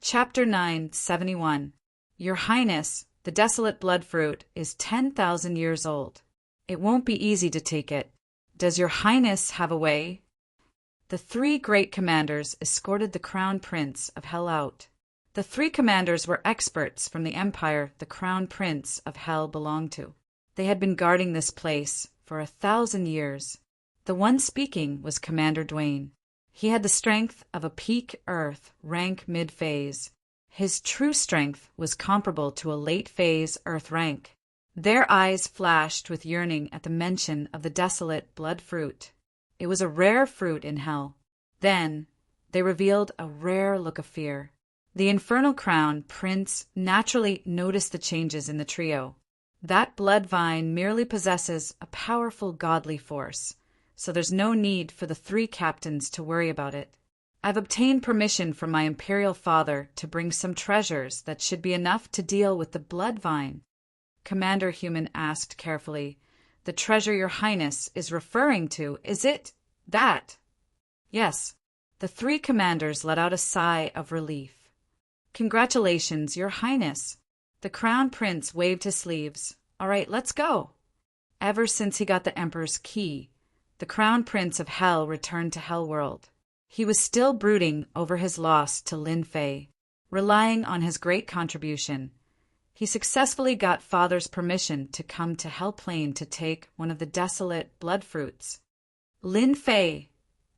Chapter 971. Your Highness, the desolate blood fruit is 10,000 years old. It won't be easy to take it. Does your Highness have a way? The three great commanders escorted the crown prince of Hell out. The three commanders were experts from the empire the crown prince of Hell belonged to. They had been guarding this place for 1,000 years. The one speaking was Commander Dwayne. He had the strength of a peak Earth rank mid-phase. His true strength was comparable to a late-phase Earth rank. Their eyes flashed with yearning at the mention of the desolate blood fruit. It was a rare fruit in Hell. Then they revealed a rare look of fear. The infernal crown prince naturally noticed the changes in the trio. That blood vine merely possesses a powerful godly force, so there's no need for the three captains to worry about it. I've obtained permission from my imperial father to bring some treasures that should be enough to deal with the blood vine. Commander Human asked carefully, "The treasure your Highness is referring to, is it that?" Yes. The three commanders let out a sigh of relief. "Congratulations, your Highness." The crown prince waved his sleeves. "All right, let's go." Ever since he got the Emperor's key, the crown prince of Hell returned to Hell World. He was still brooding over his loss to Lin Fei. Relying on his great contribution, he successfully got Father's permission to come to Hell Plain to take one of the desolate blood fruits. Lin Fei.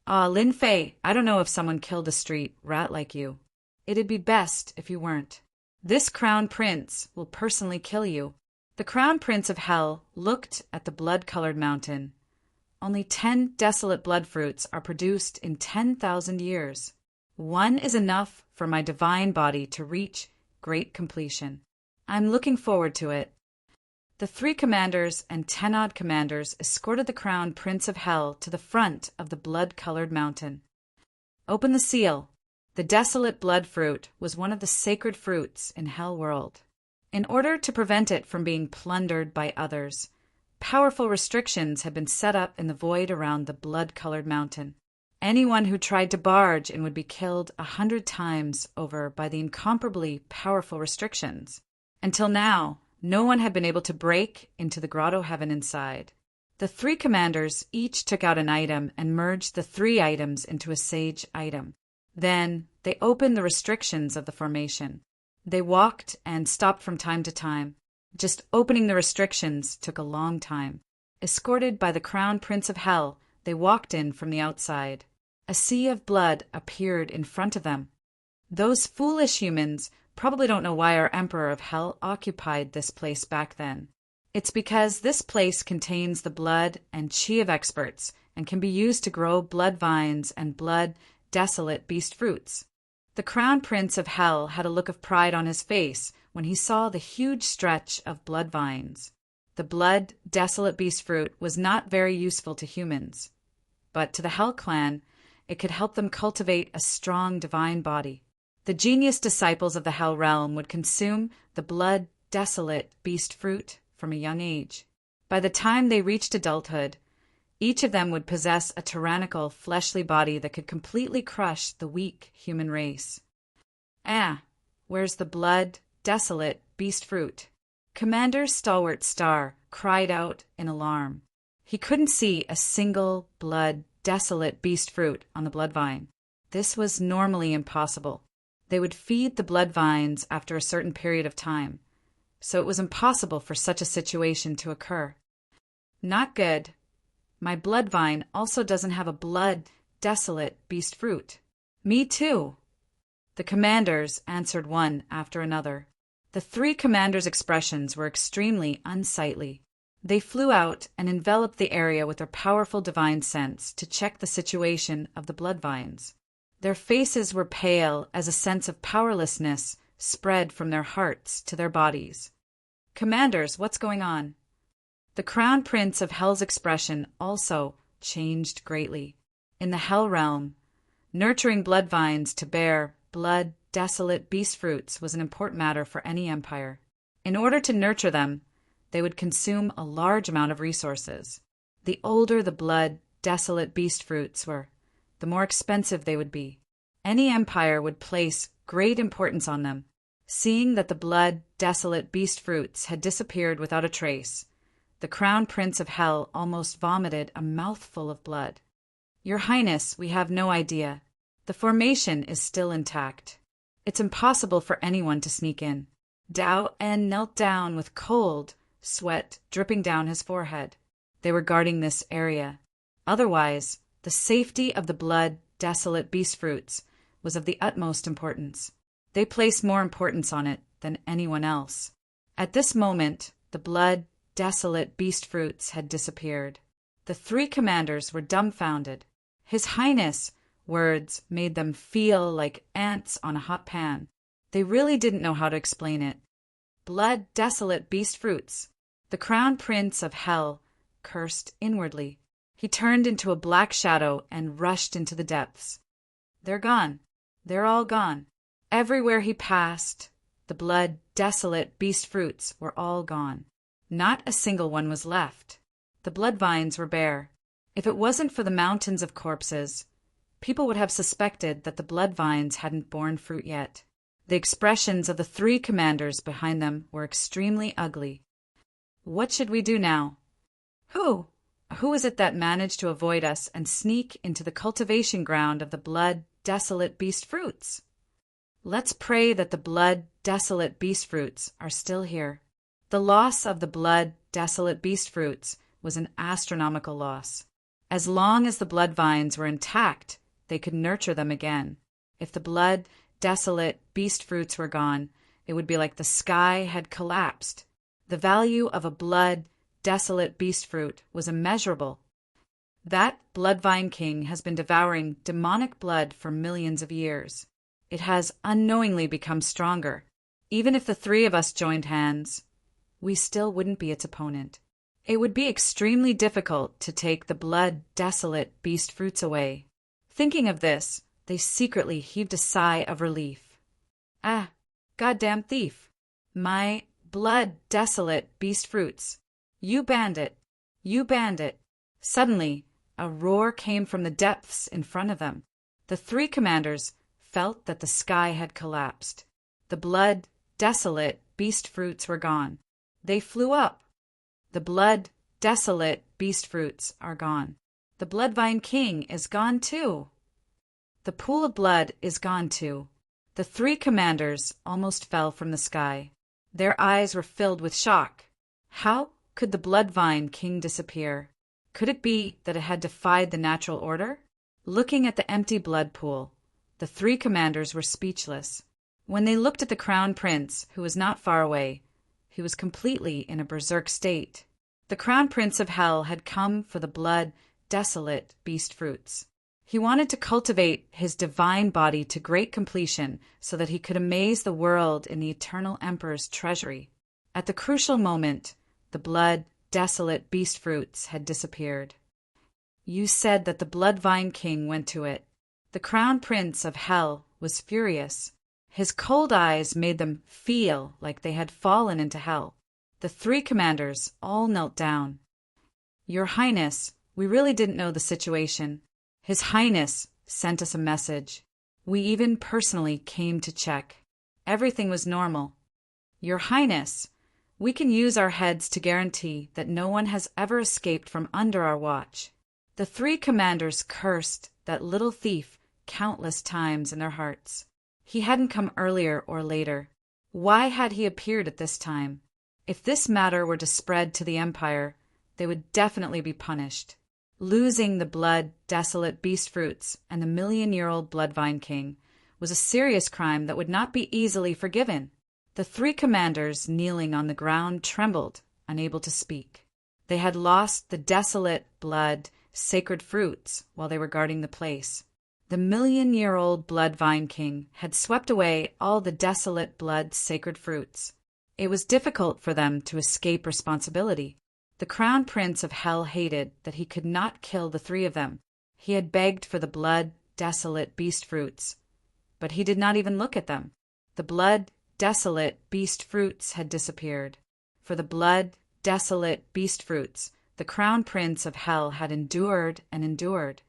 Lin Fei, I don't know if someone killed a street rat like you. It'd be best if you weren't. This crown prince will personally kill you. The crown prince of Hell looked at the blood-colored mountain. Only 10 desolate blood fruits are produced in 10,000 years. One is enough for my divine body to reach great completion. I'm looking forward to it. The three commanders and 10-odd commanders escorted the crown prince of Hell to the front of the blood-colored mountain. Open the seal. The desolate blood fruit was one of the sacred fruits in Hell World. In order to prevent it from being plundered by others, powerful restrictions had been set up in the void around the blood-colored mountain. Anyone who tried to barge in would be killed 100 times over by the incomparably powerful restrictions. Until now, no one had been able to break into the grotto heaven inside. The three commanders each took out an item and merged the 3 items into a sage item. Then they opened the restrictions of the formation. They walked and stopped from time to time. Just opening the restrictions took a long time. Escorted by the crown prince of Hell, they walked in from the outside. A sea of blood appeared in front of them. Those foolish humans probably don't know why our Emperor of Hell occupied this place back then. It's because this place contains the blood and chi of experts and can be used to grow blood vines and blood desolate beast fruits. The crown prince of Hell had a look of pride on his face when he saw the huge stretch of blood vines. The blood desolate beast fruit was not very useful to humans, but to the Hell clan it could help them cultivate a strong divine body. The genius disciples of the Hell realm would consume the blood desolate beast fruit from a young age. By the time they reached adulthood, each of them would possess a tyrannical, fleshly body that could completely crush the weak human race. Where's the blood desolate beast fruit? Commander Stalwart Star cried out in alarm. He couldn't see a single blood desolate beast fruit on the blood vine. This was normally impossible. They would feed the blood vines after a certain period of time, so it was impossible for such a situation to occur. Not good. My blood vine also doesn't have a blood desolate beast fruit. Me too. The commanders answered one after another. The three commanders' expressions were extremely unsightly. They flew out and enveloped the area with their powerful divine sense to check the situation of the blood vines. Their faces were pale as a sense of powerlessness spread from their hearts to their bodies. "Commanders, what's going on?" The crown prince of Hell's expression also changed greatly. In the Hell realm, nurturing blood vines to bear blood desolate beast fruits was an important matter for any empire. In order to nurture them, they would consume a large amount of resources. The older the blood desolate beast fruits were, the more expensive they would be. Any empire would place great importance on them. Seeing that the blood, desolate beast fruits had disappeared without a trace, the Crown Prince of Hell almost vomited a mouthful of blood. Your Highness, we have no idea. The formation is still intact. It's impossible for anyone to sneak in. Dao En knelt down with cold sweat dripping down his forehead. They were guarding this area. Otherwise, the safety of the blood, desolate beast fruits was of the utmost importance. They placed more importance on it than anyone else. At this moment, the blood, desolate beast fruits had disappeared. The three commanders were dumbfounded. His Highness' words made them feel like ants on a hot pan. They really didn't know how to explain it. Blood, desolate beast fruits. The Crown Prince of Hell cursed inwardly. He turned into a black shadow and rushed into the depths. They're gone. They're all gone. Everywhere he passed, the blood, desolate beast fruits were all gone. Not a single one was left. The blood vines were bare. If it wasn't for the mountains of corpses, people would have suspected that the blood vines hadn't borne fruit yet. The expressions of the three commanders behind them were extremely ugly. What should we do now? Who is it that managed to avoid us and sneak into the cultivation ground of the blood, desolate beast fruits? Let's pray that the blood, desolate beast fruits are still here. The loss of the blood, desolate beast fruits was an astronomical loss. As long as the blood vines were intact, they could nurture them again. If the blood, desolate beast fruits were gone, it would be like the sky had collapsed. The value of a blood, desolate beast fruit was immeasurable. That bloodvine king has been devouring demonic blood for millions of years. It has unknowingly become stronger. Even if the three of us joined hands, we still wouldn't be its opponent. It would be extremely difficult to take the blood, desolate beast fruits away. Thinking of this, they secretly heaved a sigh of relief. Ah, goddamn thief! My blood, desolate beast fruits! You bandit! You bandit! Suddenly, a roar came from the depths in front of them. The three commanders felt that the sky had collapsed. The blood, desolate beast fruits were gone. They flew up. The blood, desolate beast fruits are gone. The bloodvine king is gone too. The pool of blood is gone too. The three commanders almost fell from the sky. Their eyes were filled with shock. How could the bloodvine king disappear? Could it be that it had defied the natural order? Looking at the empty blood pool, the three commanders were speechless. When they looked at the crown prince, who was not far away, he was completely in a berserk state. The Crown Prince of Hell had come for the blood, desolate beast fruits. He wanted to cultivate his divine body to great completion so that he could amaze the world in the eternal Emperor's treasury. At the crucial moment, the blood, desolate beast fruits had disappeared. You said that the Bloodvine King went to it. The Crown Prince of Hell was furious. His cold eyes made them feel like they had fallen into hell. The three commanders all knelt down. Your Highness, we really didn't know the situation. His Highness sent us a message. We even personally came to check. Everything was normal. Your Highness, we can use our heads to guarantee that no one has ever escaped from under our watch. The three commanders cursed that little thief countless times in their hearts. He hadn't come earlier or later. Why had he appeared at this time? If this matter were to spread to the Empire, they would definitely be punished. Losing the blood, desolate beast fruits and the million-year-old Bloodvine King was a serious crime that would not be easily forgiven. The three commanders kneeling on the ground trembled, unable to speak. They had lost the desolate blood, sacred fruits while they were guarding the place. The million-year-old Bloodvine King had swept away all the desolate blood, sacred fruits. It was difficult for them to escape responsibility. The Crown Prince of Hell hated that he could not kill the three of them. He had begged for the blood, desolate beast fruits, but he did not even look at them. The blood, desolate beast fruits had disappeared. For the blood, desolate beast fruits, the Crown Prince of Hell had endured and endured.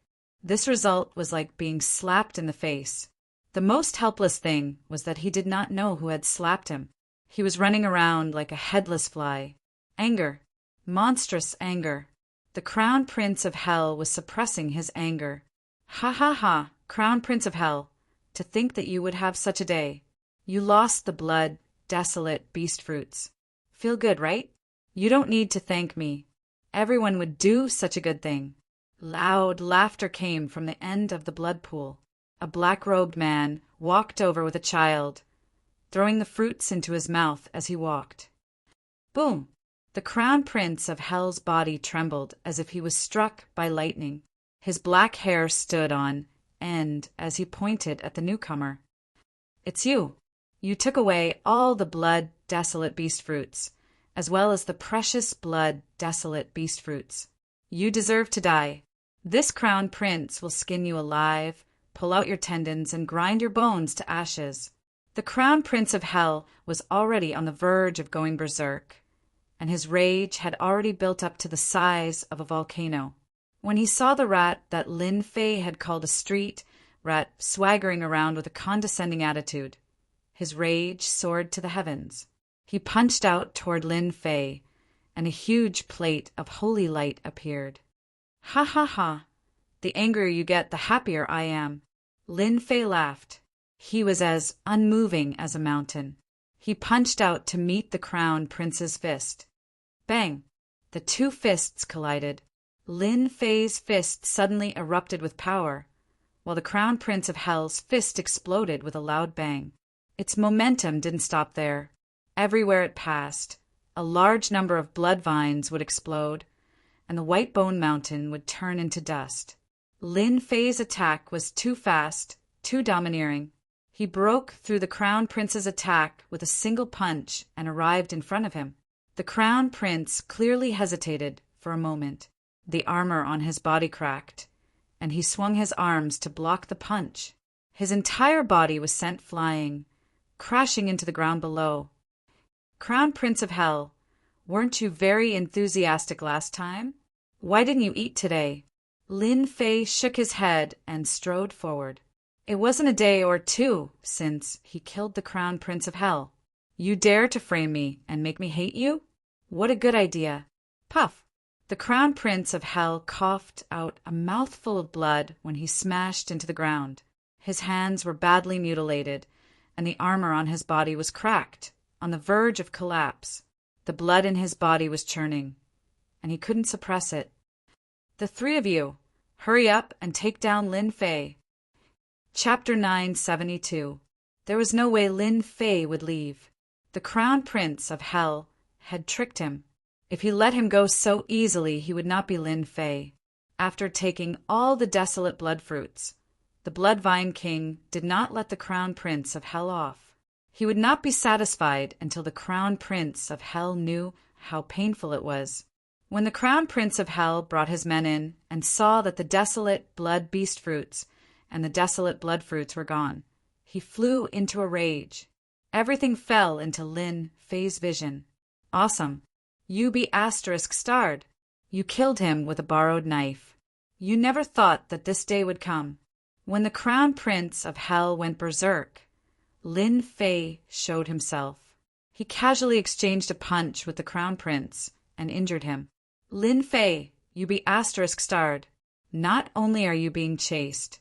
This result was like being slapped in the face. The most helpless thing was that he did not know who had slapped him. He was running around like a headless fly. Anger. Monstrous anger. The Crown Prince of Hell was suppressing his anger. Ha ha ha, Crown Prince of Hell, to think that you would have such a day. You lost the blood, desolate beast fruits. Feel good, right? You don't need to thank me. Everyone would do such a good thing. Loud laughter came from the end of the blood pool. A black-robed man walked over with a child, throwing the fruits into his mouth as he walked. Boom! The Crown Prince of Hell's body trembled as if he was struck by lightning. His black hair stood on end as he pointed at the newcomer. It's you. You took away all the blood, desolate beast fruits, as well as the precious blood, desolate beast fruits. You deserve to die. This Crown Prince will skin you alive, pull out your tendons, and grind your bones to ashes. The Crown Prince of Hell was already on the verge of going berserk, and his rage had already built up to the size of a volcano. When he saw the rat that Lin Fei had called a street rat swaggering around with a condescending attitude, his rage soared to the heavens. He punched out toward Lin Fei, and a huge plate of holy light appeared. Ha ha ha! The angrier you get, the happier I am. Lin Fei laughed. He was as unmoving as a mountain. He punched out to meet the Crown Prince's fist. Bang! The two fists collided. Lin Fei's fist suddenly erupted with power, while the Crown Prince of Hell's fist exploded with a loud bang. Its momentum didn't stop there. Everywhere it passed, a large number of blood vines would explode, and the White Bone Mountain would turn into dust. Lin Fei's attack was too fast, too domineering. He broke through the Crown Prince's attack with a single punch and arrived in front of him. The Crown Prince clearly hesitated for a moment. The armor on his body cracked, and he swung his arms to block the punch. His entire body was sent flying, crashing into the ground below. Crown Prince of Hell, weren't you very enthusiastic last time? Why didn't you eat today? Lin Fei shook his head and strode forward. It wasn't a day or two since he killed the Crown Prince of Hell. You dare to frame me and make me hate you? What a good idea. Puff! The Crown Prince of Hell coughed out a mouthful of blood when he smashed into the ground. His hands were badly mutilated, and the armor on his body was cracked, on the verge of collapse. The blood in his body was churning, and he couldn't suppress it. The three of you, hurry up and take down Lin Fei. Chapter 972. There was no way Lin Fei would leave. The Crown Prince of Hell had tricked him. If he let him go so easily, he would not be Lin Fei. After taking all the desolate blood fruits, the Blood Vine King did not let the Crown Prince of Hell off. He would not be satisfied until the Crown Prince of Hell knew how painful it was. When the Crown Prince of Hell brought his men in and saw that the desolate blood beast fruits and the desolate blood fruits were gone, he flew into a rage. Everything fell into Lin Fei's vision. Awesome. You be *starred. You killed him with a borrowed knife. You never thought that this day would come. When the Crown Prince of Hell went berserk, Lin Fei showed himself. He casually exchanged a punch with the Crown Prince and injured him. Lin Fei, you be *starred. Not only are you being chased,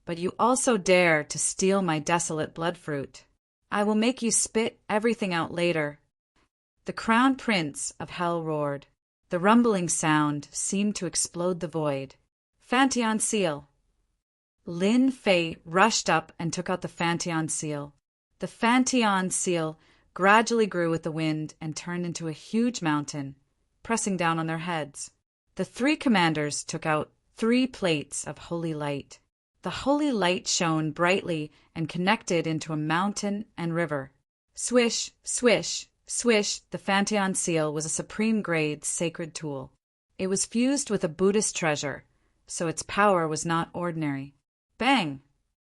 but you also dare to steal my desolate blood fruit. I will make you spit everything out later. The Crown Prince of Hell roared. The rumbling sound seemed to explode the void. Fantion seal. Lin Fei rushed up and took out the Fantion seal. The Fantion seal gradually grew with the wind and turned into a huge mountain, pressing down on their heads. The three commanders took out 3 plates of holy light. The holy light shone brightly and connected into a mountain and river. Swish, swish, swish, the Fantion seal was a supreme-grade sacred tool. It was fused with a Buddhist treasure, so its power was not ordinary. Bang!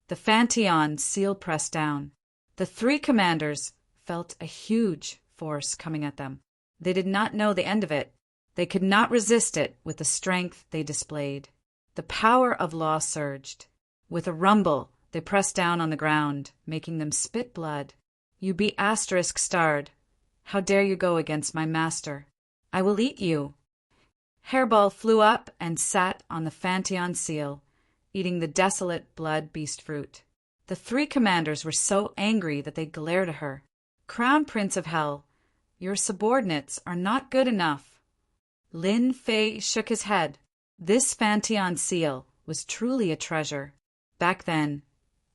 The Fantion seal pressed down. The 3 commanders felt a huge force coming at them. They did not know the end of it. They could not resist it with the strength they displayed. The power of law surged. With a rumble, They pressed down on the ground, making them spit blood. "You be **starred. How dare you go against my master? I will eat you." Hairball flew up and sat on the Fantion seal, eating the desolate blood beast fruit. The three commanders were so angry that they glared at her. "Crown Prince of Hell, your subordinates are not good enough." Lin Fei shook his head. This Fantion seal was truly a treasure. Back then,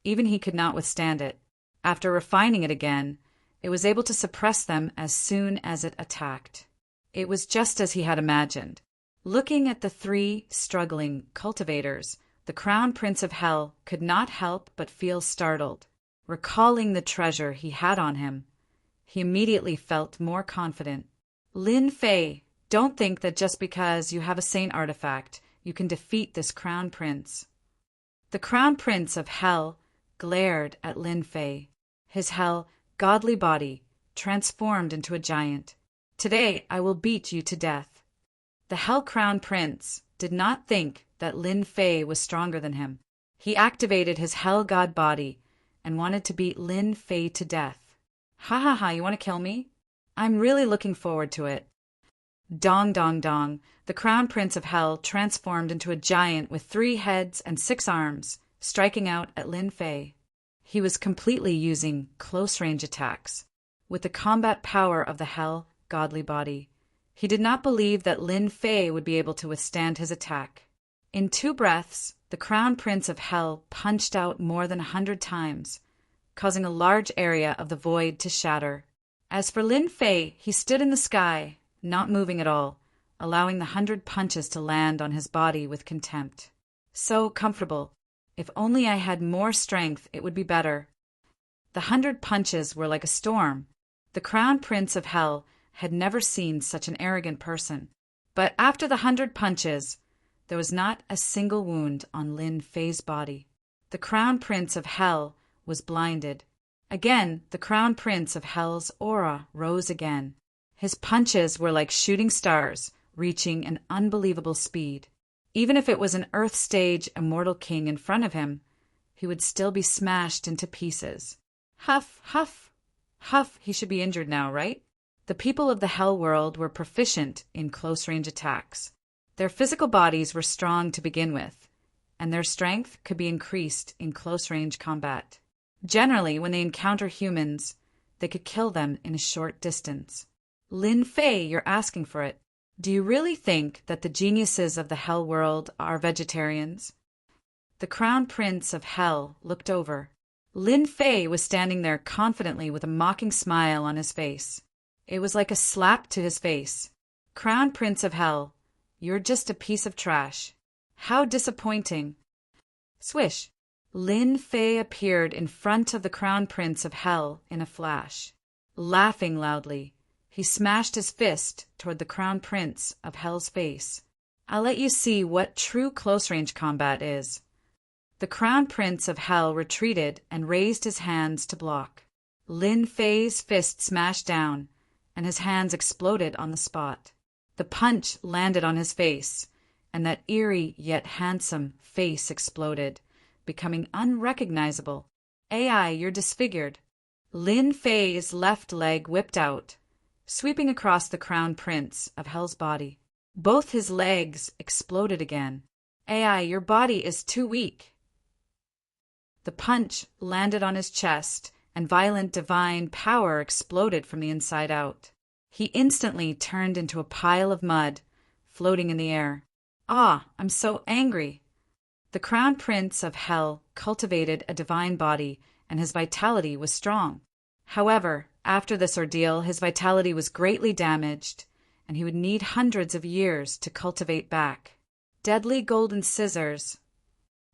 even he could not withstand it. After refining it again, it was able to suppress them as soon as it attacked. It was just as he had imagined. Looking at the three struggling cultivators, the Crown Prince of Hell could not help but feel startled. Recalling the treasure he had on him, he immediately felt more confident. "Lin Fei, don't think that just because you have a saint artifact, you can defeat this Crown Prince." The Crown Prince of Hell glared at Lin Fei, his hell, godly body transformed into a giant. "Today I will beat you to death." The Hell Crown Prince did not think that Lin Fei was stronger than him. He activated his Hell God body and wanted to beat Lin Fei to death. "Ha ha ha, you want to kill me? I'm really looking forward to it." Dong dong dong, the Crown Prince of Hell transformed into a giant with 3 heads and 6 arms, striking out at Lin Fei. He was completely using close-range attacks. With the combat power of the Hell godly body, he did not believe that Lin Fei would be able to withstand his attack. In 2 breaths, the Crown Prince of Hell punched out more than 100 times, causing a large area of the void to shatter. As for Lin Fei, he stood in the sky, not moving at all, allowing the 100 punches to land on his body with contempt. "So comfortable. If only I had more strength, it would be better." The 100 punches were like a storm. The Crown Prince of Hell had never seen such an arrogant person. But after the 100 punches, there was not a single wound on Lin Fei's body. The Crown Prince of Hell was blinded. Again, the Crown Prince of Hell's aura rose again. His punches were like shooting stars, reaching an unbelievable speed. Even if it was an Earth stage immortal king in front of him, he would still be smashed into pieces. Huff, huff, huff, he should be injured now, right? The people of the Hell world were proficient in close-range attacks. Their physical bodies were strong to begin with, and their strength could be increased in close-range combat. Generally, when they encounter humans, they could kill them in a short distance. "Lin Fei, you're asking for it. Do you really think that the geniuses of the Hell world are vegetarians?" The Crown Prince of Hell looked over. Lin Fei was standing there confidently with a mocking smile on his face. It was like a slap to his face. "Crown Prince of Hell, you're just a piece of trash. How disappointing." Swish! Lin Fei appeared in front of the Crown Prince of Hell in a flash. Laughing loudly, he smashed his fist toward the Crown Prince of Hell's face. "I'll let you see what true close-range combat is." The Crown Prince of Hell retreated and raised his hands to block. Lin Fei's fist smashed down, and his hands exploded on the spot. The punch landed on his face, and that eerie yet handsome face exploded, becoming unrecognizable. "AI, you're disfigured." Lin Fei's left leg whipped out, sweeping across the Crown Prince of Hell's body. Both his legs exploded again. "AI, your body is too weak." The punch landed on his chest, and violent divine power exploded from the inside out. He instantly turned into a pile of mud, floating in the air. "Ah, I'm so angry." The Crown Prince of Hell cultivated a divine body, and his vitality was strong. However, after this ordeal, his vitality was greatly damaged, and he would need hundreds of years to cultivate back. Deadly golden scissors.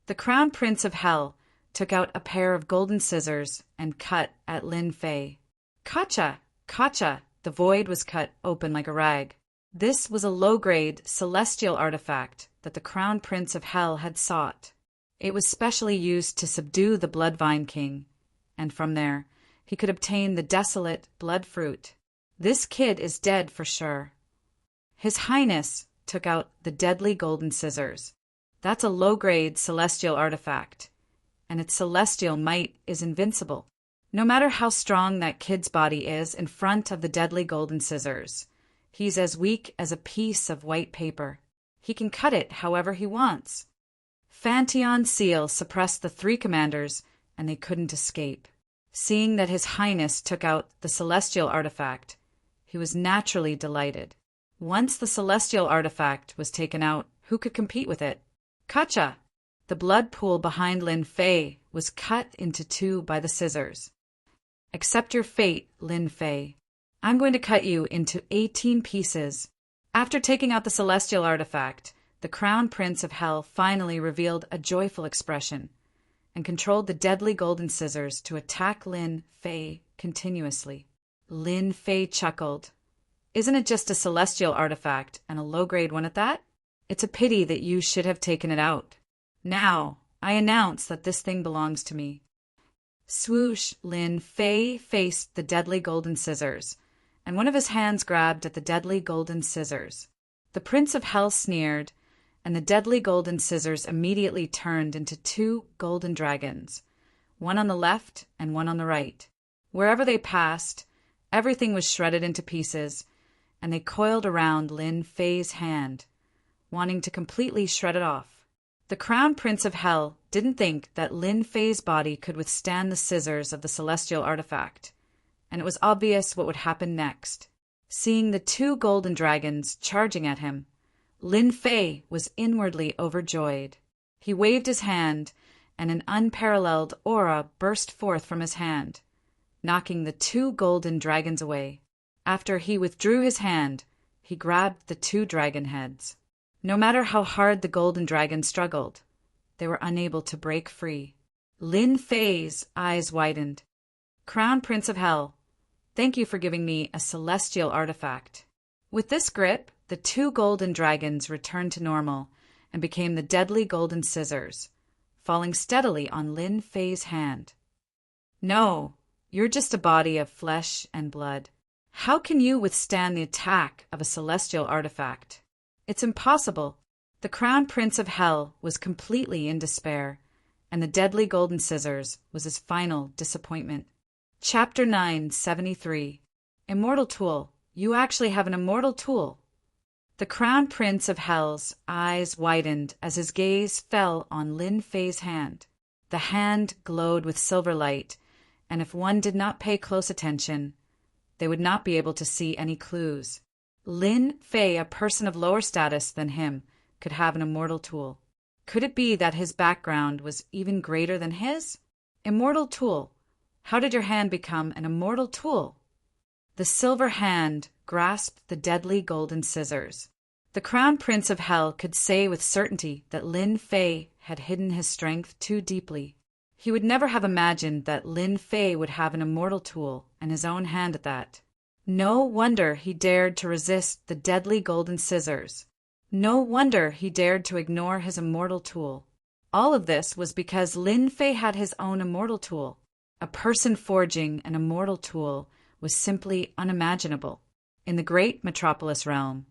The Crown Prince of Hell took out a pair of golden scissors and cut at Lin Fei. "Kacha! Kacha!" The void was cut open like a rag. This was a low-grade celestial artifact that the Crown Prince of Hell had sought. It was specially used to subdue the Bloodvine King, and from there, he could obtain the desolate blood fruit. "This kid is dead for sure." His Highness took out the deadly golden scissors. "That's a low-grade celestial artifact, and its celestial might is invincible. No matter how strong that kid's body is in front of the deadly golden scissors, he's as weak as a piece of white paper. He can cut it however he wants. Fantion's seal suppressed the three commanders, and they couldn't escape. Seeing that His Highness took out the celestial artifact, he was naturally delighted. Once the celestial artifact was taken out, who could compete with it? Gotcha! The blood pool behind Lin Fei was cut into two by the scissors. Accept your fate, Lin Fei. I'm going to cut you into 18 pieces. After taking out the celestial artifact, the Crown Prince of Hell finally revealed a joyful expression and controlled the deadly golden scissors to attack Lin Fei continuously. Lin Fei chuckled. Isn't it just a celestial artifact, and a low-grade one at that? It's a pity that you should have taken it out. Now, I announce that this thing belongs to me. Swoosh, Lin Fei faced the deadly golden scissors, and one of his hands grabbed at the deadly golden scissors. The Prince of Hell sneered, and the deadly golden scissors immediately turned into two golden dragons, one on the left and one on the right. Wherever they passed, everything was shredded into pieces, and they coiled around Lin Fei's hand, wanting to completely shred it off. The Crown Prince of Hell didn't think that Lin Fei's body could withstand the scissors of the celestial artifact, and it was obvious what would happen next. Seeing the two golden dragons charging at him, Lin Fei was inwardly overjoyed. He waved his hand, and an unparalleled aura burst forth from his hand, knocking the two golden dragons away. After he withdrew his hand, he grabbed the two dragon heads. No matter how hard the golden dragons struggled, they were unable to break free. Lin Fei's eyes widened. Crown Prince of Hell, thank you for giving me a celestial artifact. With this grip, the two golden dragons returned to normal and became the deadly golden scissors, falling steadily on Lin Fei's hand. No, you're just a body of flesh and blood. How can you withstand the attack of a celestial artifact? It's impossible. The Crown Prince of Hell was completely in despair, and the deadly golden scissors was his final disappointment. Chapter 973. Immortal Tool. You actually have an immortal tool. The Crown Prince of Hell's eyes widened as his gaze fell on Lin Fei's hand. The hand glowed with silver light, and if one did not pay close attention, they would not be able to see any clues. Lin Fei, a person of lower status than him, could have an immortal tool. Could it be that his background was even greater than his? Immortal tool. How did your hand become an immortal tool? The silver hand grasped the deadly golden scissors. The Crown Prince of Hell could say with certainty that Lin Fei had hidden his strength too deeply. He would never have imagined that Lin Fei would have an immortal tool, and his own hand at that. No wonder he dared to resist the deadly golden scissors. No wonder he dared to ignore his immortal tool. All of this was because Lin Fei had his own immortal tool. A person forging an immortal tool was simply unimaginable. In the great metropolis realm,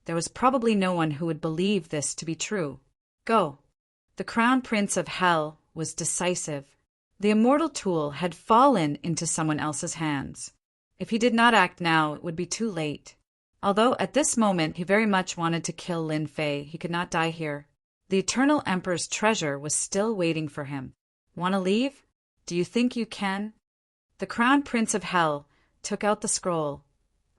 there was probably no one who would believe this to be true. Go. The Crown Prince of Hell was decisive. The immortal tool had fallen into someone else's hands. If he did not act now, it would be too late. Although at this moment he very much wanted to kill Lin Fei, he could not die here. The Eternal Emperor's treasure was still waiting for him. Want to leave? Do you think you can? The Crown Prince of Hell took out the scroll,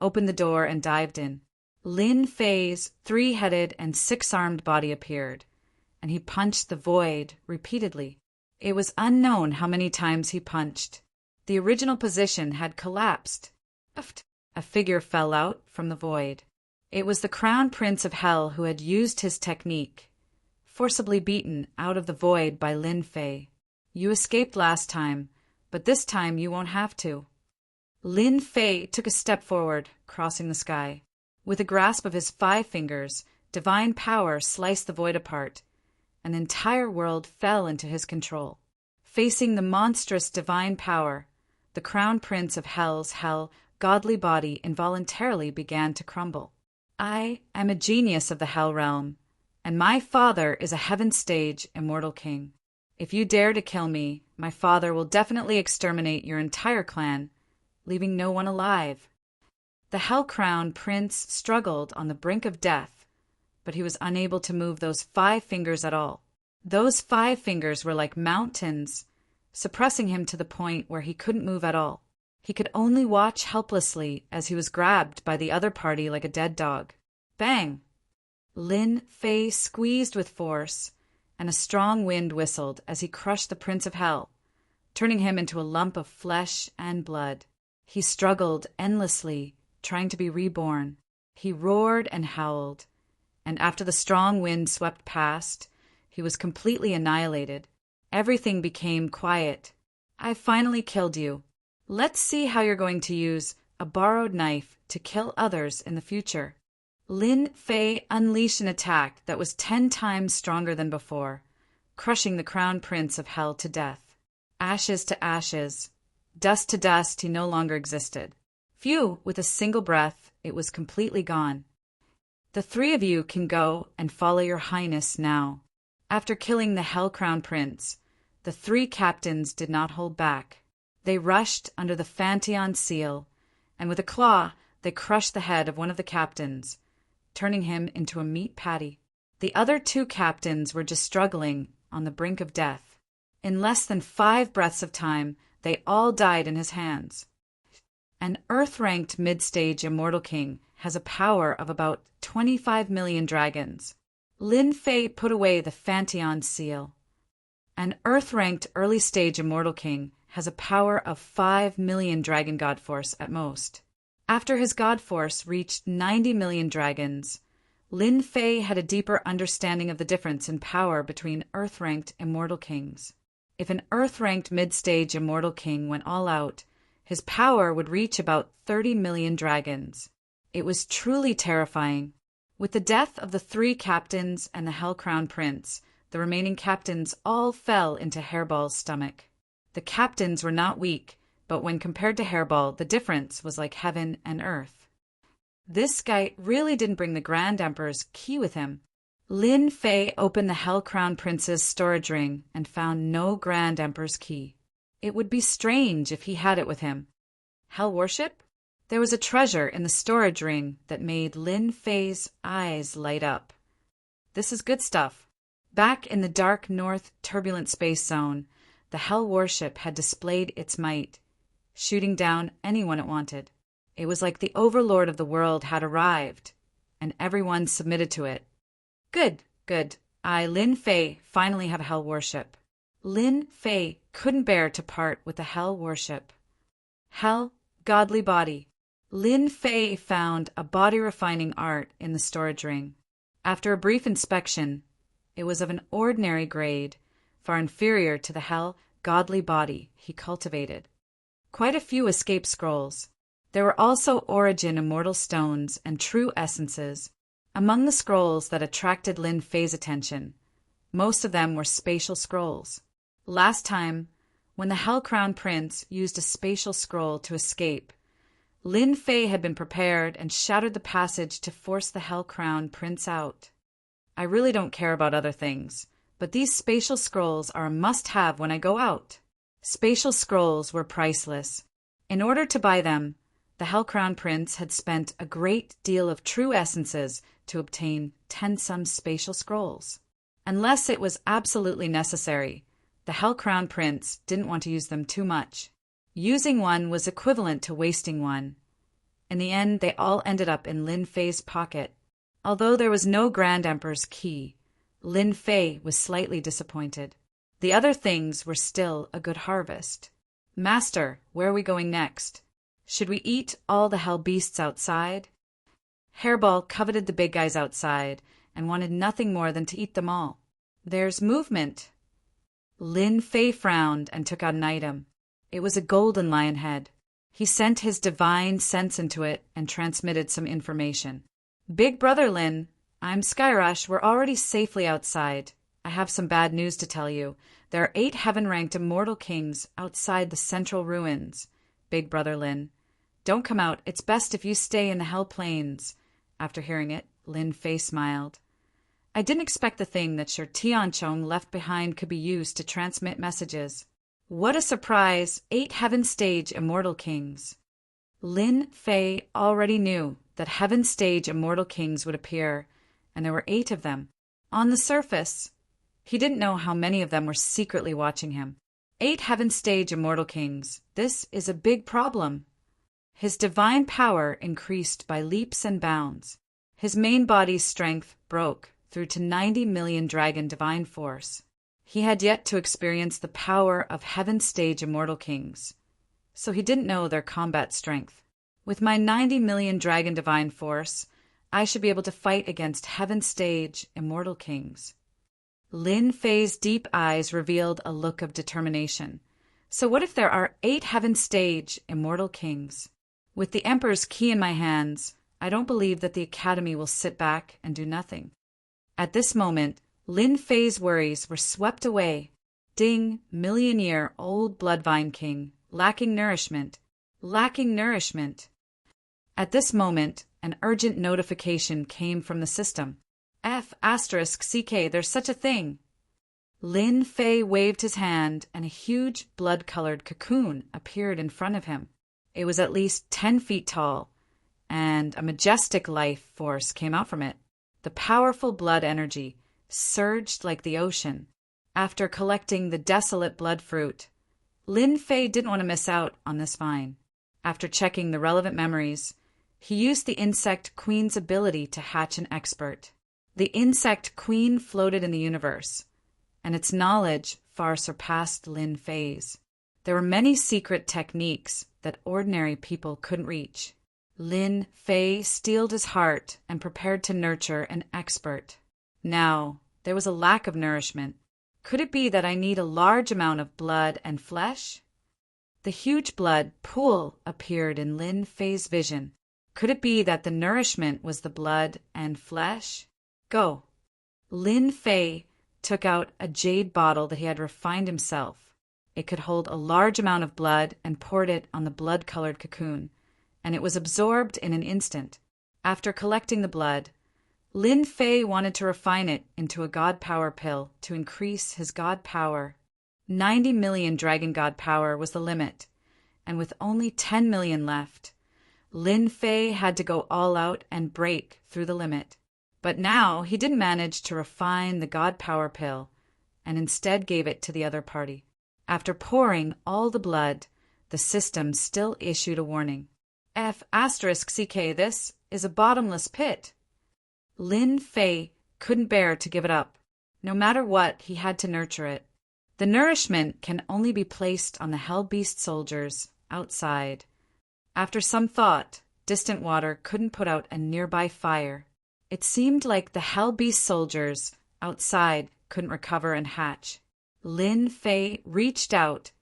opened the door, and dived in. Lin Fei's three-headed and six-armed body appeared, and he punched the void repeatedly. It was unknown how many times he punched. The original position had collapsed. A figure fell out from the void. It was the Crown Prince of Hell who had used his technique, forcibly beaten out of the void by Lin Fei. You escaped last time, but this time you won't have to. Lin Fei took a step forward, crossing the sky. With a grasp of his 5 fingers, divine power sliced the void apart, and the entire world fell into his control. Facing the monstrous divine power, the Crown Prince of Hell's godly body involuntarily began to crumble. I am a genius of the Hell realm, and my father is a heaven-stage immortal king. If you dare to kill me, my father will definitely exterminate your entire clan, leaving no one alive." The Hell-Crowned Prince struggled on the brink of death, but he was unable to move those 5 fingers at all. Those 5 fingers were like mountains, suppressing him to the point where he couldn't move at all. He could only watch helplessly as he was grabbed by the other party like a dead dog. Bang! Lin Fei squeezed with force, and a strong wind whistled as he crushed the Prince of Hell, turning him into a lump of flesh and blood. He struggled endlessly, trying to be reborn. He roared and howled, and after the strong wind swept past, he was completely annihilated. Everything became quiet. "I finally killed you. Let's see how you're going to use a borrowed knife to kill others in the future." Lin Fei unleashed an attack that was 10 times stronger than before, crushing the Crown Prince of Hell to death. Ashes to ashes, dust to dust, he no longer existed. Phew, with a single breath, it was completely gone. "The 3 of you can go and follow your highness now." After killing the Hell-Crowned Prince, the 3 captains did not hold back. They rushed under the Fanteon seal, and with a claw they crushed the head of one of the captains, turning him into a meat patty. The other 2 captains were just struggling on the brink of death. In less than 5 breaths of time, they all died in his hands. An Earth-ranked mid-stage immortal king has a power of about 25 million dragons. Lin Fei put away the Fanteon seal. An Earth-ranked early-stage immortal king has a power of 5 million dragon god force at most. After his god force reached 90 million dragons, Lin Fei had a deeper understanding of the difference in power between Earth-ranked immortal kings. If an Earth-ranked mid-stage immortal king went all out, his power would reach about 30 million dragons. It was truly terrifying. With the death of the 3 captains and the Hell-Crowned Prince, the remaining captains all fell into Hairball's stomach. The captains were not weak, but when compared to Hairball, the difference was like heaven and earth. This guy really didn't bring the Grand Emperor's key with him. Lin Fei opened the Hell-Crowned Prince's storage ring and found no Grand Emperor's key. It would be strange if he had it with him. Hell worship? There was a treasure in the storage ring that made Lin Fei's eyes light up. This is good stuff. Back in the dark north turbulent space zone, the Hell worship had displayed its might, shooting down anyone it wanted. It was like the overlord of the world had arrived, and everyone submitted to it. Good, good. I, Lin Fei, finally have Hell worship. Lin Fei couldn't bear to part with the Hell worship. Hell, godly body. Lin Fei found a body-refining art in the storage ring. After a brief inspection, it was of an ordinary grade, far inferior to the Hell, godly body he cultivated. Quite a few escape scrolls. There were also origin immortal stones and true essences. Among the scrolls that attracted Lin Fei's attention, most of them were spatial scrolls. Last time, when the Hell-Crowned Prince used a spatial scroll to escape, Lin Fei had been prepared and shattered the passage to force the Hell-Crowned Prince out. I really don't care about other things, but these spatial scrolls are a must-have when I go out. Spatial scrolls were priceless. In order to buy them, the Hell-Crowned Prince had spent a great deal of true essences to obtain 10-some spatial scrolls. Unless it was absolutely necessary, the Hell-Crowned Prince didn't want to use them too much. Using one was equivalent to wasting one. In the end, they all ended up in Lin Fei's pocket. Although there was no Grand Emperor's key, Lin Fei was slightly disappointed. The other things were still a good harvest. "Master, where are we going next? Should we eat all the hell beasts outside?" Hairball coveted the big guys outside and wanted nothing more than to eat them all. "There's movement." Lin Fei frowned and took out an item. It was a golden lion head. He sent his divine sense into it and transmitted some information. "Big brother Lin, I'm Skyrush. We're already safely outside. I have some bad news to tell you. There are 8 heaven-ranked immortal kings outside the central ruins. Big brother Lin, don't come out. It's best if you stay in the Hell Plains." After hearing it, Lin Fei smiled. I didn't expect the thing that Sir Tianchong left behind could be used to transmit messages. What a surprise! 8 Heaven Stage Immortal Kings. Lin Fei already knew that Heaven Stage Immortal Kings would appear, and there were 8 of them. On the surface, he didn't know how many of them were secretly watching him. 8 Heaven Stage Immortal Kings. This is a big problem. His divine power increased by leaps and bounds. His main body's strength broke through to 90 million dragon divine force. He had yet to experience the power of Heaven Stage Immortal Kings, so he didn't know their combat strength. With my 90 million dragon divine force, I should be able to fight against Heaven Stage Immortal Kings. Lin Fei's deep eyes revealed a look of determination. So what if there are 8 Heaven Stage Immortal Kings? With the Emperor's key in my hands, I don't believe that the Academy will sit back and do nothing. At this moment, Lin Fei's worries were swept away. Ding, million-year-old Bloodvine King, lacking nourishment. At this moment, an urgent notification came from the system. F***CK, there's such a thing. Lin Fei waved his hand, and a huge blood-colored cocoon appeared in front of him. It was at least 10 feet tall, and a majestic life force came out from it. The powerful blood energy surged like the ocean. After collecting the desolate blood fruit, Lin Fei didn't want to miss out on this vine. After checking the relevant memories, he used the insect queen's ability to hatch an expert. The insect queen floated in the universe, and its knowledge far surpassed Lin Fei's. There were many secret techniques that ordinary people couldn't reach. Lin Fei steeled his heart and prepared to nurture an expert. Now, there was a lack of nourishment. Could it be that I need a large amount of blood and flesh? The huge blood pool appeared in Lin Fei's vision. Could it be that the nourishment was the blood and flesh? Go. Lin Fei took out a jade bottle that he had refined himself. It could hold a large amount of blood and poured it on the blood-colored cocoon, and it was absorbed in an instant. After collecting the blood, Lin Fei wanted to refine it into a god power pill to increase his god power. 90 million dragon god power was the limit, and with only 10 million left, Lin Fei had to go all out and break through the limit. But now he didn't manage to refine the god power pill, and instead gave it to the other party. After pouring all the blood, the system still issued a warning. F***CK, this is a bottomless pit. Lin Fei couldn't bear to give it up. No matter what, he had to nurture it. The nourishment can only be placed on the Hell Beast soldiers outside. After some thought, distant water couldn't put out a nearby fire. It seemed like the Hell Beast soldiers outside couldn't recover and hatch. Lin Fei reached out,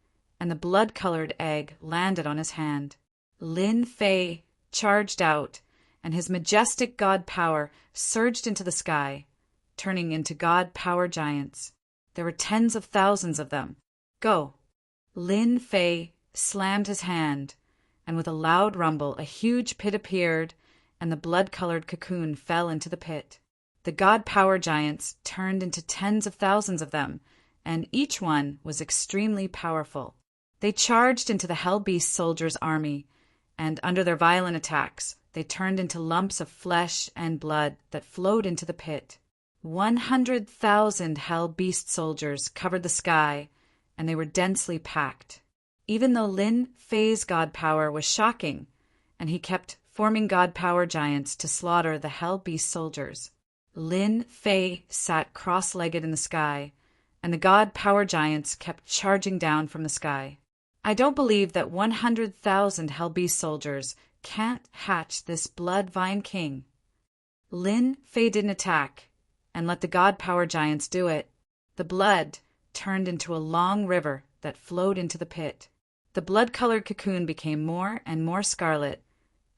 and the blood-colored egg landed on his hand. Lin Fei charged out, and his majestic god power surged into the sky, turning into god power giants. There were tens of thousands of them. Go. Lin Fei slammed his hand, and with a loud rumble, a huge pit appeared, and the blood-colored cocoon fell into the pit. The god power giants turned into tens of thousands of them, and each one was extremely powerful. They charged into the Hell Beast soldiers' army, and under their violent attacks, they turned into lumps of flesh and blood that flowed into the pit. 100,000 Hell Beast soldiers covered the sky, and they were densely packed. Even though Lin Fei's god power was shocking, and he kept forming god power giants to slaughter the Hell Beast soldiers, Lin Fei sat cross-legged in the sky, and the god power giants kept charging down from the sky. I don't believe that 100,000 Hell Beast soldiers can't hatch this blood vine king. Lin Fei didn't attack, and let the god power giants do it. The blood turned into a long river that flowed into the pit. The blood-colored cocoon became more and more scarlet,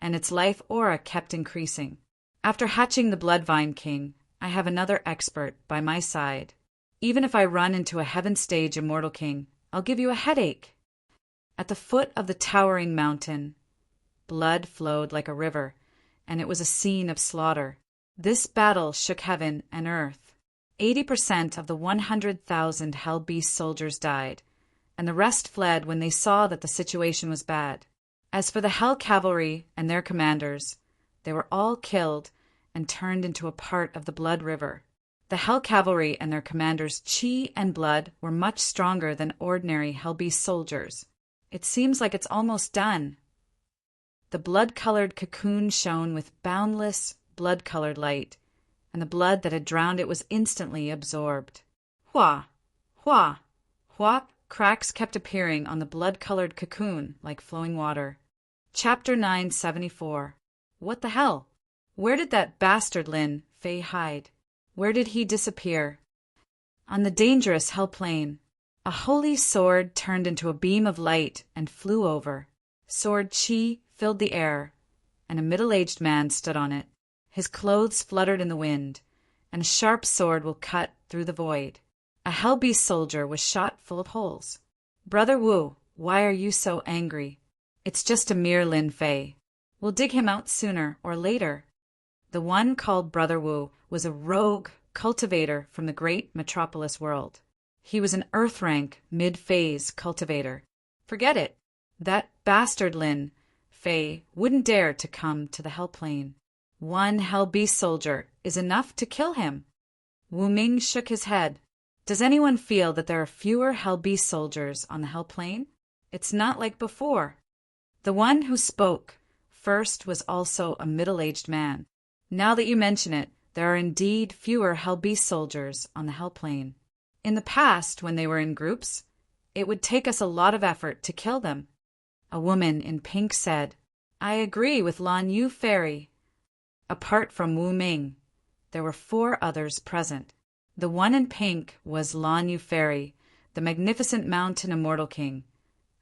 and its life aura kept increasing. After hatching the Bloodvine King, I have another expert by my side. Even if I run into a Heaven Stage Immortal King, I'll give you a headache. At the foot of the towering mountain, blood flowed like a river, and it was a scene of slaughter. This battle shook heaven and earth. 80% of the 100,000 Hell Beast soldiers died, and the rest fled when they saw that the situation was bad. As for the Hell Cavalry and their commanders, they were all killed and turned into a part of the Blood River. The Hell Cavalry and their commanders' chi and blood were much stronger than ordinary Hell Beast soldiers. It seems like it's almost done. The blood-colored cocoon shone with boundless, blood-colored light, and the blood that had drowned it was instantly absorbed. Hua! Hua! Hua! Cracks kept appearing on the blood-colored cocoon like flowing water. Chapter 974. What the hell? Where did that bastard Lin Fei hide? Where did he disappear? On the dangerous Hell Plain, a holy sword turned into a beam of light and flew over. Sword chi filled the air, and a middle-aged man stood on it. His clothes fluttered in the wind, and a sharp sword will cut through the void. A Hell Beast soldier was shot full of holes. Brother Wu, why are you so angry? It's just a mere Lin Fei. We'll dig him out sooner or later. The one called Brother Wu was a rogue cultivator from the great metropolis world. He was an Earth-rank, mid-phase cultivator. Forget it. That bastard Lin Fei wouldn't dare to come to the Hell Plain. One Hell Beast soldier is enough to kill him. Wu Ming shook his head. Does anyone feel that there are fewer Hell Beast soldiers on the Hell Plain? It's not like before. The one who spoke first was also a middle-aged man. Now that you mention it, there are indeed fewer Hell Beast soldiers on the Hell Plain. In the past, when they were in groups, it would take us a lot of effort to kill them. A woman in pink said, I agree with Lan Yu Fairy. Apart from Wu Ming, there were 4 others present. The one in pink was Lan Yu Fairy, the magnificent mountain immortal king,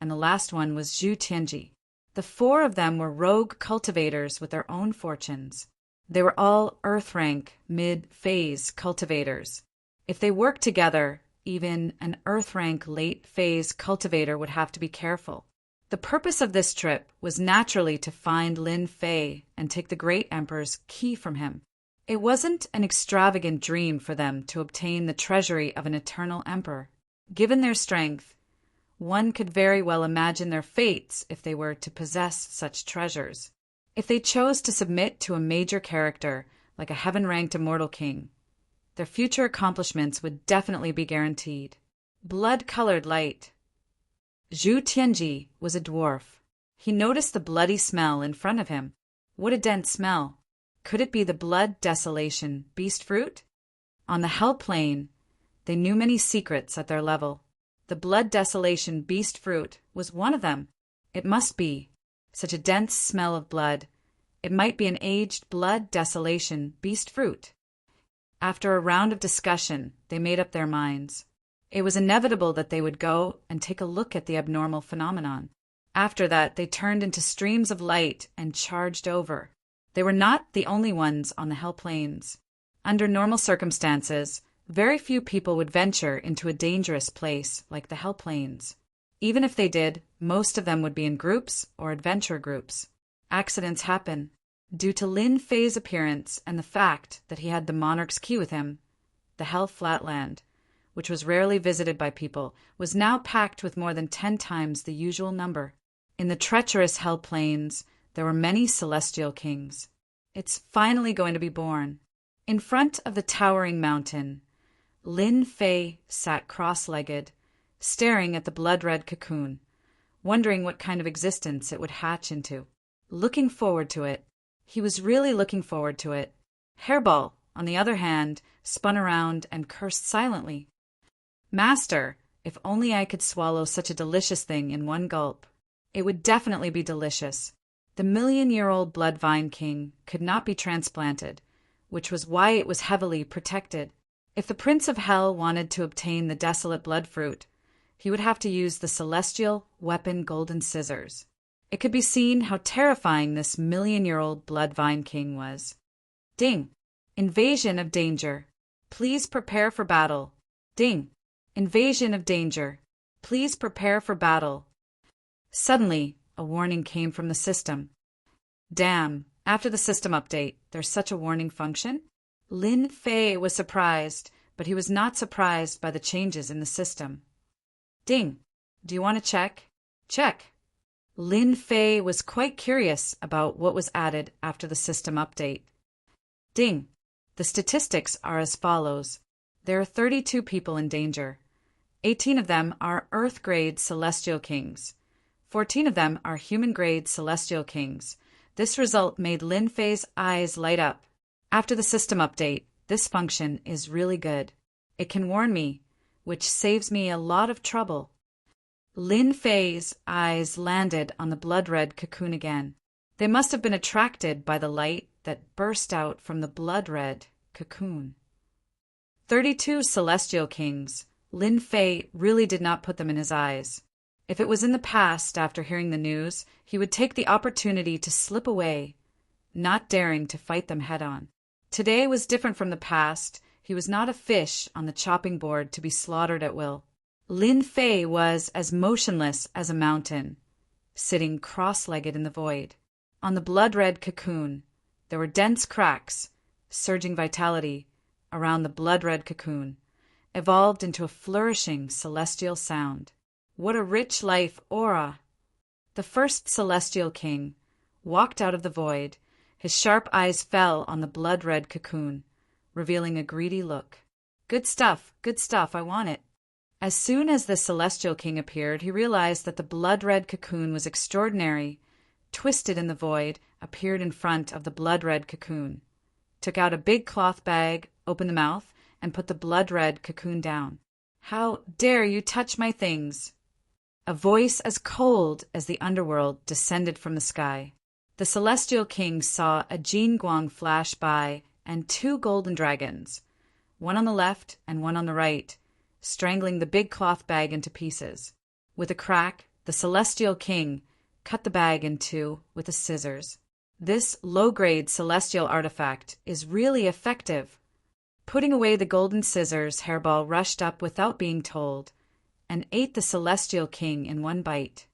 and the last one was Zhu Tianji. The 4 of them were rogue cultivators with their own fortunes. They were all Earth-rank, mid-phase cultivators. If they worked together, even an Earth-rank late-phase cultivator would have to be careful. The purpose of this trip was naturally to find Lin Fei and take the Great Emperor's key from him. It wasn't an extravagant dream for them to obtain the treasury of an eternal emperor. Given their strength, one could very well imagine their fates if they were to possess such treasures. If they chose to submit to a major character, like a heaven-ranked immortal king, their future accomplishments would definitely be guaranteed. Blood-colored light. Zhu Tianji was a dwarf. He noticed the bloody smell in front of him. What a dense smell. Could it be the blood desolation beast fruit? On the Hell Plain, they knew many secrets at their level. The blood desolation beast fruit was one of them. It must be. Such a dense smell of blood. It might be an aged blood desolation beast fruit. After a round of discussion, they made up their minds. It was inevitable that they would go and take a look at the abnormal phenomenon. After that, they turned into streams of light and charged over. They were not the only ones on the Hell Plains. Under normal circumstances, very few people would venture into a dangerous place like the Hell Plains. Even if they did, most of them would be in groups or adventure groups. Accidents happen. Due to Lin Fei's appearance and the fact that he had the monarch's key with him, the Hell Flatland, which was rarely visited by people, was now packed with more than 10 times the usual number. In the treacherous Hell Plains, there were many celestial kings. It's finally going to be born. In front of the towering mountain, Lin Fei sat cross-legged, staring at the blood-red cocoon, wondering what kind of existence it would hatch into. Looking forward to it. He was really looking forward to it. Hairball, on the other hand, spun around and cursed silently. Master, if only I could swallow such a delicious thing in one gulp. It would definitely be delicious. The million-year-old Blood Vine King could not be transplanted, which was why it was heavily protected. If the Prince of Hell wanted to obtain the desolate blood fruit, he would have to use the celestial weapon golden scissors. It could be seen how terrifying this million-year-old Blood Vine King was. Ding! Invasion of danger. Please prepare for battle. Ding! Invasion of danger. Please prepare for battle. Suddenly, a warning came from the system. Damn, After the system update, there's such a warning function. Lin Fei was surprised, but he was not surprised by the changes in the system. Ding. Do you want to check? Check. Lin Fei was quite curious about what was added after the system update. Ding. The statistics are as follows. There are 32 people in danger. 18 of them are Earth-grade celestial kings. 14 of them are human-grade celestial kings. This result made Lin Fei's eyes light up. After the system update, this function is really good. It can warn me, which saves me a lot of trouble. Lin Fei's eyes landed on the blood-red cocoon again. They must have been attracted by the light that burst out from the blood-red cocoon. 32 celestial kings. Lin Fei really did not put them in his eyes. If it was in the past, after hearing the news, he would take the opportunity to slip away, not daring to fight them head-on. Today was different from the past. He was not a fish on the chopping board to be slaughtered at will. Lin Fei was as motionless as a mountain, sitting cross-legged in the void. On the blood-red cocoon, there were dense cracks, surging vitality around the blood-red cocoon, evolved into a flourishing celestial sound. What a rich life aura! The first celestial king walked out of the void. His sharp eyes fell on the blood-red cocoon, revealing a greedy look. Good stuff, I want it. As soon as the celestial king appeared, he realized that the blood-red cocoon was extraordinary. Twisted in the void, appeared in front of the blood-red cocoon, took out a big cloth bag, opened the mouth, and put the blood-red cocoon down. How dare you touch my things? A voice as cold as the underworld descended from the sky. The celestial king saw a Jin Guang flash by and 2 golden dragons, one on the left and one on the right, strangling the big cloth bag into pieces. With a crack, the celestial king cut the bag in 2 with the scissors. This low-grade celestial artifact is really effective. Putting away the golden scissors, Hairball rushed up without being told and ate the celestial king in one bite.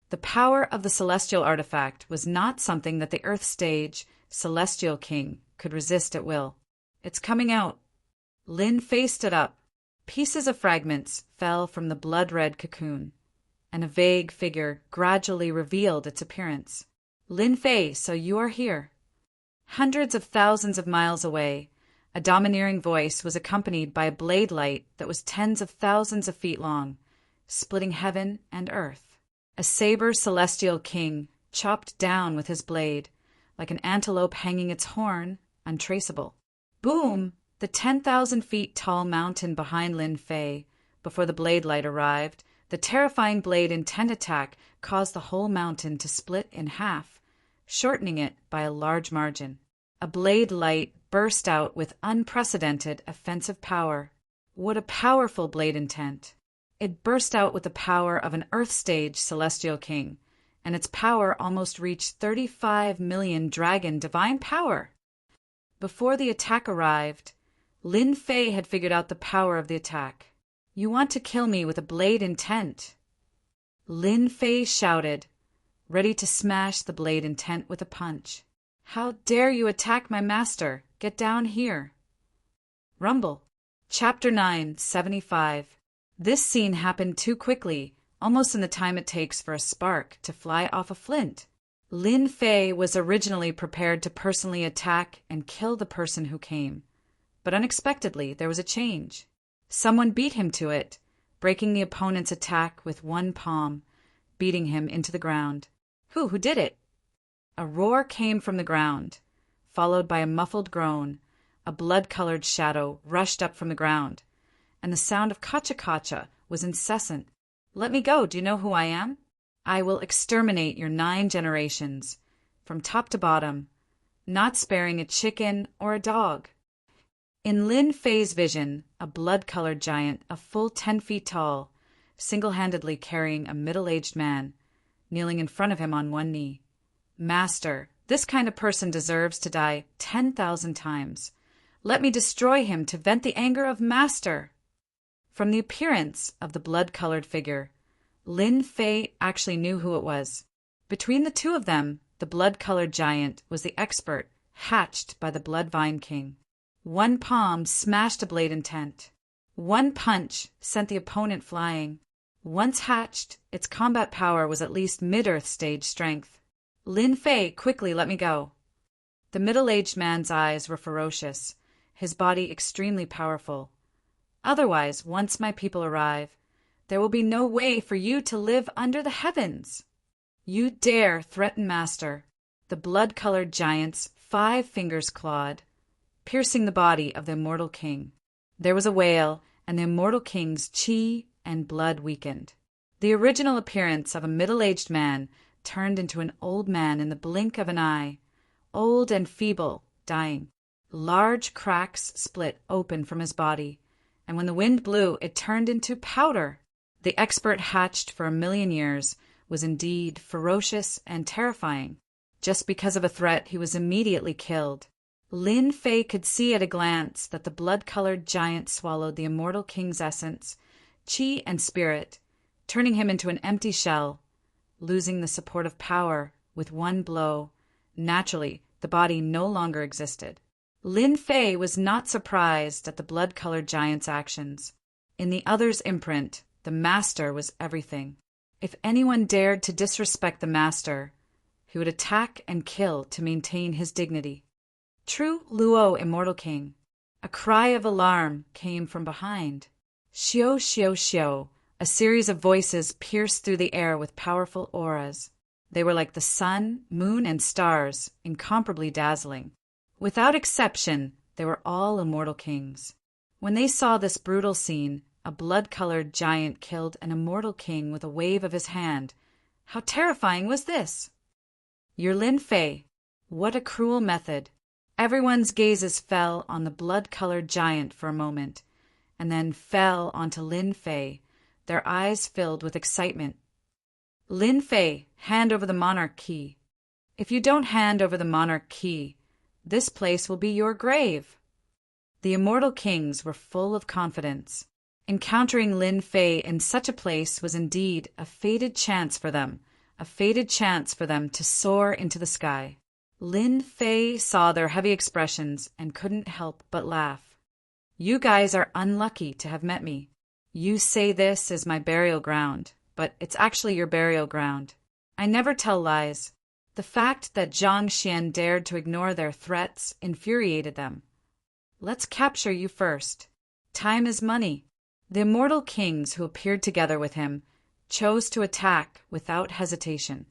The power of the celestial artifact was not something that the Earth stage celestial king could resist at will. It's coming out. Lin Fei stood up. Pieces of fragments fell from the blood-red cocoon, and a vague figure gradually revealed its appearance. Lin Fei, so you are here. Hundreds of thousands of miles away, a domineering voice was accompanied by a blade light that was tens of thousands of feet long, splitting heaven and earth. A saber celestial king chopped down with his blade, like an antelope hanging its horn, untraceable. Boom! The 10,000 feet tall mountain behind Lin Fei. Before the blade light arrived, the terrifying blade intent attack caused the whole mountain to split in half, shortening it by a large margin. A blade light burst out with unprecedented offensive power. What a powerful blade intent! It burst out with the power of an Earth stage celestial king, and its power almost reached 35 million dragon divine power. Before the attack arrived, Lin Fei had figured out the power of the attack. You want to kill me with a blade intent? Lin Fei shouted, ready to smash the blade intent with a punch. How dare you attack my master? Get down here. Rumble. Chapter 9, 75. This scene happened too quickly, almost in the time it takes for a spark to fly off a flint. Lin Fei was originally prepared to personally attack and kill the person who came. But unexpectedly, there was a change. Someone beat him to it, breaking the opponent's attack with one palm, beating him into the ground. Who did it? A roar came from the ground, followed by a muffled groan. A blood-colored shadow rushed up from the ground, and the sound of kacha-kacha was incessant. Let me go, do you know who I am? I will exterminate your 9 generations, from top to bottom, not sparing a chicken or a dog. In Lin Fei's vision, a blood-colored giant, a full 10 feet tall, single-handedly carrying a middle-aged man, kneeling in front of him on one knee. Master, this kind of person deserves to die 10,000 times. Let me destroy him to vent the anger of Master. From the appearance of the blood-colored figure, Lin Fei actually knew who it was. Between the two of them, The blood-colored giant was the expert hatched by the Blood Vine King. One palm smashed a blade intent. One punch sent the opponent flying. Once hatched, its combat power was at least mid-earth stage strength. Lin Fei, quickly let me go. The middle-aged man's eyes were ferocious, his body extremely powerful. Otherwise, once my people arrive, there will be no way for you to live under the heavens. You dare threaten Master. The blood-colored giant's 5 fingers clawed, piercing the body of the immortal king. There was a wail, and the immortal king's chi and blood weakened. The original appearance of a middle-aged man turned into an old man in the blink of an eye, old and feeble, dying. Large cracks split open from his body, and when the wind blew, it turned into powder. The expert hatched for 1,000,000 years was indeed ferocious and terrifying. Just because of a threat, he was immediately killed. Lin Fei could see at a glance that the blood-colored giant swallowed the immortal king's essence, chi and spirit, turning him into an empty shell, losing the support of power with one blow. Naturally, the body no longer existed. Lin Fei was not surprised at the blood-colored giant's actions. In the other's imprint, the master was everything. If anyone dared to disrespect the master, he would attack and kill to maintain his dignity. True Luo, immortal king. A cry of alarm came from behind. Xiao, xiao, xiao. A series of voices pierced through the air with powerful auras. They were like the sun, moon, and stars, incomparably dazzling. Without exception, they were all immortal kings. When they saw this brutal scene, a blood-colored giant killed an immortal king with a wave of his hand. How terrifying was this? You're Lin Fei. What a cruel method. Everyone's gazes fell on the blood-colored giant for a moment, and then fell onto Lin Fei, their eyes filled with excitement. Lin Fei, hand over the monarch key. If you don't hand over the monarch key, this place will be your grave. The immortal kings were full of confidence. Encountering Lin Fei in such a place was indeed a fated chance for them to soar into the sky. Lin Fei saw their heavy expressions and couldn't help but laugh. You guys are unlucky to have met me. You say this is my burial ground, but it's actually your burial ground. I never tell lies. The fact that Zhang Xian dared to ignore their threats infuriated them. Let's capture you first. Time is money. The immortal kings who appeared together with him chose to attack without hesitation.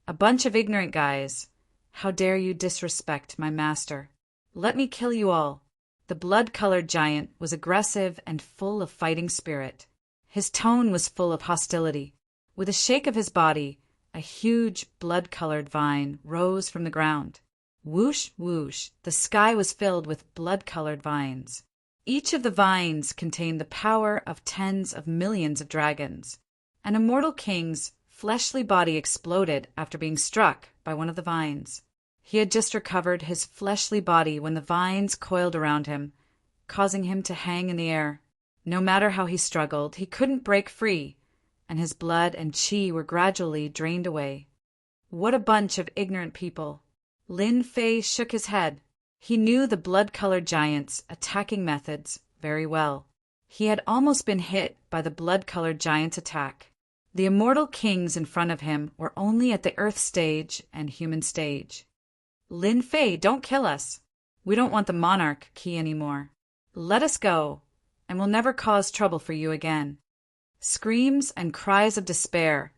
A bunch of ignorant guys. How dare you disrespect my master? Let me kill you all. The blood-colored giant was aggressive and full of fighting spirit. His tone was full of hostility. With a shake of his body, a huge blood-colored vine rose from the ground. Whoosh, whoosh, the sky was filled with blood-colored vines. Each of the vines contained the power of tens of millions of dragons. An immortal king's fleshly body exploded after being struck by one of the vines. He had just recovered his fleshly body when the vines coiled around him, causing him to hang in the air. No matter how he struggled, he couldn't break free, and his blood and chi were gradually drained away. What a bunch of ignorant people! Lin Fei shook his head. He knew the blood-colored giant's attacking methods very well. He had almost been hit by the blood-colored giant's attack. The immortal kings in front of him were only at the earth stage and human stage. Lin Fei, don't kill us. We don't want the monarch key anymore. Let us go, and we'll never cause trouble for you again. Screams and cries of despair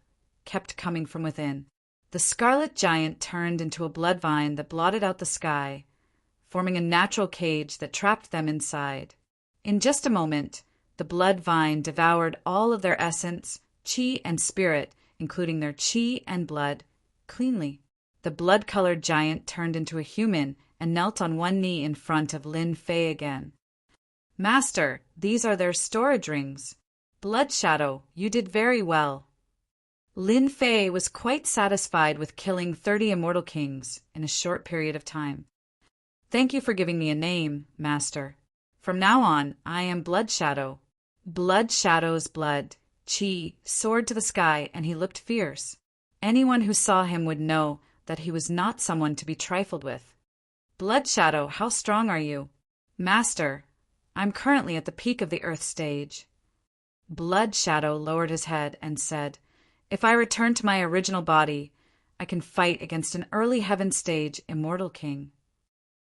kept coming from within. The scarlet giant turned into a blood vine that blotted out the sky, forming a natural cage that trapped them inside. In just a moment, the blood vine devoured all of their essence, chi and spirit, including their chi and blood, cleanly. The blood-colored giant turned into a human and knelt on one knee in front of Lin Fei again. Master, these are their storage rings. Blood Shadow, you did very well. Lin Fei was quite satisfied with killing 30 immortal kings in a short period of time. Thank you for giving me a name, Master. From now on, I am Blood Shadow. Blood Shadow's blood, chi, soared to the sky, and he looked fierce. Anyone who saw him would know that he was not someone to be trifled with. Blood Shadow, how strong are you? Master, I'm currently at the peak of the Earth stage. Blood Shadow lowered his head and said, if I return to my original body, I can fight against an early Heaven stage immortal king.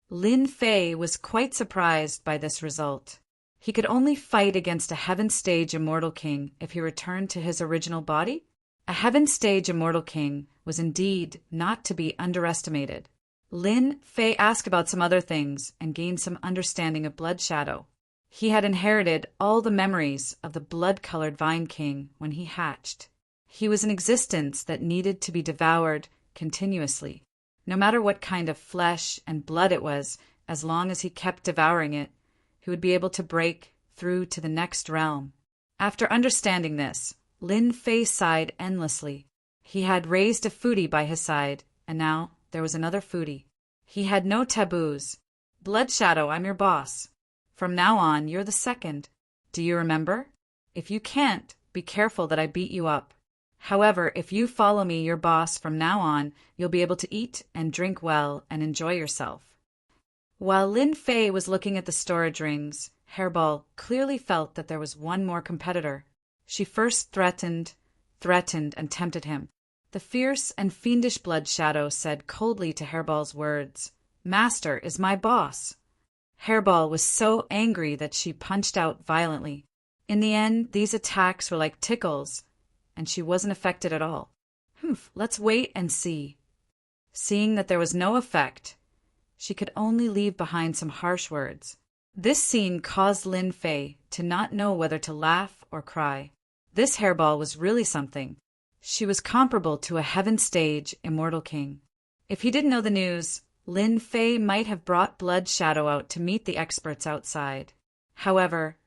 Lin Fei was quite surprised by this result. He could only fight against a Heaven stage immortal king if he returned to his original body? A Heaven stage immortal king was indeed not to be underestimated. Lin Fei asked about some other things and gained some understanding of Blood Shadow. He had inherited all the memories of the blood-colored Vine King when he hatched. He was an existence that needed to be devoured continuously. No matter what kind of flesh and blood it was, as long as he kept devouring it, he would be able to break through to the next realm. After understanding this, Lin Fei sighed endlessly. He had raised a foodie by his side, and now there was another foodie. He had no taboos. Blood Shadow, I'm your boss. From now on, you're the second. Do you remember? If you can't, be careful that I beat you up. However, if you follow me, your boss, from now on, you'll be able to eat and drink well and enjoy yourself. While Lin Fei was looking at the storage rings, Hairball clearly felt that there was one more competitor. She first threatened, and tempted him. The fierce and fiendish Blood Shadow said coldly to Hairball's words, Master is my boss. Hairball was so angry that she punched out violently. In the end, these attacks were like tickles, and she wasn't affected at all. Let's wait and see. Seeing that there was no effect, she could only leave behind some harsh words. This scene caused Lin Fei to not know whether to laugh or cry. This Hairball was really something. She was comparable to a Heaven stage immortal king. If he didn't know the news, Lin Fei might have brought Blood Shadow out to meet the experts outside. However,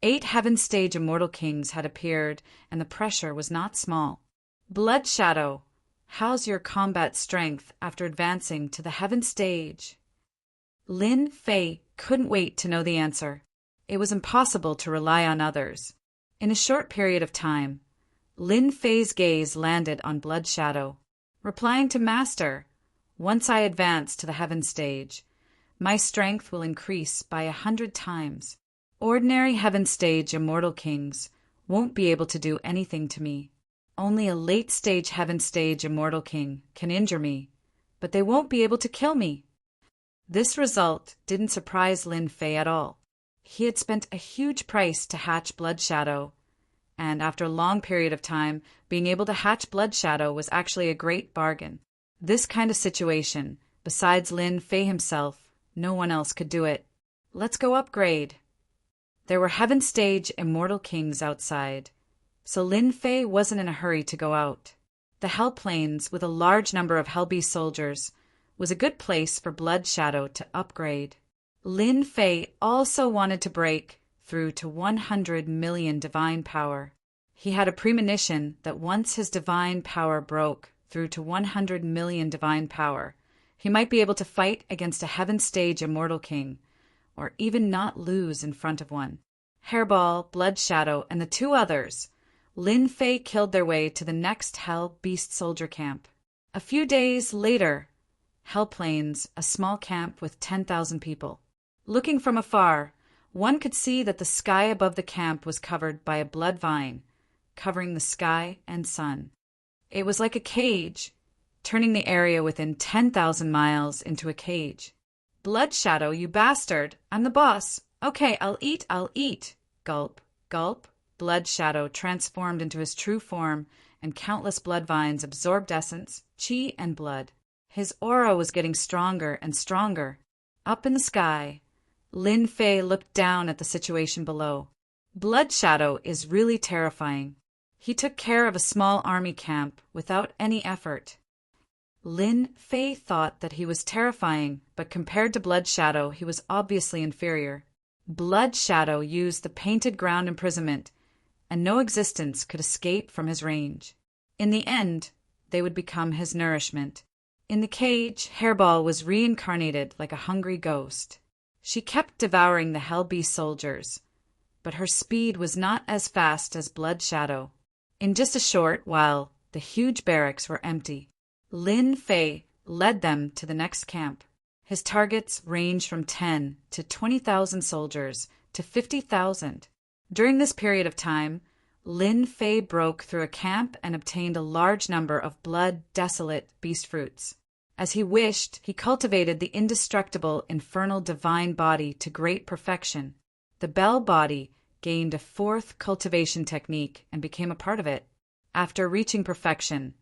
8 Heaven stage immortal kings had appeared, and the pressure was not small. Blood Shadow, how's your combat strength after advancing to the Heaven stage? Lin Fei couldn't wait to know the answer. It was impossible to rely on others. In a short period of time, Lin Fei's gaze landed on Blood Shadow, replying to Master, once I advance to the Heaven stage, my strength will increase by 100 times. Ordinary Heaven stage immortal kings won't be able to do anything to me. Only a late stage Heaven stage immortal king can injure me, but they won't be able to kill me. This result didn't surprise Lin Fei at all. He had spent a huge price to hatch Blood Shadow, and after a long period of time, being able to hatch Blood Shadow was actually a great bargain. This kind of situation, besides Lin Fei himself, no one else could do it. Let's go upgrade. There were Heaven stage immortal kings outside, so Lin Fei wasn't in a hurry to go out. The Hell Plains, with a large number of Hellbeast soldiers, was a good place for Blood Shadow to upgrade. Lin Fei also wanted to break through to 100 million divine power. He had a premonition that once his divine power broke through to 100 million divine power, he might be able to fight against a Heaven stage immortal king, or even not lose in front of one. Hairball, Blood Shadow, and the 2 others, Lin Fei killed their way to the next Hell Beast soldier camp. A few days later, Hell Plains, a small camp with 10,000 people. Looking from afar, one could see that the sky above the camp was covered by a blood vine, covering the sky and sun. It was like a cage, turning the area within 10,000 miles into a cage. Blood Shadow, you bastard! I'm the boss! Okay, I'll eat! Gulp, gulp. Blood Shadow transformed into his true form, and countless blood vines absorbed essence, chi, and blood. His aura was getting stronger and stronger. Up in the sky, Lin Fei looked down at the situation below. Blood Shadow is really terrifying. He took care of a small army camp without any effort. Lin Fei thought that he was terrifying, but compared to Blood Shadow, he was obviously inferior. Blood Shadow used the painted ground imprisonment, and no existence could escape from his range. In the end, they would become his nourishment. In the cage, Hairball was reincarnated like a hungry ghost. She kept devouring the Hellbeast soldiers, but her speed was not as fast as Blood Shadow. In just a short while, the huge barracks were empty. Lin Fei led them to the next camp. His targets ranged from 10 to 20,000 soldiers to 50,000. During this period of time, Lin Fei broke through a camp and obtained a large number of blood-desolate beast fruits. As he wished, he cultivated the indestructible infernal divine body to great perfection. The Bell body gained a fourth cultivation technique and became a part of it. After reaching perfection,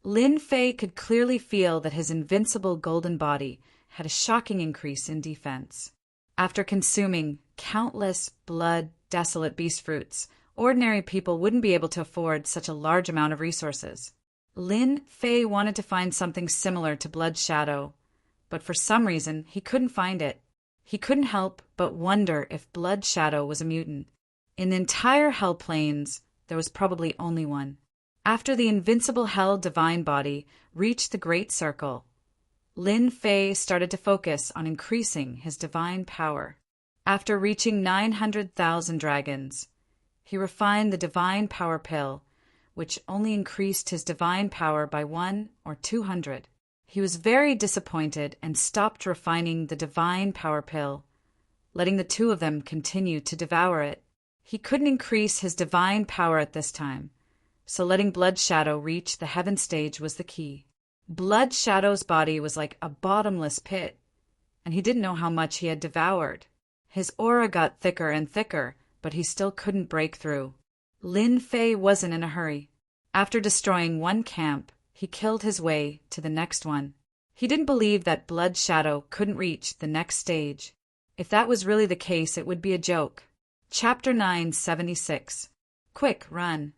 Lin Fei could clearly feel that his invincible golden body had a shocking increase in defense. After consuming countless blood-desolate beast fruits, ordinary people wouldn't be able to afford such a large amount of resources. Lin Fei wanted to find something similar to Blood Shadow, but for some reason he couldn't find it. He couldn't help but wonder if Blood Shadow was a mutant. In the entire Hell Plains, there was probably only one. After the invincible Hell divine body reached the Great Circle, Lin Fei started to focus on increasing his divine power. After reaching 900,000 dragons, he refined the divine power pill, which only increased his divine power by 1 or 200. He was very disappointed and stopped refining the divine power pill, letting the two of them continue to devour it. He couldn't increase his divine power at this time, so letting Blood Shadow reach the heaven stage was the key. Blood Shadow's body was like a bottomless pit, and he didn't know how much he had devoured. His aura got thicker and thicker, but he still couldn't break through. Lin Fei wasn't in a hurry. After destroying one camp, he killed his way to the next one. He didn't believe that Blood Shadow couldn't reach the next stage. If that was really the case, it would be a joke. Chapter 976. Quick, run.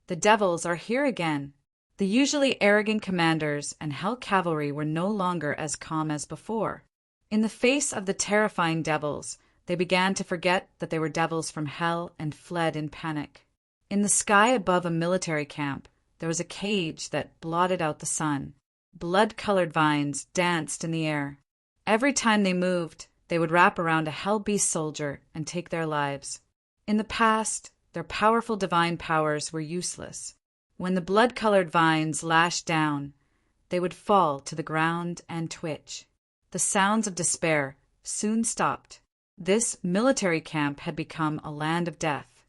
The devils are here again. The usually arrogant commanders and Hell Cavalry were no longer as calm as before. In the face of the terrifying devils, they began to forget that they were devils from hell and fled in panic. In the sky above a military camp, there was a cage that blotted out the sun. Blood-colored vines danced in the air. Every time they moved, they would wrap around a hell beast soldier and take their lives. In the past, their powerful divine powers were useless. When the blood-colored vines lashed down, they would fall to the ground and twitch. The sounds of despair soon stopped. This military camp had become a land of death.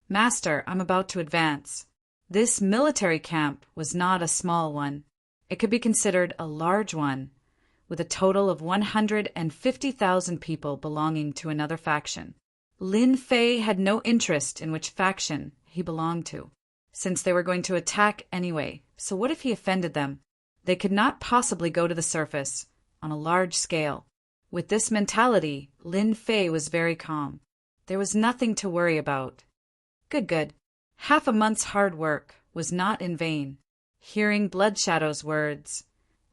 Master, I'm about to advance. This military camp was not a small one. It could be considered a large one, with a total of 150,000 people belonging to another faction. Lin Fei had no interest in which faction he belonged to, since they were going to attack anyway, so what if he offended them? They could not possibly go to the surface on a large scale. With this mentality, Lin Fei was very calm. There was nothing to worry about. Good. Half a month's hard work was not in vain. Hearing Blood Shadow's words,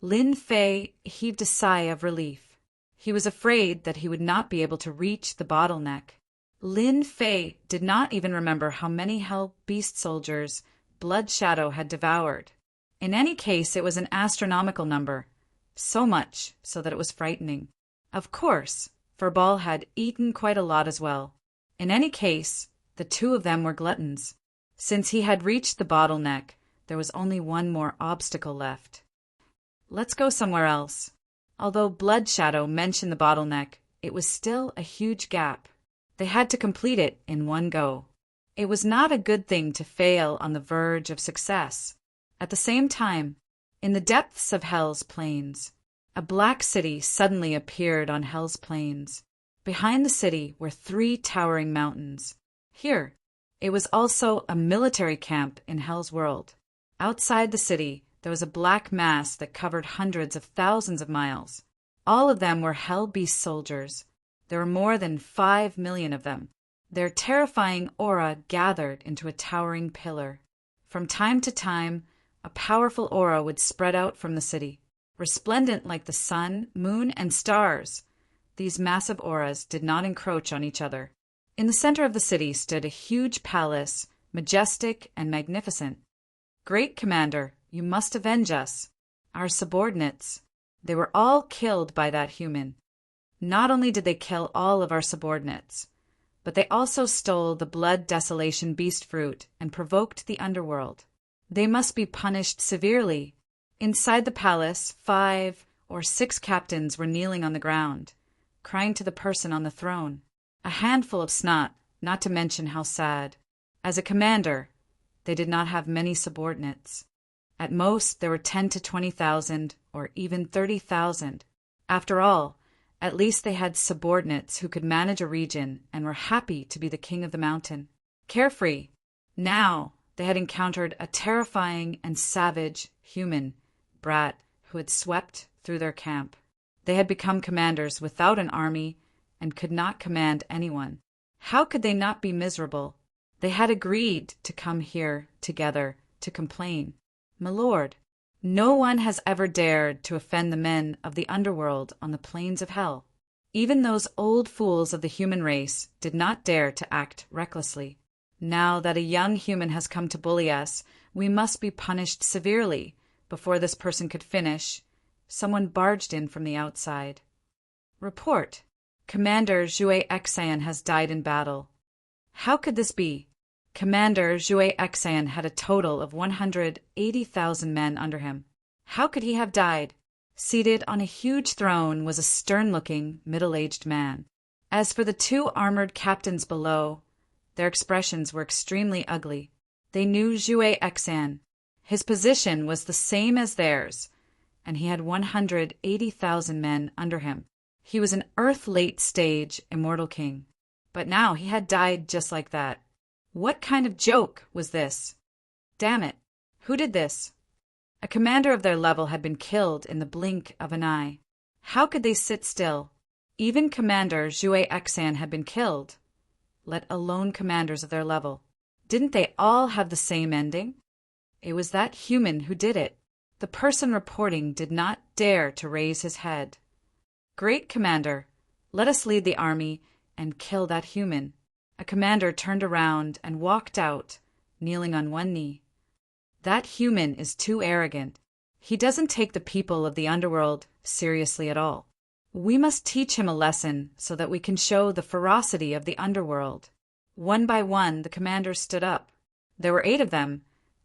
Lin Fei heaved a sigh of relief. He was afraid that he would not be able to reach the bottleneck. Lin Fei did not even remember how many hell beast soldiers Blood Shadow had devoured. In any case, it was an astronomical number, so much so that it was frightening. Of course, Furball had eaten quite a lot as well. In any case, the two of them were gluttons. Since he had reached the bottleneck, there was only one more obstacle left. Let's go somewhere else. Although Blood Shadow mentioned the bottleneck, it was still a huge gap. They had to complete it in one go. It was not a good thing to fail on the verge of success. At the same time, in the depths of Hell's Plains, a black city suddenly appeared on Hell's Plains. Behind the city were 3 towering mountains. Here, it was also a military camp in Hell's World. Outside the city, there was a black mass that covered hundreds of thousands of miles. All of them were Hell Beast soldiers. There were more than 5 million of them. Their terrifying aura gathered into a towering pillar. From time to time, a powerful aura would spread out from the city. Resplendent like the sun, moon, and stars, these massive auras did not encroach on each other. In the center of the city stood a huge palace, majestic and magnificent. Great Commander, you must avenge us. Our subordinates. They were all killed by that human. Not only did they kill all of our subordinates, but they also stole the blood desolation beast fruit and provoked the underworld. They must be punished severely. Inside the palace, 5 or 6 captains were kneeling on the ground, crying to the person on the throne. A handful of snot, not to mention how sad. As a commander, they did not have many subordinates. At most, there were 10 to 20,000 or even 30,000. After all, at least they had subordinates who could manage a region and were happy to be the king of the mountain. Carefree. Now they had encountered a terrifying and savage human brat who had swept through their camp. They had become commanders without an army and could not command anyone. How could they not be miserable? They had agreed to come here together to complain. My lord, no one has ever dared to offend the men of the underworld on the plains of hell. Even those old fools of the human race did not dare to act recklessly. Now that a young human has come to bully us, we must be punished severely. Before this person could finish, someone barged in from the outside. Report. Commander Zhue Exan has died in battle. How could this be? Commander Zhue Exan had a total of 180,000 men under him. How could he have died? Seated on a huge throne was a stern-looking, middle-aged man. As for the 2 armored captains below, their expressions were extremely ugly. They knew Zhue Exan. His position was the same as theirs, and he had 180,000 men under him. He was an Earth late-stage immortal king. But now he had died just like that. What kind of joke was this? Damn it! Who did this? A commander of their level had been killed in the blink of an eye. How could they sit still? Even Commander Zhue Exan had been killed, let alone commanders of their level. Didn't they all have the same ending? It was that human who did it. The person reporting did not dare to raise his head. Great commander, let us lead the army and kill that human. A commander turned around and walked out, kneeling on one knee. That human is too arrogant. He doesn't take the people of the underworld seriously at all. We must teach him a lesson so that we can show the ferocity of the underworld. One by one, the commanders stood up. There were 8 of them,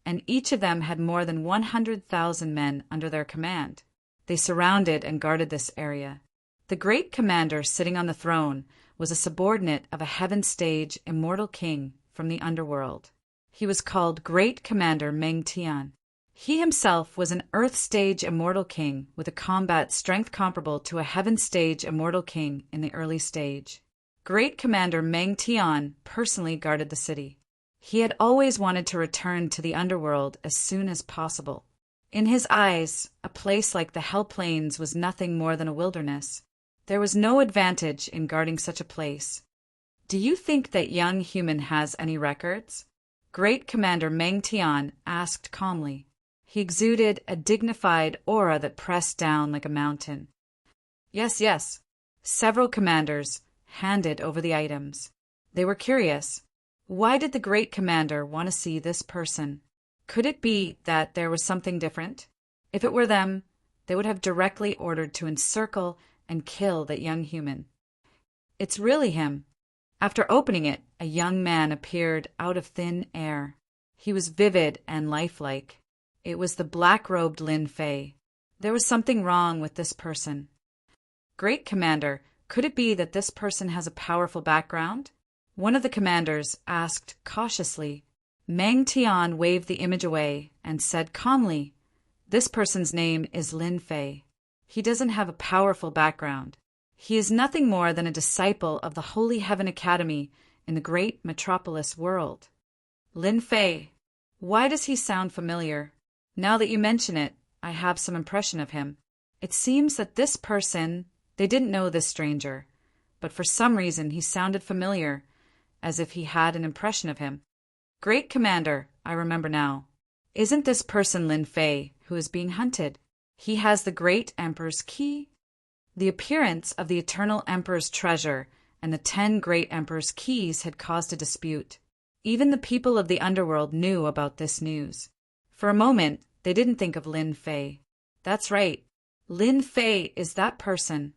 and each of them had more than 100,000 men under their command. They surrounded and guarded this area. The great commander sitting on the throne was a subordinate of a heaven-stage immortal king from the underworld. He was called Great Commander Meng Tian. He himself was an Earth-stage immortal king with a combat strength comparable to a heaven-stage immortal king in the early stage. Great Commander Meng Tian personally guarded the city. He had always wanted to return to the underworld as soon as possible. In his eyes, a place like the Hell Plains was nothing more than a wilderness. There was no advantage in guarding such a place. Do you think that young human has any records? Great Commander Meng Tian asked calmly. He exuded a dignified aura that pressed down like a mountain. Yes, yes. Several commanders handed over the items. They were curious. Why did the great commander want to see this person? Could it be that there was something different? If it were them, they would have directly ordered to encircle and kill that young human. It's really him. After opening it, a young man appeared out of thin air. He was vivid and lifelike. It was the black-robed Lin Fei. There was something wrong with this person. Great Commander, could it be that this person has a powerful background? One of the commanders asked cautiously. Meng Tian waved the image away and said calmly, "This person's name is Lin Fei. He doesn't have a powerful background. He is nothing more than a disciple of the Holy Heaven Academy in the great metropolis world." Lin Fei. Why does he sound familiar? Now that you mention it, I have some impression of him. It seems that this person, they didn't know this stranger, but for some reason he sounded familiar, as if he had an impression of him. Great Commander, I remember now. Isn't this person Lin Fei, who is being hunted? He has the Great Emperor's key? The appearance of the Eternal Emperor's treasure and the 10 Great Emperor's keys had caused a dispute. Even the people of the underworld knew about this news. For a moment, they didn't think of Lin Fei. That's right. Lin Fei is that person.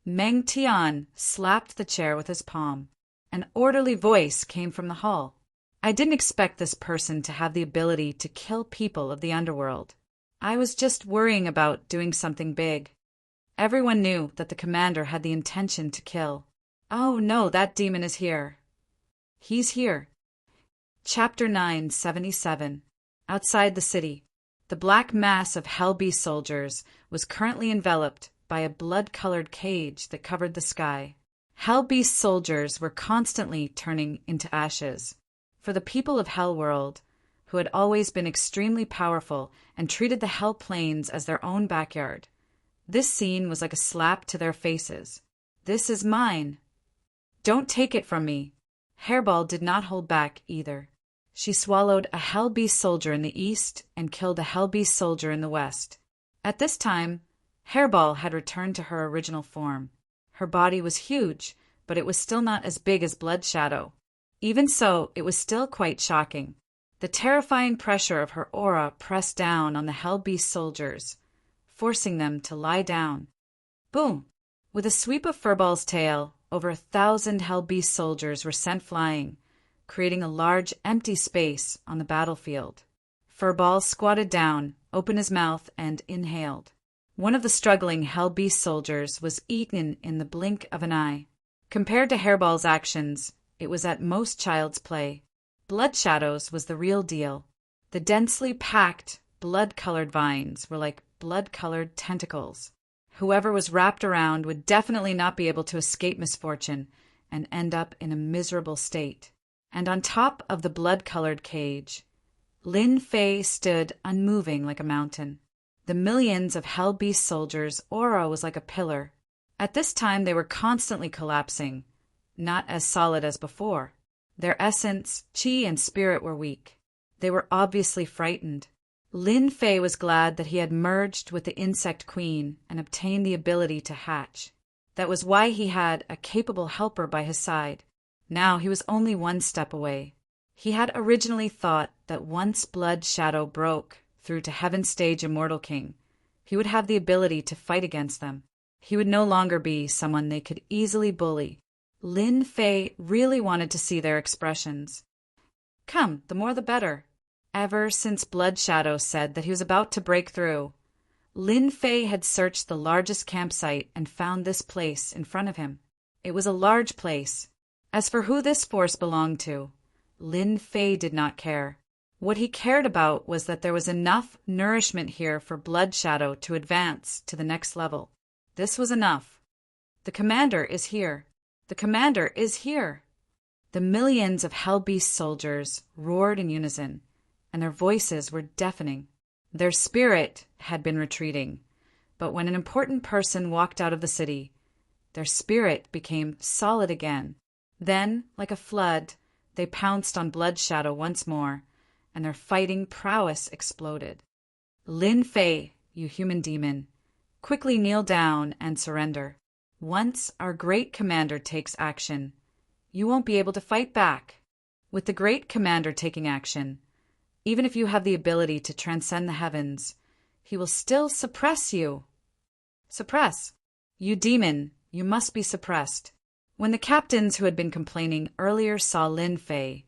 Meng Tian slapped the chair with his palm. An orderly voice came from the hall. I didn't expect this person to have the ability to kill people of the underworld. I was just worrying about doing something big. Everyone knew that the commander had the intention to kill. Oh no, that demon is here. He's here. Chapter 977. Outside the city, the black mass of Hell-Beast soldiers was currently enveloped by a blood-colored cage that covered the sky. Hell-Beast soldiers were constantly turning into ashes. For the people of Hellworld, who had always been extremely powerful and treated the Hell Plains as their own backyard, this scene was like a slap to their faces. This is mine. Don't take it from me. Hairball did not hold back either. She swallowed a Hell-Beast soldier in the east and killed a Hell-Beast soldier in the west. At this time, Hairball had returned to her original form. Her body was huge, but it was still not as big as Blood Shadow. Even so, it was still quite shocking. The terrifying pressure of her aura pressed down on the Hell-Beast soldiers, forcing them to lie down. Boom! With a sweep of Furball's tail, over 1,000 Hell-Beast soldiers were sent flying, creating a large empty space on the battlefield. Furball squatted down, opened his mouth, and inhaled. One of the struggling Hell-Beast soldiers was eaten in the blink of an eye. Compared to Hairball's actions, it was at most child's play. Blood Shadow's was the real deal. The densely packed, blood-colored vines were like blood-colored tentacles. Whoever was wrapped around would definitely not be able to escape misfortune and end up in a miserable state. And on top of the blood-colored cage, Lin Fei stood unmoving like a mountain. The millions of Hell-Beast soldiers' aura was like a pillar. At this time they were constantly collapsing, not as solid as before. Their essence, chi, and spirit were weak. They were obviously frightened. Lin Fei was glad that he had merged with the Insect Queen and obtained the ability to hatch. That was why he had a capable helper by his side. Now he was only one step away. He had originally thought that once Blood Shadow broke through to Heaven Stage Immortal King, he would have the ability to fight against them. He would no longer be someone they could easily bully. Lin Fei really wanted to see their expressions. Come, the more the better. Ever since Blood Shadow said that he was about to break through, Lin Fei had searched the largest campsite and found this place in front of him. It was a large place. As for who this force belonged to, Lin Fei did not care. What he cared about was that there was enough nourishment here for Blood Shadow to advance to the next level. This was enough. The commander is here. The commander is here. The millions of Hell-Beast soldiers roared in unison, and their voices were deafening. Their spirit had been retreating, but when an important person walked out of the city, their spirit became solid again. Then, like a flood, they pounced on Blood Shadow once more, and their fighting prowess exploded. Lin Fei, you human demon, quickly kneel down and surrender. Once our great commander takes action, you won't be able to fight back. With the great commander taking action, even if you have the ability to transcend the heavens, he will still suppress you. Suppress. You demon, you must be suppressed. When the captains who had been complaining earlier saw Lin Fei,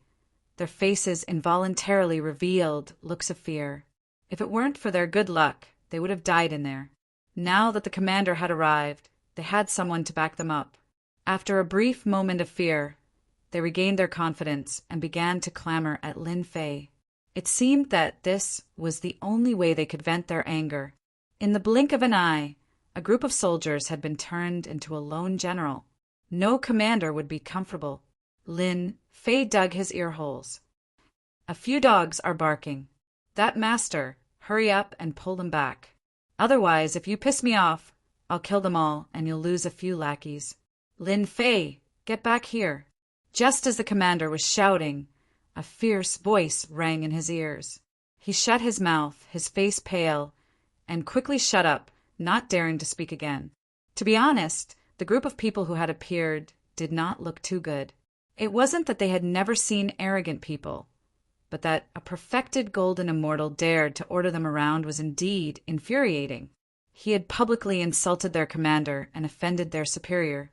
their faces involuntarily revealed looks of fear. If it weren't for their good luck, they would have died in there. Now that the commander had arrived, they had someone to back them up. After a brief moment of fear, they regained their confidence and began to clamor at Lin Fei. It seemed that this was the only way they could vent their anger. In the blink of an eye, a group of soldiers had been turned into a lone general. No commander would be comfortable. Lin Fei dug his ear holes. A few dogs are barking. That master, hurry up and pull them back. Otherwise, if you piss me off, I'll kill them all and you'll lose a few lackeys. Lin Fei, get back here. Just as the commander was shouting, a fierce voice rang in his ears. He shut his mouth, his face pale, and quickly shut up, not daring to speak again. To be honest, the group of people who had appeared did not look too good. It wasn't that they had never seen arrogant people, but that a perfected golden immortal dared to order them around was indeed infuriating. He had publicly insulted their commander and offended their superior.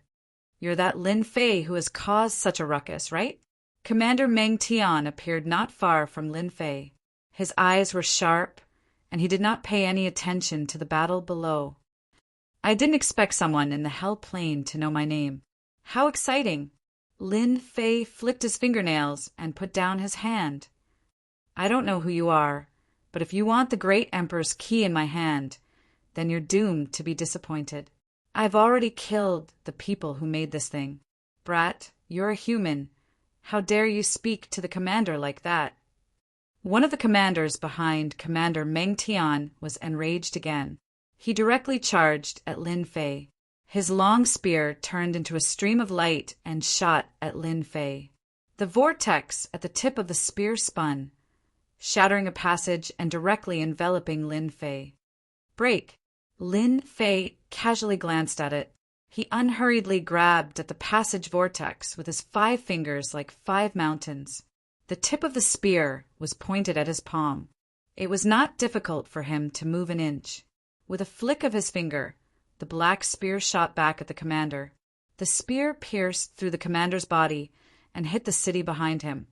You're that Lin Fei who has caused such a ruckus, right? Commander Meng Tian appeared not far from Lin Fei. His eyes were sharp, and he did not pay any attention to the battle below. I didn't expect someone in the hell plane to know my name. How exciting! Lin Fei flicked his fingernails and put down his hand. I don't know who you are, but if you want the great Emperor's key in my hand, then you're doomed to be disappointed. I've already killed the people who made this thing. Brat, you're a human. How dare you speak to the commander like that? One of the commanders behind Commander Meng Tian was enraged again. He directly charged at Lin Fei. His long spear turned into a stream of light and shot at Lin Fei. The vortex at the tip of the spear spun, shattering a passage and directly enveloping Lin Fei. Break! Lin Fei casually glanced at it. He unhurriedly grabbed at the passage vortex with his 5 fingers like 5 mountains. The tip of the spear was pointed at his palm. It was not difficult for him to move an inch. With a flick of his finger, the black spear shot back at the commander. The spear pierced through the commander's body and hit the city behind him,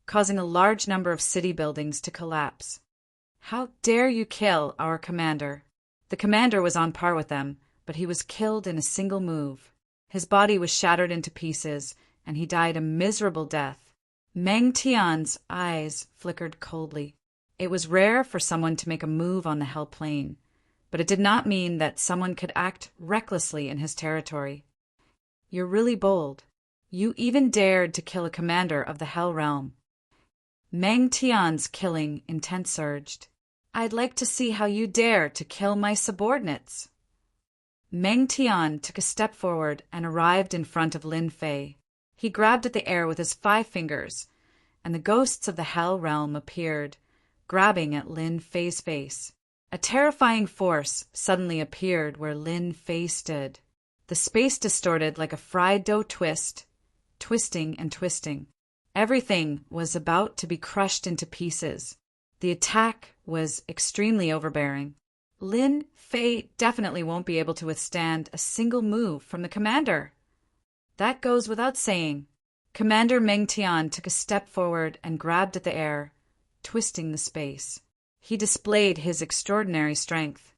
causing a large number of city buildings to collapse. How dare you kill our commander? The commander was on par with them, but he was killed in a single move. His body was shattered into pieces, and he died a miserable death. Meng Tian's eyes flickered coldly. It was rare for someone to make a move on the Hell Plain, but it did not mean that someone could act recklessly in his territory. You're really bold. You even dared to kill a commander of the Hell Realm. Meng Tian's killing intent surged. I'd like to see how you dare to kill my subordinates. Meng Tian took a step forward and arrived in front of Lin Fei. He grabbed at the air with his 5 fingers, and the ghosts of the Hell Realm appeared, grabbing at Lin Fei's face. A terrifying force suddenly appeared where Lin Fei stood. The space distorted like a fried dough twist, twisting and twisting. Everything was about to be crushed into pieces. The attack was extremely overbearing. Lin Fei definitely won't be able to withstand a single move from the commander. That goes without saying. Commander Meng Tian took a step forward and grabbed at the air, twisting the space. He displayed his extraordinary strength.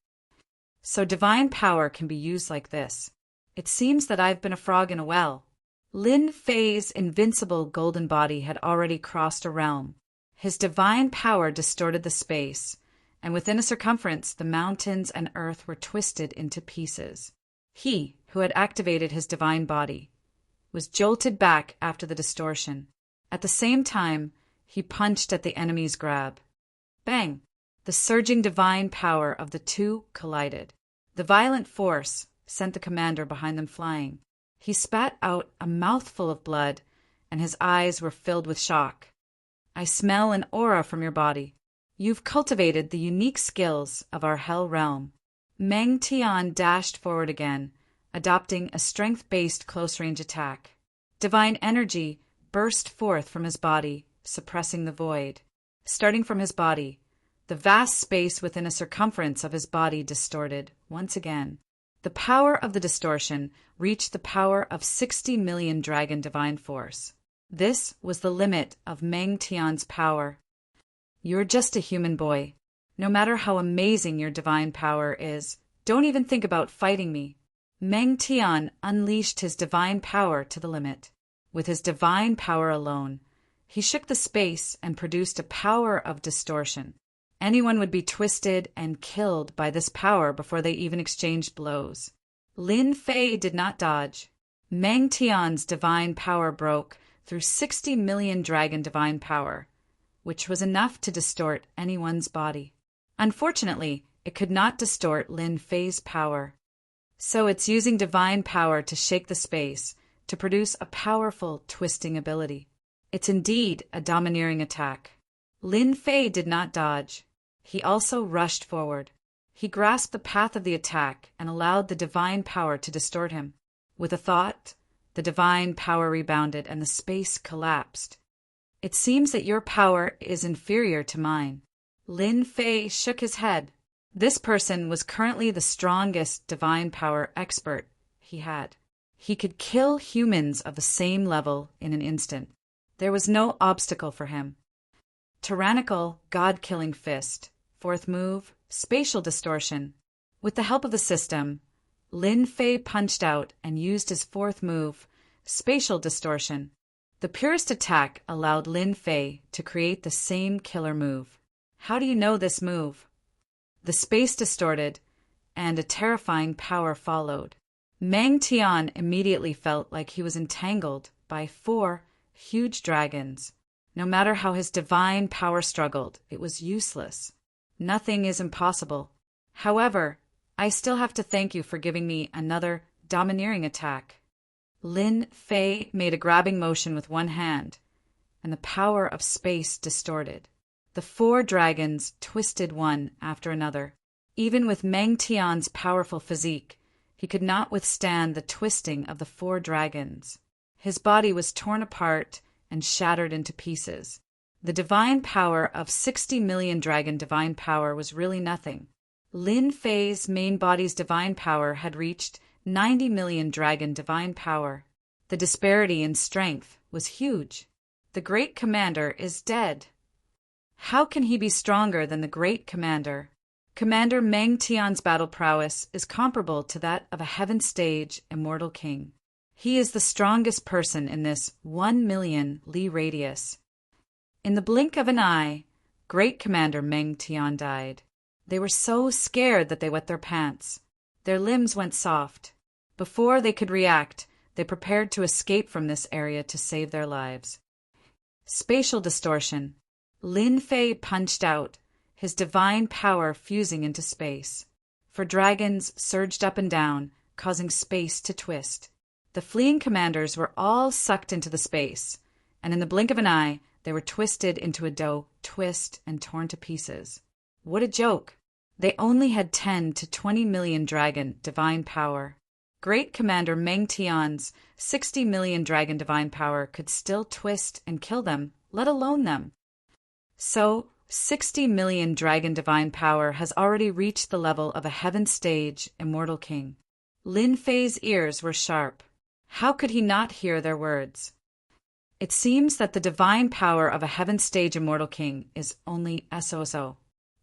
So divine power can be used like this. It seems that I've been a frog in a well. Lin Fei's invincible golden body had already crossed a realm. His divine power distorted the space, and within a circumference the mountains and earth were twisted into pieces. He, who had activated his divine body, was jolted back after the distortion. At the same time, he punched at the enemy's grab. Bang! The surging divine power of the two collided. The violent force sent the commander behind them flying. He spat out a mouthful of blood, and his eyes were filled with shock. I smell an aura from your body. You've cultivated the unique skills of our Hell Realm. Meng Tian dashed forward again, adopting a strength-based close-range attack. Divine energy burst forth from his body, suppressing the void. Starting from his body, the vast space within a circumference of his body distorted once again. The power of the distortion reached the power of 60 million dragon divine force. This was the limit of Meng Tian's power. You're just a human boy. No matter how amazing your divine power is, don't even think about fighting me. Meng Tian unleashed his divine power to the limit. With his divine power alone, he shook the space and produced a power of distortion. Anyone would be twisted and killed by this power before they even exchanged blows. Lin Fei did not dodge. Meng Tian's divine power broke through 60 million dragon divine power, which was enough to distort anyone's body. Unfortunately, it could not distort Lin Fei's power. So it's using divine power to shake the space to produce a powerful twisting ability. It's indeed a domineering attack. Lin Fei did not dodge. He also rushed forward. He grasped the path of the attack and allowed the divine power to distort him. With a thought, the divine power rebounded and the space collapsed. It seems that your power is inferior to mine. Lin Fei shook his head. This person was currently the strongest divine power expert he had. He could kill humans of the same level in an instant. There was no obstacle for him. Tyrannical, god-killing fist. Fourth move, Spatial distortion. With the help of the system, Lin Fei punched out and used his fourth move, spatial distortion. The purest attack allowed Lin Fei to create the same killer move. How do you know this move? The space distorted, and a terrifying power followed. Meng Tian immediately felt like he was entangled by 4 huge dragons. No matter how his divine power struggled, it was useless. Nothing is impossible. However, I still have to thank you for giving me another domineering attack. Lin Fei made a grabbing motion with one hand, and the power of space distorted. The 4 dragons twisted one after another. Even with Meng Tian's powerful physique, he could not withstand the twisting of the 4 dragons. His body was torn apart and shattered into pieces. The divine power of 60 million dragon divine power was really nothing. Lin Fei's main body's divine power had reached 90 million dragon divine power. The disparity in strength was huge. The great commander is dead. How can he be stronger than the great commander? Commander Meng Tian's battle prowess is comparable to that of a heaven stage immortal king. He is the strongest person in this 1 million li radius. In the blink of an eye, great commander Meng Tian died. They were so scared that they wet their pants. Their limbs went soft. Before they could react, they prepared to escape from this area to save their lives. Spatial distortion. Lin Fei punched out, his divine power fusing into space. 4 dragons surged up and down, causing space to twist. The fleeing commanders were all sucked into the space, and in the blink of an eye, they were twisted into a dough, twist, and torn to pieces. What a joke! They only had 10 to 20 million dragon divine power. Great Commander Meng Tian's 60 million dragon divine power could still twist and kill them, let alone them. So, 60 million dragon divine power has already reached the level of a heaven stage immortal king. Lin Fei's ears were sharp. How could he not hear their words? It seems that the divine power of a heaven stage immortal king is only SOSO.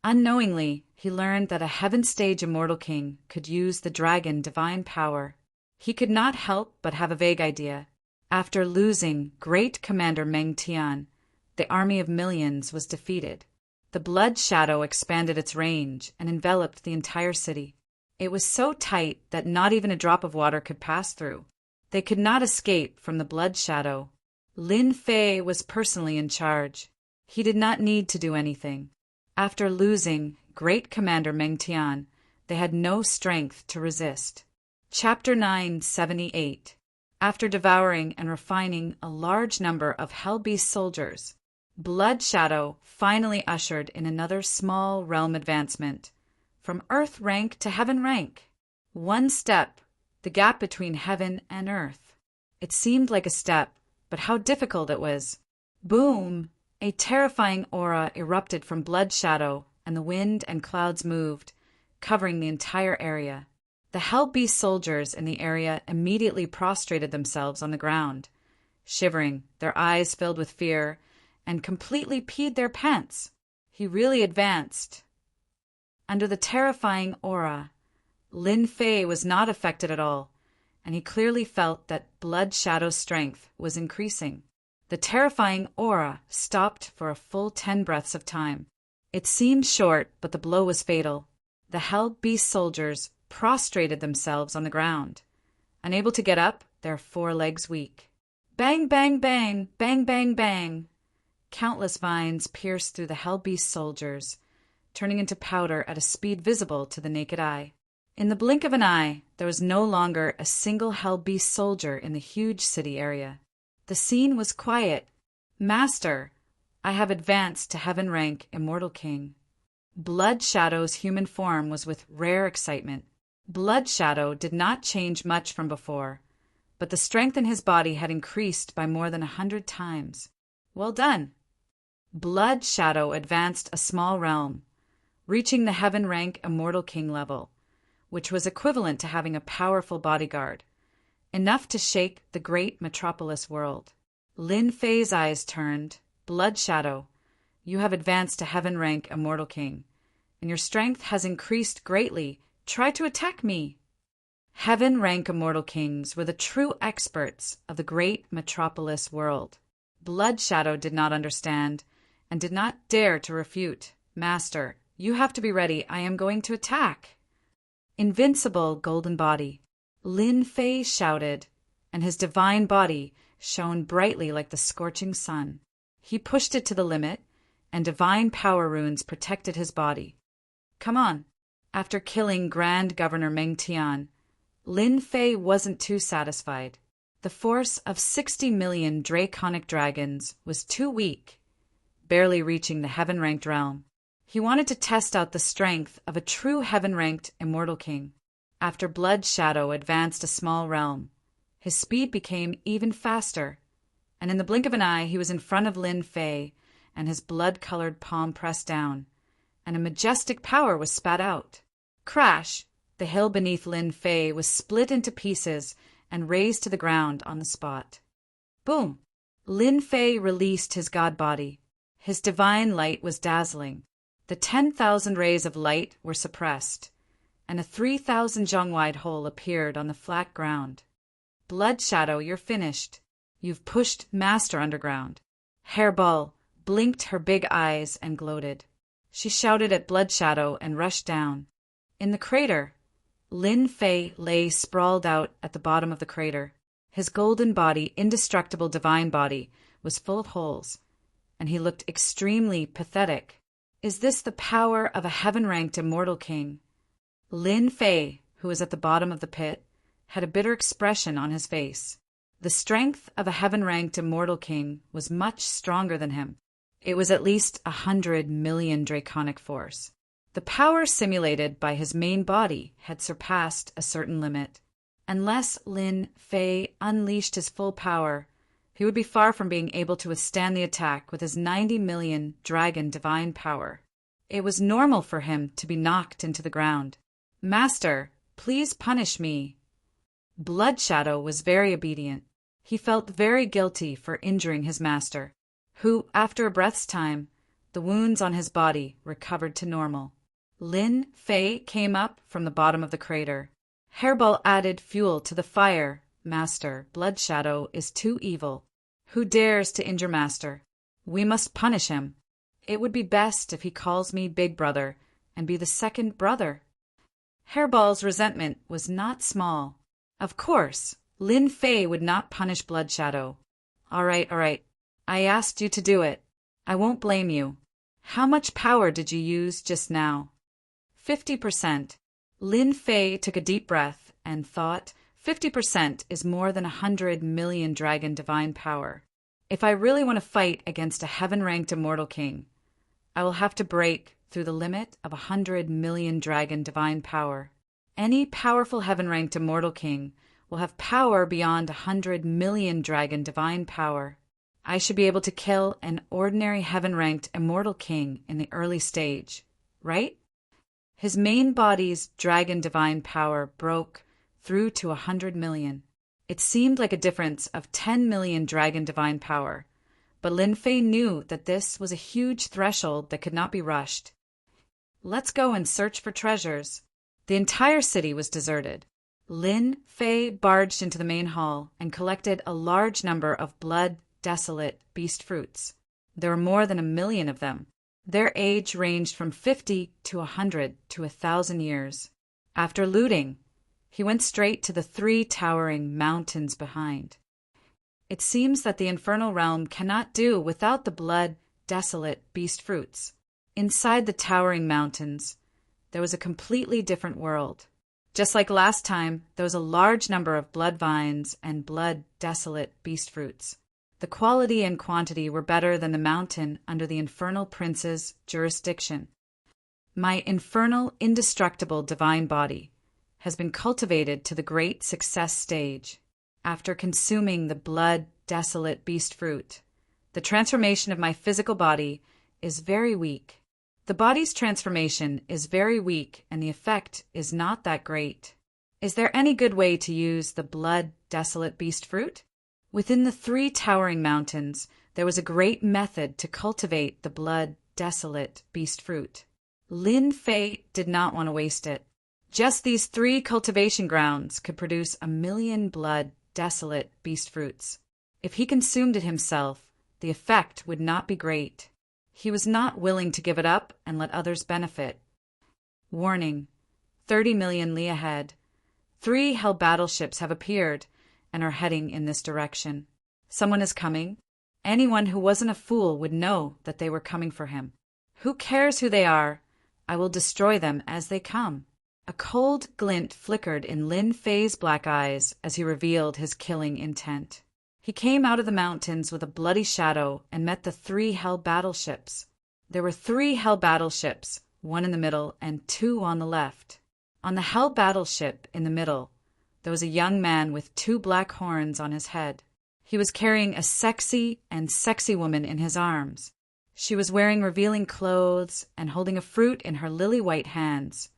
Unknowingly, he learned that a heaven stage immortal king could use the dragon divine power. He could not help but have a vague idea. After losing great Commander Meng Tian, the army of millions was defeated. The blood shadow expanded its range and enveloped the entire city. It was so tight that not even a drop of water could pass through. They could not escape from the blood shadow. Lin Fei was personally in charge. He did not need to do anything. After losing great Commander Meng Tian, they had no strength to resist. Chapter 978. After devouring and refining a large number of Hell-Beast soldiers, Blood Shadow finally ushered in another small realm advancement, from Earth rank to Heaven rank. 1 step, the gap between Heaven and Earth. It seemed like a step, but how difficult it was. Boom! A terrifying aura erupted from Blood Shadow, and the wind and clouds moved, covering the entire area. The Hell-Beast soldiers in the area immediately prostrated themselves on the ground, shivering, their eyes filled with fear, and completely peed their pants. He really advanced. Under the terrifying aura, Lin Fei was not affected at all, and he clearly felt that Blood Shadow's strength was increasing. The terrifying aura stopped for a full 10 breaths of time. It seemed short, but the blow was fatal. The Hell-Beast soldiers prostrated themselves on the ground. Unable to get up, their 4 legs weak. Bang, bang, bang, bang, bang, bang. Countless vines pierced through the Hell-Beast soldiers, turning into powder at a speed visible to the naked eye. In the blink of an eye, there was no longer a single Hell-Beast soldier in the huge city area. The scene was quiet. Master, I have advanced to Heaven rank Immortal King. Blood Shadow's human form was with rare excitement. Blood Shadow did not change much from before, but the strength in his body had increased by more than 100 times. Well done. Blood Shadow advanced a small realm, reaching the Heaven rank Immortal King level, which was equivalent to having a powerful bodyguard, enough to shake the great metropolis world. Lin Fei's eyes turned. Blood Shadow, you have advanced to Heaven rank Immortal King. and your strength has increased greatly. Try to attack me." Heaven-rank immortal kings were the true experts of the great metropolis world. Blood Shadow did not understand, and did not dare to refute. "Master, you have to be ready. I am going to attack." "Invincible golden body," Lin Fei shouted, and his divine body shone brightly like the scorching sun. He pushed it to the limit, and divine power runes protected his body. "Come on." After killing Grand Governor Meng Tian, Lin Fei wasn't too satisfied. The force of 60 million draconic dragons was too weak, barely reaching the heaven-ranked realm. He wanted to test out the strength of a true heaven-ranked immortal king. After Blood Shadow advanced a small realm, his speed became even faster, and in the blink of an eye he was in front of Lin Fei, and his blood-colored palm pressed down, and a majestic power was spat out. Crash! The hill beneath Lin Fei was split into pieces and razed to the ground on the spot. Boom! Lin Fei released his god body. His divine light was dazzling. The 10,000 rays of light were suppressed, and a 3,000 zhong-wide hole appeared on the flat ground. "Blood Shadow, you're finished. You've pushed Master underground." Hairball blinked her big eyes and gloated. She shouted at Blood Shadow and rushed down. In the crater, Lin Fei lay sprawled out at the bottom of the crater. His golden body, indestructible divine body, was full of holes, and he looked extremely pathetic. Is this the power of a heaven-ranked immortal king? Lin Fei, who was at the bottom of the pit, had a bitter expression on his face. The strength of a heaven-ranked immortal king was much stronger than him. It was at least 100 million draconic force. The power simulated by his main body had surpassed a certain limit. Unless Lin Fei unleashed his full power, he would be far from being able to withstand the attack with his 90 million dragon divine power. It was normal for him to be knocked into the ground. "Master, please punish me." Blood Shadow was very obedient. He felt very guilty for injuring his master, who, after a breath's time, the wounds on his body recovered to normal. Lin Fei came up from the bottom of the crater. Hairball added fuel to the fire. "Master, Blood Shadow is too evil. Who dares to injure Master? We must punish him. It would be best if he calls me Big Brother and be the second brother." Hairball's resentment was not small. Of course, Lin Fei would not punish Blood Shadow. All right. I asked you to do it. I won't blame you. How much power did you use just now?" 50%. Lin Fei took a deep breath and thought, 50% is more than 100 million dragon divine power. If I really want to fight against a heaven-ranked immortal king, I will have to break through the limit of 100 million dragon divine power. Any powerful heaven-ranked immortal king will have power beyond 100 million dragon divine power. I should be able to kill an ordinary heaven-ranked immortal king in the early stage, right? His main body's dragon divine power broke through to 100 million. It seemed like a difference of 10 million dragon divine power, but Lin Fei knew that this was a huge threshold that could not be rushed. Let's go and search for treasures. The entire city was deserted. Lin Fei barged into the main hall and collected a large number of blood-desolate beast fruits. There were more than 1 million of them. Their age ranged from 50 to 100 to 1,000 years. After looting, he went straight to the 3 towering mountains behind. It seems that the infernal realm cannot do without the blood-desolate beast fruits. Inside the towering mountains, there was a completely different world. Just like last time, there was a large number of blood vines and blood-desolate beast fruits. The quality and quantity were better than the mountain under the infernal prince's jurisdiction. My infernal, indestructible divine body has been cultivated to the great success stage. After consuming the blood-desolate beast fruit, the transformation of my physical body is very weak. The body's transformation is very weak, and the effect is not that great. Is there any good way to use the blood-desolate beast fruit? Within the 3 towering mountains, there was a great method to cultivate the blood-desolate beast fruit. Lin Fei did not want to waste it. Just these 3 cultivation grounds could produce 1,000,000 blood, desolate beast fruits. If he consumed it himself, the effect would not be great. He was not willing to give it up and let others benefit. Warning: 30 million li ahead. 3 hell battleships have appeared and are heading in this direction. Someone is coming. Anyone who wasn't a fool would know that they were coming for him. Who cares who they are? I will destroy them as they come. A cold glint flickered in Lin Fei's black eyes as he revealed his killing intent. He came out of the mountains with a bloody shadow and met the 3 hell battleships. There were 3 hell battleships, 1 in the middle and 2 on the left. On the hell battleship in the middle, there was a young man with 2 black horns on his head. He was carrying a sexy woman in his arms. She was wearing revealing clothes and holding a fruit in her lily-white hands,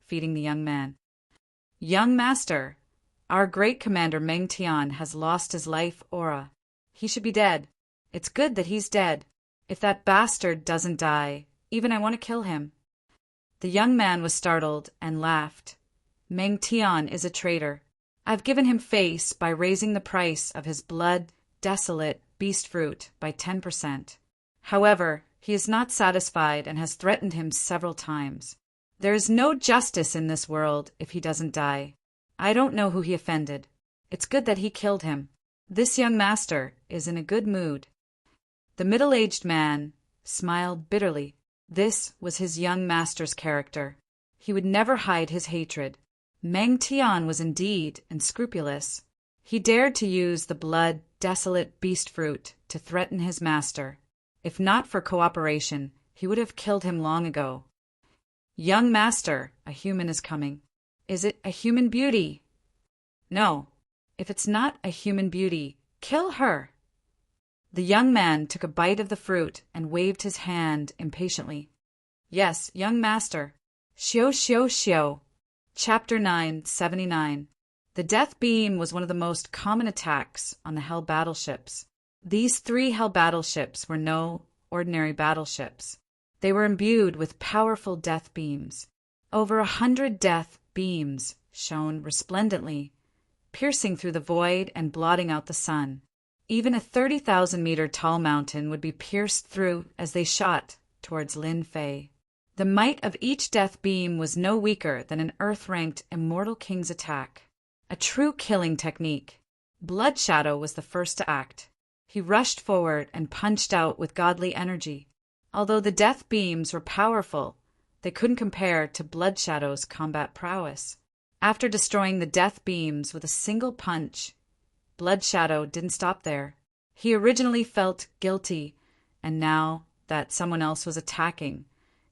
feeding the young man. Young master, our great commander Meng Tian has lost his life aura. He should be dead. It's good that he's dead. If that bastard doesn't die, even I want to kill him. The young man was startled and laughed. Meng Tian is a traitor. I've given him face by raising the price of his blood, desolate beast fruit by 10%. However, he is not satisfied and has threatened him several times. There is no justice in this world if he doesn't die. I don't know who he offended. It's good that he killed him. This young master is in a good mood. The middle-aged man smiled bitterly. This was his young master's character. He would never hide his hatred. Meng Tian was indeed unscrupulous. He dared to use the blood, desolate beast fruit to threaten his master. If not for cooperation, he would have killed him long ago. Young master, a human is coming. Is it a human beauty? No. If it's not a human beauty, kill her. The young man took a bite of the fruit and waved his hand impatiently. Yes, young master. Xiao xiao xiao. Chapter 979. The death beam was one of the most common attacks on the hell battleships. These 3 hell battleships were no ordinary battleships. They were imbued with powerful death beams. Over 100 death beams shone resplendently, piercing through the void and blotting out the sun. Even a 30,000-meter tall mountain would be pierced through as they shot towards Lin Fei. The might of each death beam was no weaker than an Earth-ranked immortal king's attack. A true killing technique. Blood Shadow was the first to act. He rushed forward and punched out with godly energy. Although the death beams were powerful, they couldn't compare to Blood Shadow's combat prowess. After destroying the death beams with a single punch, Blood Shadow didn't stop there. He originally felt guilty, and now that someone else was attacking,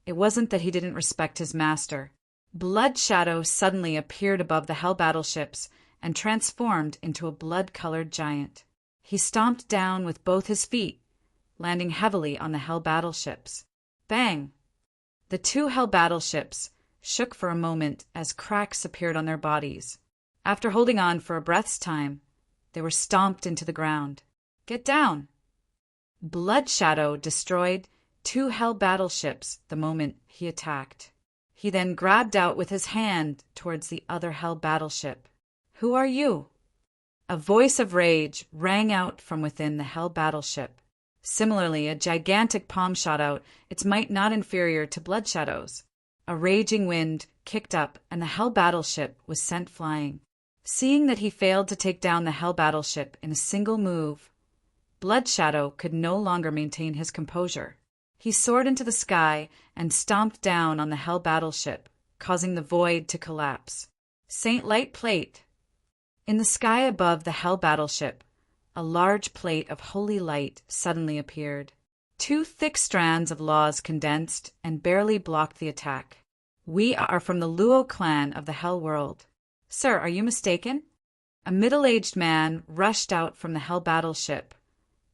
it wasn't that he didn't respect his master. Blood Shadow suddenly appeared above the hell battleships and transformed into a blood-colored giant. He stomped down with both his feet, landing heavily on the hell battleships. Bang! The 2 hell battleships shook for a moment as cracks appeared on their bodies. After holding on for a breath's time, they were stomped into the ground. Get down! Blood Shadow destroyed 2 hell battleships the moment he attacked. He then grabbed out with his hand towards the other hell battleship. Who are you? A voice of rage rang out from within the hell battleship. Similarly, a gigantic palm shot out, its might not inferior to Blood Shadow's. A raging wind kicked up, and the hell battleship was sent flying. Seeing that he failed to take down the hell battleship in a single move, Blood Shadow could no longer maintain his composure. He soared into the sky and stomped down on the hell battleship, causing the void to collapse. Saint Light Plate. In the sky above the hell battleship, a large plate of holy light suddenly appeared. 2 thick strands of laws condensed and barely blocked the attack. We are from the Luo clan of the Hell World. Sir, are you mistaken? A middle-aged man rushed out from the hell battleship,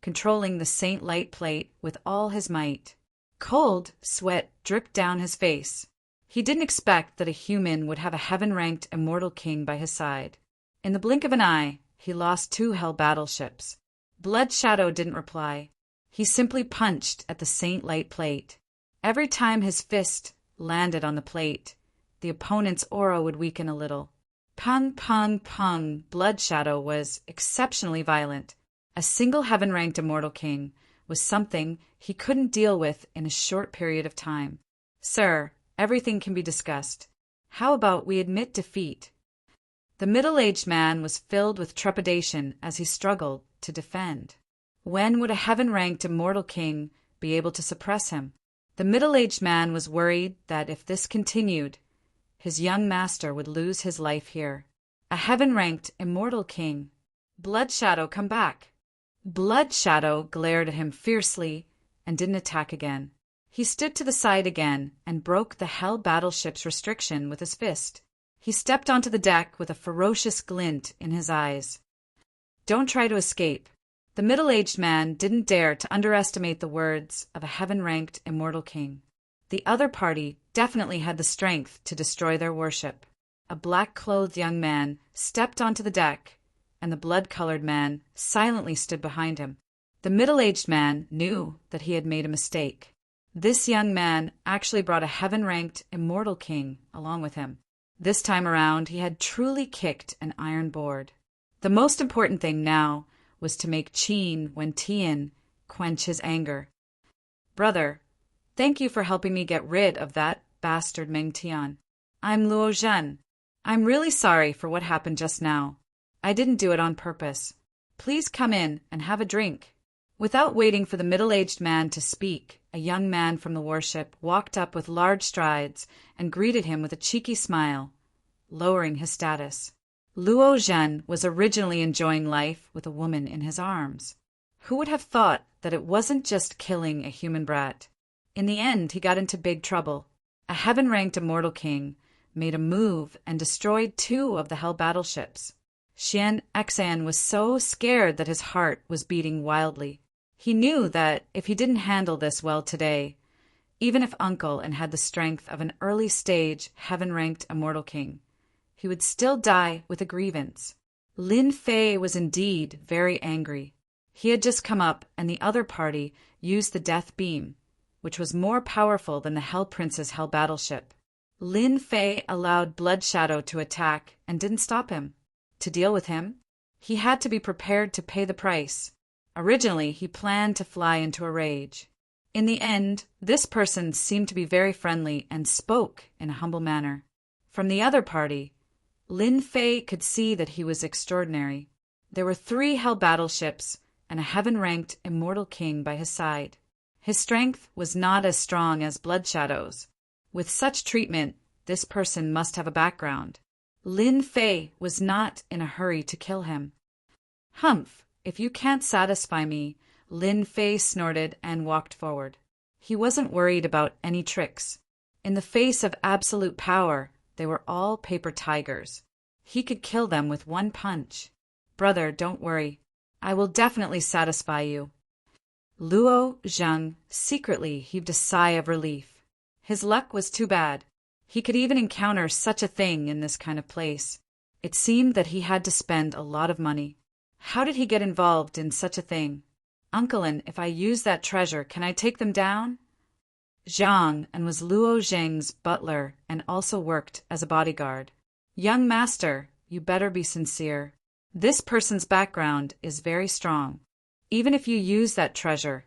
controlling the Saint Light Plate with all his might. Cold sweat dripped down his face. He didn't expect that a human would have a heaven-ranked immortal king by his side. In the blink of an eye, he lost 2 hell battleships. Blood Shadow didn't reply. He simply punched at the Saint Light Plate. Every time his fist landed on the plate, the opponent's aura would weaken a little. Pung, pung, pung. Blood Shadow was exceptionally violent. A single heaven-ranked immortal king was something he couldn't deal with in a short period of time. Sir, everything can be discussed. How about we admit defeat? The middle-aged man was filled with trepidation as he struggled to defend. When would a heaven-ranked immortal king be able to suppress him? The middle-aged man was worried that if this continued, his young master would lose his life here. A heaven-ranked immortal king. Blood Shadow, come back. Blood Shadow glared at him fiercely and didn't attack again. He stood to the side again and broke the Hell battleship's restriction with his fist. He stepped onto the deck with a ferocious glint in his eyes. Don't try to escape. The middle-aged man didn't dare to underestimate the words of a heaven-ranked immortal king. The other party definitely had the strength to destroy their worship. A black-clothed young man stepped onto the deck, and the blood-colored man silently stood behind him. The middle-aged man knew that he had made a mistake. This young man actually brought a heaven-ranked immortal king along with him. This time around, he had truly kicked an iron board. The most important thing now was to make Qin Wen Tian quench his anger. Brother, thank you for helping me get rid of that bastard Meng Tian. I'm Luo Zhen. I'm really sorry for what happened just now. I didn't do it on purpose. Please come in and have a drink. Without waiting for the middle-aged man to speak, a young man from the warship walked up with large strides and greeted him with a cheeky smile, lowering his status. Luo Zhen was originally enjoying life with a woman in his arms. Who would have thought that it wasn't just killing a human brat? In the end, he got into big trouble. A heaven-ranked immortal king made a move and destroyed 2 of the Hell battleships. Xian Xan was so scared that his heart was beating wildly. He knew that if he didn't handle this well today, even if Uncle and had the strength of an early-stage heaven-ranked immortal king, he would still die with a grievance. Lin Fei was indeed very angry. He had just come up and the other party used the death beam, which was more powerful than the Hell Prince's Hell battleship. Lin Fei allowed Blood Shadow to attack and didn't stop him. To deal with him, he had to be prepared to pay the price. Originally, he planned to fly into a rage. In the end, this person seemed to be very friendly and spoke in a humble manner. From the other party, Lin Fei could see that he was extraordinary. There were 3 Hell battleships and a heaven-ranked immortal king by his side. His strength was not as strong as Blood Shadow's. With such treatment, this person must have a background. Lin Fei was not in a hurry to kill him. Humph, if you can't satisfy me, Lin Fei snorted and walked forward. He wasn't worried about any tricks. In the face of absolute power, they were all paper tigers. He could kill them with one punch. Brother, don't worry. I will definitely satisfy you. Luo Zheng secretly heaved a sigh of relief. His luck was too bad. He could even encounter such a thing in this kind of place. It seemed that he had to spend a lot of money. How did he get involved in such a thing? Uncle, and if I use that treasure, can I take them down? Zhang and was Luo Zheng's butler and also worked as a bodyguard. Young master, you better be sincere. This person's background is very strong. Even if you use that treasure,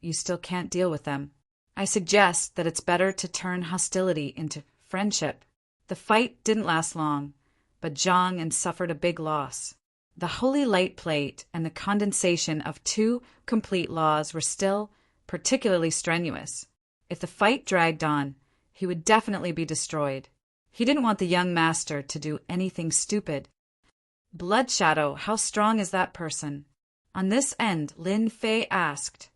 you still can't deal with them. I suggest that it's better to turn hostility into friendship. The fight didn't last long, but Zhang and suffered a big loss. The holy light plate and the condensation of 2 complete laws were still particularly strenuous. If the fight dragged on, he would definitely be destroyed. He didn't want the young master to do anything stupid. Blood Shadow, how strong is that person? On this end, Lin Fei asked.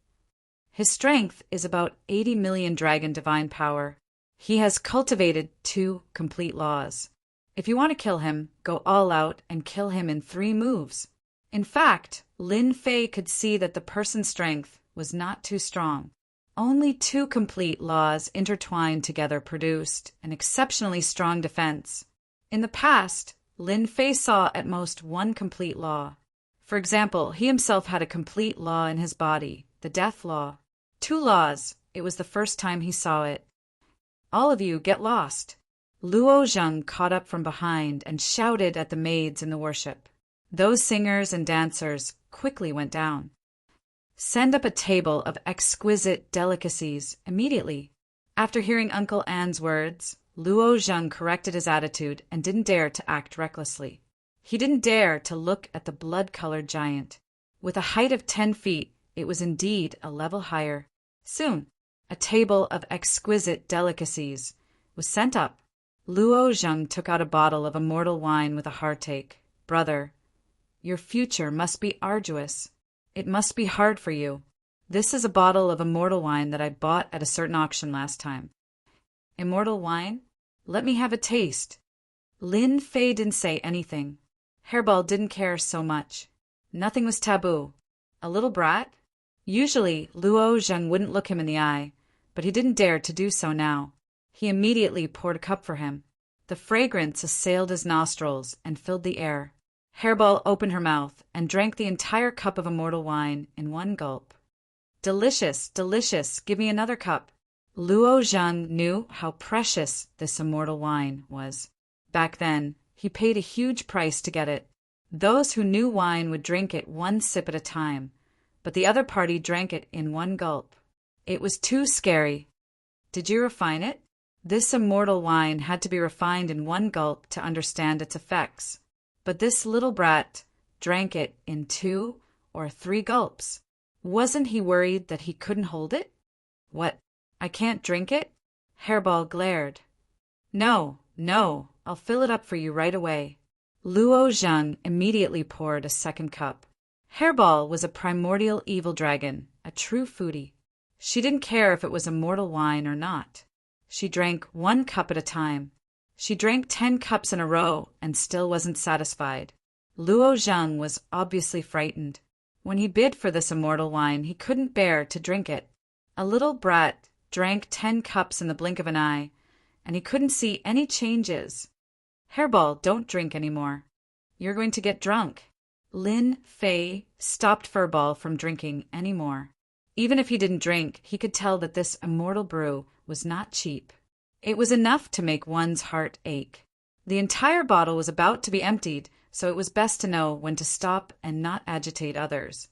His strength is about 80 million dragon divine power. He has cultivated 2 complete laws. If you want to kill him, go all out and kill him in 3 moves. In fact, Lin Fei could see that the person's strength was not too strong. Only 2 complete laws intertwined together produced an exceptionally strong defense. In the past, Lin Fei saw at most 1 complete law. For example, he himself had a complete law in his body, the death law. 2 laws, it was the first time he saw it. All of you, get lost. Luo Zheng caught up from behind and shouted at the maids in the worship. Those singers and dancers quickly went down. Send up a table of exquisite delicacies immediately. After hearing Uncle Anne's words, Luo Zheng corrected his attitude and didn't dare to act recklessly. He didn't dare to look at the blood-colored giant. With a height of 10 feet, it was indeed a level higher. Soon, a table of exquisite delicacies was sent up. Luo Zheng took out a bottle of immortal wine with a heartache. Brother, your future must be arduous. It must be hard for you. This is a bottle of immortal wine that I bought at a certain auction last time. Immortal wine? Let me have a taste. Lin Fei didn't say anything. Hairball didn't care so much. Nothing was taboo. A little brat? Usually, Luo Zheng wouldn't look him in the eye, but he didn't dare to do so now. He immediately poured a cup for him. The fragrance assailed his nostrils and filled the air. Hairball opened her mouth and drank the entire cup of immortal wine in one gulp. Delicious, delicious, give me another cup. Luo Zheng knew how precious this immortal wine was. Back then, he paid a huge price to get it. Those who knew wine would drink it one sip at a time, but the other party drank it in one gulp. It was too scary. Did you refine it? This immortal wine had to be refined in one gulp to understand its effects. But this little brat drank it in 2 or 3 gulps. Wasn't he worried that he couldn't hold it? What, I can't drink it? Hairball glared. No, I'll fill it up for you right away. Luo Zheng immediately poured a second cup. Hairball was a primordial evil dragon, a true foodie. She didn't care if it was immortal wine or not. She drank 1 cup at a time. She drank 10 cups in a row and still wasn't satisfied. Luo Zheng was obviously frightened. When he bid for this immortal wine, he couldn't bear to drink it. A little brat drank 10 cups in the blink of an eye, and he couldn't see any changes. Hairball, don't drink anymore. You're going to get drunk. Lin Fei stopped Furball from drinking any more. Even if he didn't drink, he could tell that this immortal brew was not cheap. It was enough to make one's heart ache. The entire bottle was about to be emptied, so it was best to know when to stop and not agitate others.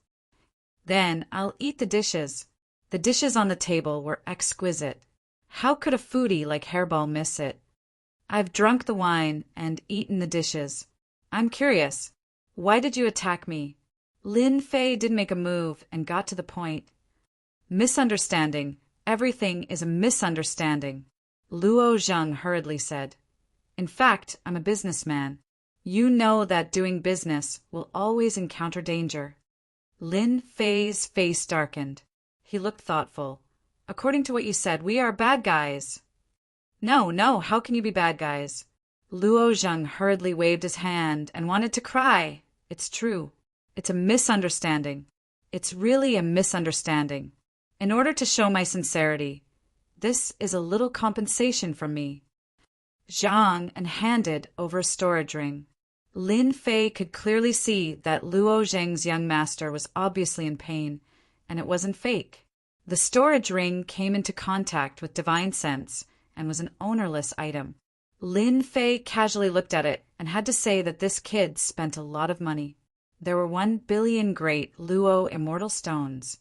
Then I'll eat the dishes. The dishes on the table were exquisite. How could a foodie like Hairball miss it? I've drunk the wine and eaten the dishes. I'm curious. Why did you attack me? Lin Fei did make a move and got to the point. Misunderstanding. Everything is a misunderstanding. Luo Zheng hurriedly said. In fact, I'm a businessman. You know that doing business will always encounter danger. Lin Fei's face darkened. He looked thoughtful. According to what you said, we are bad guys. No, how can you be bad guys? Luo Zheng hurriedly waved his hand and wanted to cry. It's true. It's a misunderstanding. It's really a misunderstanding. In order to show my sincerity, this is a little compensation from me. Zhang and handed over a storage ring. Lin Fei could clearly see that Luo Zheng's young master was obviously in pain, and it wasn't fake. The storage ring came into contact with divine sense and was an ownerless item. Lin Fei casually looked at it and had to say that this kid spent a lot of money. There were 1 billion great Luo immortal stones,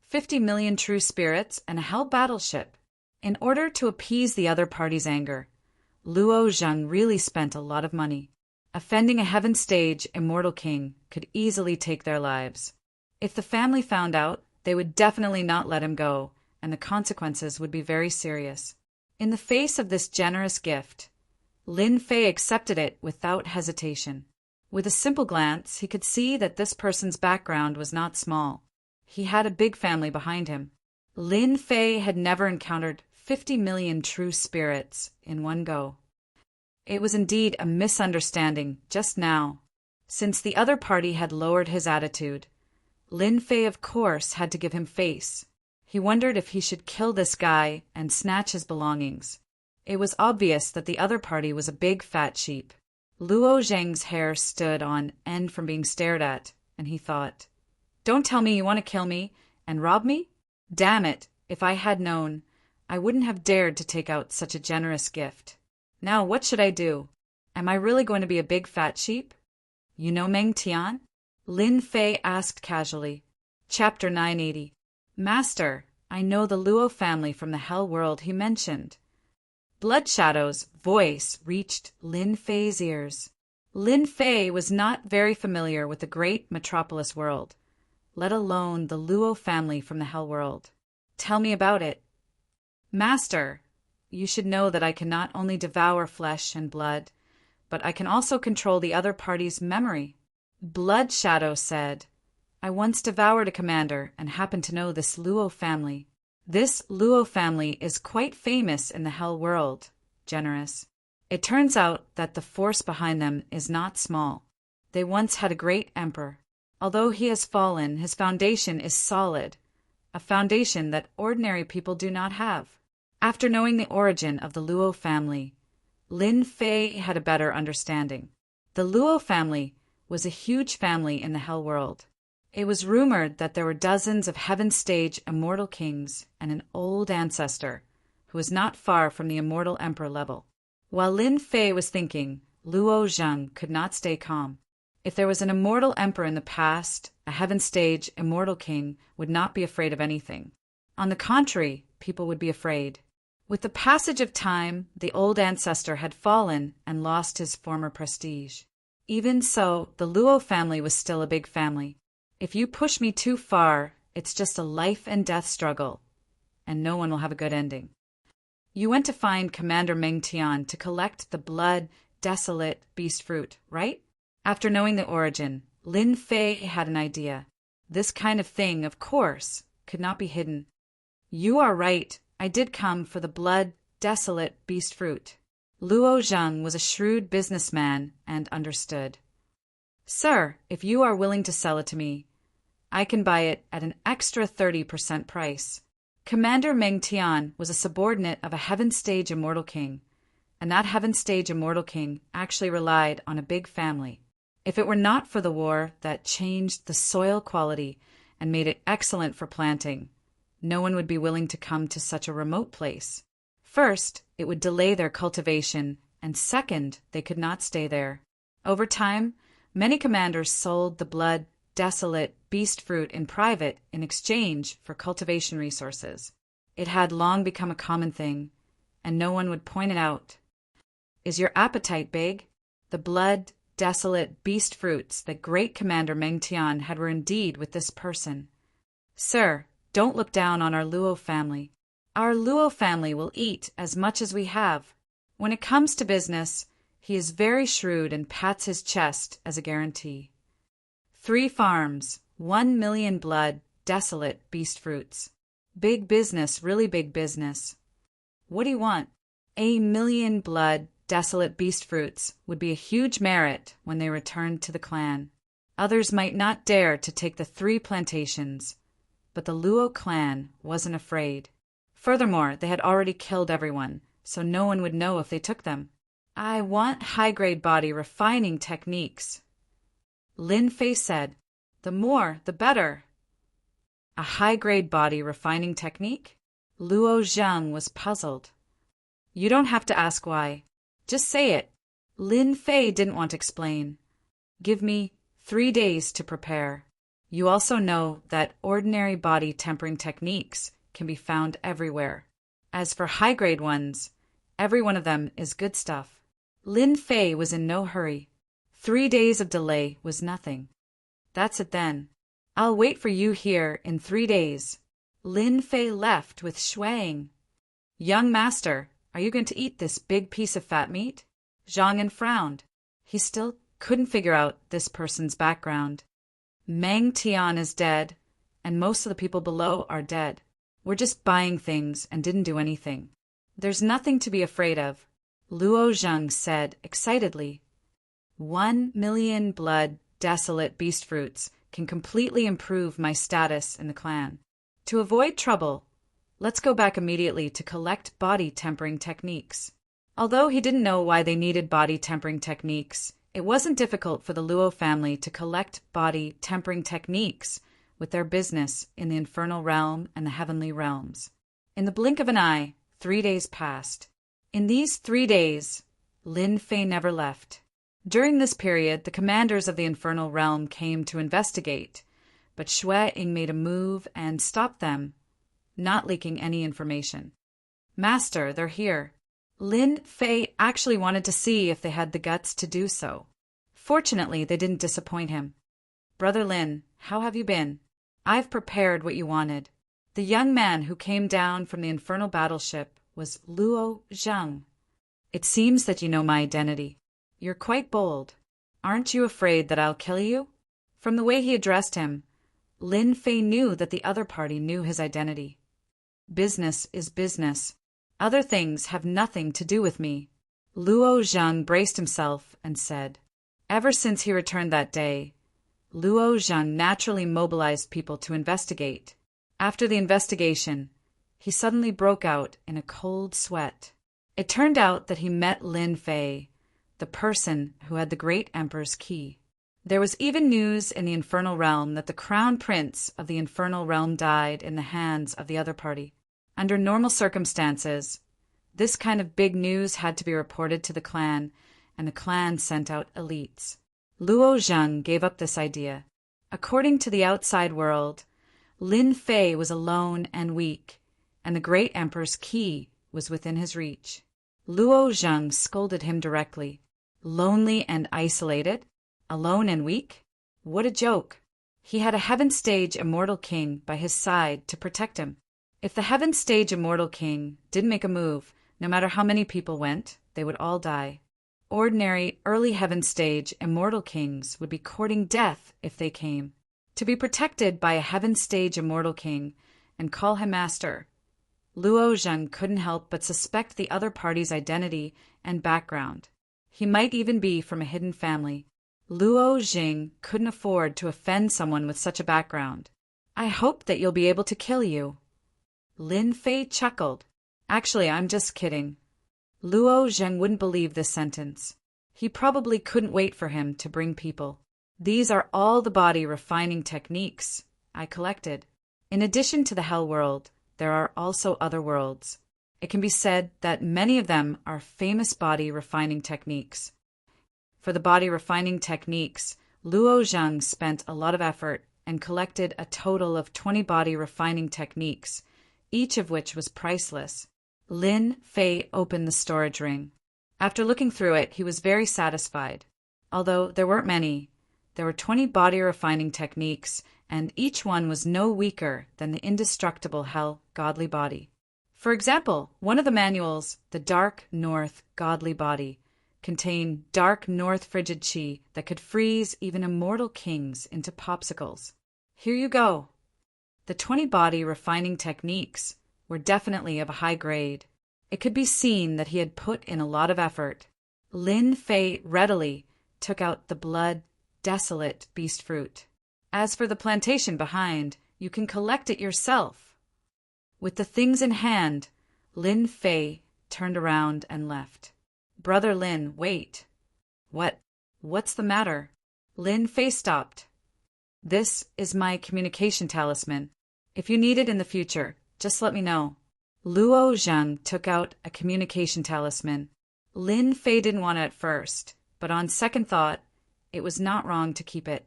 50 million true spirits, and a hell battleship. In order to appease the other party's anger, Luo Zheng really spent a lot of money. Offending a heaven stage immortal king could easily take their lives. If the family found out, they would definitely not let him go, and the consequences would be very serious. In the face of this generous gift, Lin Fei accepted it without hesitation. With a simple glance, he could see that this person's background was not small. He had a big family behind him. Lin Fei had never encountered 50 million true spirits in one go. It was indeed a misunderstanding just now. Since the other party had lowered his attitude, Lin Fei of course had to give him face. He wondered if he should kill this guy and snatch his belongings. It was obvious that the other party was a big fat sheep. Luo Zheng's hair stood on end from being stared at, and he thought, "Don't tell me you want to kill me and rob me? Damn it, if I had known, I wouldn't have dared to take out such a generous gift. Now what should I do? Am I really going to be a big fat sheep? You know Meng Tian? Lin Fei asked casually. Chapter 980. Master, I know the Luo family from the Hell World he mentioned. Blood Shadow's voice reached Lin Fei's ears. Lin Fei was not very familiar with the great metropolis world, let alone the Luo family from the Hell World. Tell me about it. Master, you should know that I can not only devour flesh and blood, but I can also control the other party's memory. Blood Shadow said, I once devoured a commander and happen to know this Luo family. This Luo family is quite famous in the Hell World, generous. It turns out that the force behind them is not small. They once had a great emperor. Although he has fallen, his foundation is solid, a foundation that ordinary people do not have. After knowing the origin of the Luo family, Lin Fei had a better understanding. The Luo family was a huge family in the Hell World. It was rumored that there were dozens of heaven-stage immortal kings and an old ancestor who was not far from the immortal emperor level. While Lin Fei was thinking, Luo Zheng could not stay calm. If there was an immortal emperor in the past, a heaven-stage immortal king would not be afraid of anything. On the contrary, people would be afraid. With the passage of time, the old ancestor had fallen and lost his former prestige. Even so, the Luo family was still a big family. If you push me too far, it's just a life and death struggle, and no one will have a good ending. You went to find Commander Meng Tian to collect the blood, desolate beast fruit, right? After knowing the origin, Lin Fei had an idea. This kind of thing, of course, could not be hidden. You are right. I did come for the blood, desolate beast fruit. Luo Zheng was a shrewd businessman and understood. Sir, if you are willing to sell it to me, I can buy it at an extra 30% price. Commander Meng Tian was a subordinate of a heaven-stage immortal king, and that heaven-stage immortal king actually relied on a big family. If it were not for the war that changed the soil quality and made it excellent for planting, no one would be willing to come to such a remote place. First, it would delay their cultivation, and second, they could not stay there. Over time, many commanders sold the blood, desolate beast fruit in private in exchange for cultivation resources. It had long become a common thing, and no one would point it out. Is your appetite big? The blood, desolate beast fruits that great Commander Meng Tian had were indeed with this person. Sir, don't look down on our Luo family. Our Luo family will eat as much as we have. When it comes to business, he is very shrewd and pats his chest as a guarantee. 3 farms, 1 million blood, desolate beast fruits. Big business, really big business. What do you want? 1 million blood, desolate beast fruits would be a huge merit when they returned to the clan. Others might not dare to take the 3 plantations, but the Luo clan wasn't afraid. Furthermore, they had already killed everyone, so no one would know if they took them. I want high-grade body refining techniques. Lin Fei said, the more, the better. A high-grade body refining technique? Luo Zheng was puzzled. You don't have to ask why. Just say it. Lin Fei didn't want to explain. Give me 3 days to prepare. You also know that ordinary body tempering techniques can be found everywhere. As for high-grade ones, every one of them is good stuff. Lin Fei was in no hurry. 3 days of delay was nothing. That's it then. I'll wait for you here in 3 days. Lin Fei left with Shuang. Young master, are you going to eat this big piece of fat meat? Zhang frowned. He still couldn't figure out this person's background. Meng Tian is dead, and most of the people below are dead. We're just buying things and didn't do anything. There's nothing to be afraid of, Luo Zheng said excitedly. 1 million blood, desolate beast fruits can completely improve my status in the clan. To avoid trouble, let's go back immediately to collect body tempering techniques. Although he didn't know why they needed body tempering techniques, it wasn't difficult for the Luo family to collect body tempering techniques with their business in the infernal realm and the heavenly realms. In the blink of an eye, 3 days passed. In these 3 days, Lin Fei never left. During this period, the commanders of the infernal realm came to investigate, but Xue Ying made a move and stopped them, not leaking any information. Master, they're here. Lin Fei actually wanted to see if they had the guts to do so. Fortunately, they didn't disappoint him. Brother Lin, how have you been? I've prepared what you wanted. The young man who came down from the infernal battleship was Luo Zhang. It seems that you know my identity. You're quite bold. Aren't you afraid that I'll kill you? From the way he addressed him, Lin Fei knew that the other party knew his identity. Business is business. Other things have nothing to do with me. Luo Zhang braced himself and said. Ever since he returned that day, Luo Zhang naturally mobilized people to investigate. After the investigation, he suddenly broke out in a cold sweat. It turned out that he met Lin Fei, the person who had the great emperor's key. There was even news in the infernal realm that the crown prince of the infernal realm died in the hands of the other party. Under normal circumstances, this kind of big news had to be reported to the clan, and the clan sent out elites. Luo Zhang gave up this idea. According to the outside world, Lin Fei was alone and weak, and the great emperor's key was within his reach. Luo Zhang scolded him directly. Lonely and isolated? Alone and weak? What a joke! He had a Heaven Stage Immortal King by his side to protect him. If the Heaven Stage Immortal King did make a move, no matter how many people went, they would all die. Ordinary early Heaven Stage Immortal Kings would be courting death if they came. To be protected by a Heaven Stage Immortal King and call him master, Luo Zhang couldn't help but suspect the other party's identity and background. He might even be from a hidden family. Luo Zhang couldn't afford to offend someone with such a background. I hope that you'll be able to kill you. Lin Fei chuckled. Actually, I'm just kidding. Luo Zhang wouldn't believe this sentence. He probably couldn't wait for him to bring people. These are all the body refining techniques I collected. In addition to the Hell world, there are also other worlds. It can be said that many of them are famous body refining techniques. For the body refining techniques, Luo Zhang spent a lot of effort and collected a total of 20 body refining techniques, each of which was priceless. Lin Fei opened the storage ring. After looking through it, he was very satisfied. Although there weren't many, there were 20 body refining techniques, and each one was no weaker than the indestructible Hell Godly Body. For example, one of the manuals, the Dark North Godly Body, contained Dark North Frigid Chi that could freeze even immortal kings into popsicles. Here you go. The 20 body refining techniques were definitely of a high grade. It could be seen that he had put in a lot of effort. Lin Fei readily took out the blood desolate beast fruit. As for the plantation behind, you can collect it yourself. With the things in hand, Lin Fei turned around and left. Brother Lin, wait. What's the matter? Lin Fei stopped. This is my communication talisman. If you need it in the future, just let me know. Luo Zhang took out a communication talisman. Lin Fei didn't want it at first, but on second thought, it was not wrong to keep it.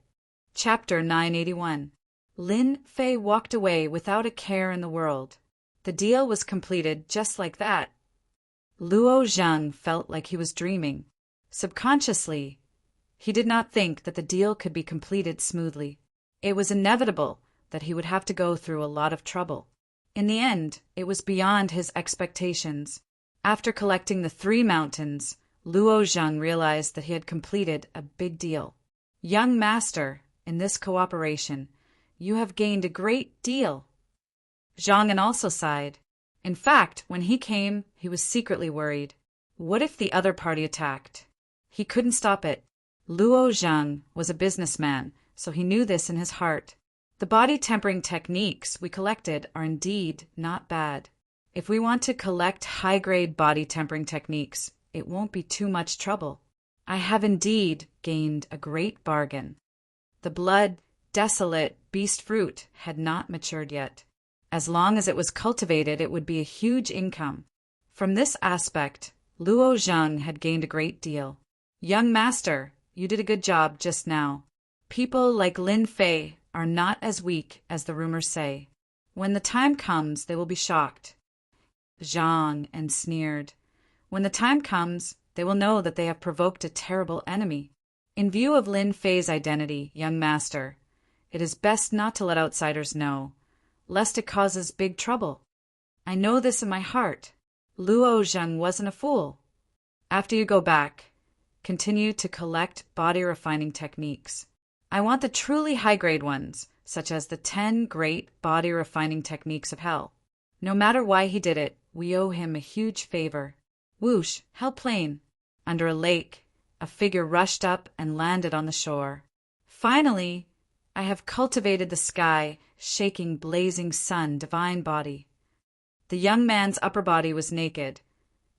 Chapter 981. Lin Fei walked away without a care in the world. The deal was completed just like that. Luo Zhang felt like he was dreaming. Subconsciously, he did not think that the deal could be completed smoothly. It was inevitable that he would have to go through a lot of trouble. In the end, it was beyond his expectations. After collecting the 3 mountains, Luo Zhang realized that he had completed a big deal. Young master, in this cooperation, you have gained a great deal. Zhang also sighed. In fact, when he came, he was secretly worried. What if the other party attacked? He couldn't stop it. Luo Zhang was a businessman, so he knew this in his heart. The body tempering techniques we collected are indeed not bad. If we want to collect high-grade body tempering techniques, it won't be too much trouble. I have indeed gained a great bargain. The blood, desolate beast fruit had not matured yet. As long as it was cultivated, it would be a huge income. From this aspect, Luo Zheng had gained a great deal. Young master, you did a good job just now. People like Lin Fei are not as weak as the rumors say. When the time comes, they will be shocked. Zhang and sneered. When the time comes, they will know that they have provoked a terrible enemy. In view of Lin Fei's identity, young master, it is best not to let outsiders know, lest it causes big trouble. I know this in my heart. Luo Zheng wasn't a fool. After you go back, continue to collect body refining techniques. I want the truly high-grade ones, such as the 10 great body refining techniques of hell. No matter why he did it, we owe him a huge favor. Whoosh, hell plane. Under a lake, a figure rushed up and landed on the shore. Finally, I have cultivated the sky, shaking blazing sun, divine body. The young man's upper body was naked,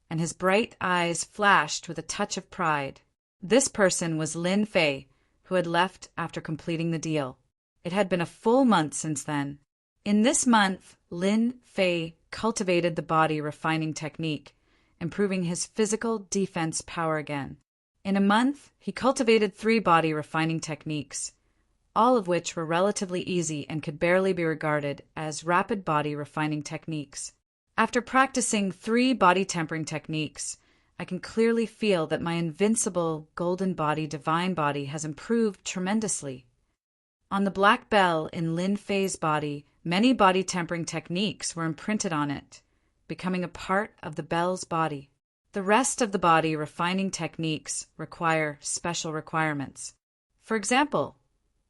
and his bright eyes flashed with a touch of pride. This person was Lin Fei, who had left after completing the deal. It had been a full month since then. In this month, Lin Fei cultivated the body refining technique, improving his physical defense power again. In a month, he cultivated 3 body refining techniques, all of which were relatively easy and could barely be regarded as rapid body refining techniques. After practicing 3 body tempering techniques, I can clearly feel that my invincible golden body, divine body, has improved tremendously. On the black bell in Lin Fei's body, many body tempering techniques were imprinted on it, becoming a part of the bell's body. The rest of the body refining techniques require special requirements. For example,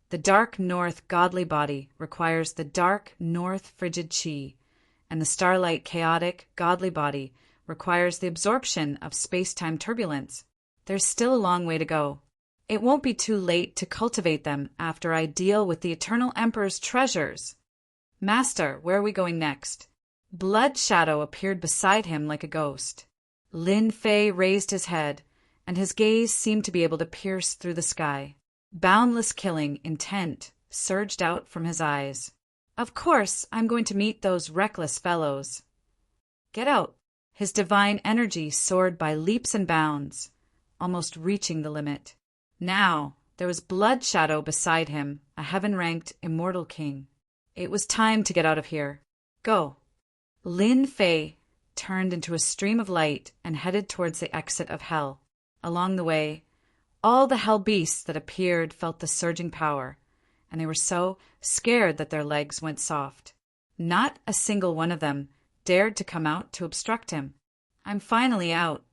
the dark north godly body requires the dark north frigid chi, and the starlight chaotic godly body requires the absorption of space-time turbulence. There's still a long way to go. It won't be too late to cultivate them after I deal with the Eternal Emperor's treasures. Master, where are we going next? Blood Shadow appeared beside him like a ghost. Lin Fei raised his head, and his gaze seemed to be able to pierce through the sky. Boundless killing intent surged out from his eyes. Of course, I'm going to meet those reckless fellows. Get out. His divine energy soared by leaps and bounds, almost reaching the limit. Now, there was Blood Shadow beside him, a heaven-ranked immortal king. It was time to get out of here. Go. Lin Fei turned into a stream of light and headed towards the exit of hell. Along the way, all the hell beasts that appeared felt the surging power, and they were so scared that their legs went soft. Not a single one of them dared to come out to obstruct him. I'm finally out.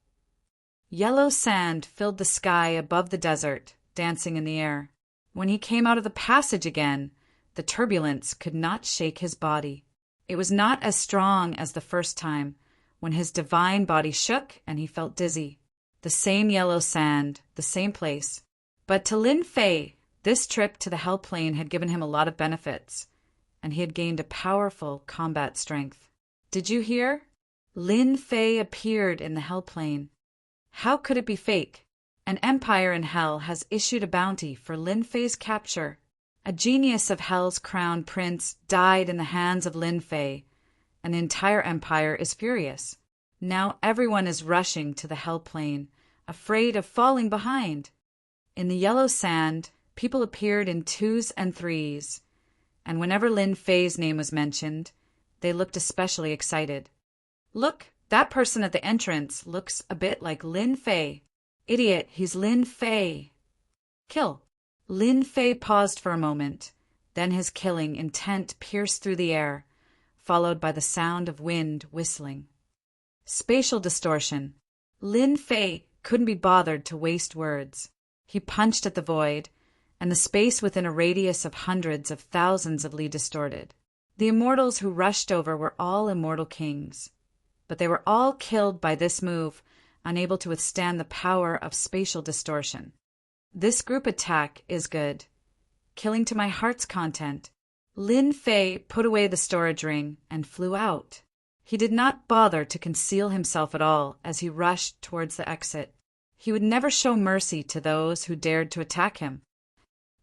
Yellow sand filled the sky above the desert, dancing in the air. When he came out of the passage again, the turbulence could not shake his body. It was not as strong as the first time, when his divine body shook and he felt dizzy. The same yellow sand, the same place. But to Lin Fei, this trip to the hell plane had given him a lot of benefits, and he had gained a powerful combat strength. Did you hear? Lin Fei appeared in the hell plane. How could it be fake? An empire in hell has issued a bounty for Lin Fei's capture. A genius of hell's crown prince died in the hands of Lin Fei, and the entire empire is furious. Now everyone is rushing to the hell plane, afraid of falling behind. In the yellow sand, people appeared in 2s and 3s, and whenever Lin Fei's name was mentioned, they looked especially excited. Look, that person at the entrance looks a bit like Lin Fei. Idiot, he's Lin Fei. Kill. Lin Fei paused for a moment, then his killing intent pierced through the air, followed by the sound of wind whistling. Spatial distortion. Lin Fei couldn't be bothered to waste words. He punched at the void, and the space within a radius of hundreds of thousands of li distorted. The immortals who rushed over were all immortal kings, but they were all killed by this move, unable to withstand the power of spatial distortion. This group attack is good, killing to my heart's content. Lin Fei put away the storage ring and flew out. He did not bother to conceal himself at all as he rushed towards the exit. He would never show mercy to those who dared to attack him.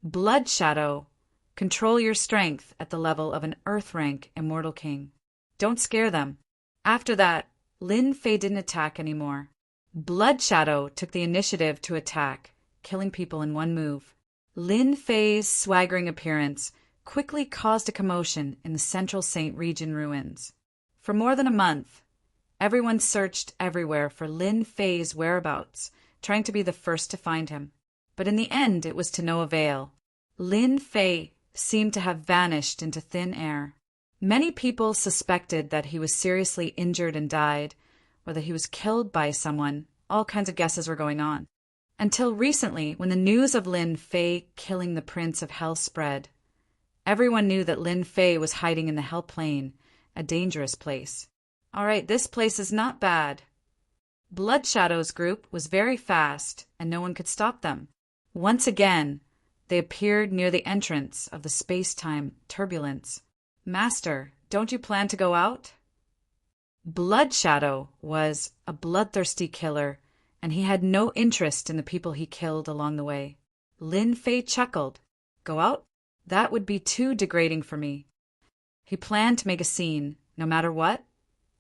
Blood Shadow Control your strength at the level of an Earth-rank immortal king. Don't scare them. After that, Lin Fei didn't attack anymore. Blood Shadow took the initiative to attack, killing people in one move. Lin Fei's swaggering appearance quickly caused a commotion in the Central Saint region ruins. For more than a month, everyone searched everywhere for Lin Fei's whereabouts, trying to be the first to find him. But in the end, it was to no avail. Lin Fei seemed to have vanished into thin air. Many people suspected that he was seriously injured and died, or that he was killed by someone. All kinds of guesses were going on. Until recently, when the news of Lin Fei killing the Prince of Hell spread, everyone knew that Lin Fei was hiding in the Hell Plain, a dangerous place. All right, this place is not bad. Blood Shadow's group was very fast, and no one could stop them. Once again, they appeared near the entrance of the space-time turbulence. Master, don't you plan to go out? Blood Shadow was a bloodthirsty killer, and he had no interest in the people he killed along the way. Lin Fei chuckled. Go out? That would be too degrading for me. He planned to make a scene, no matter what,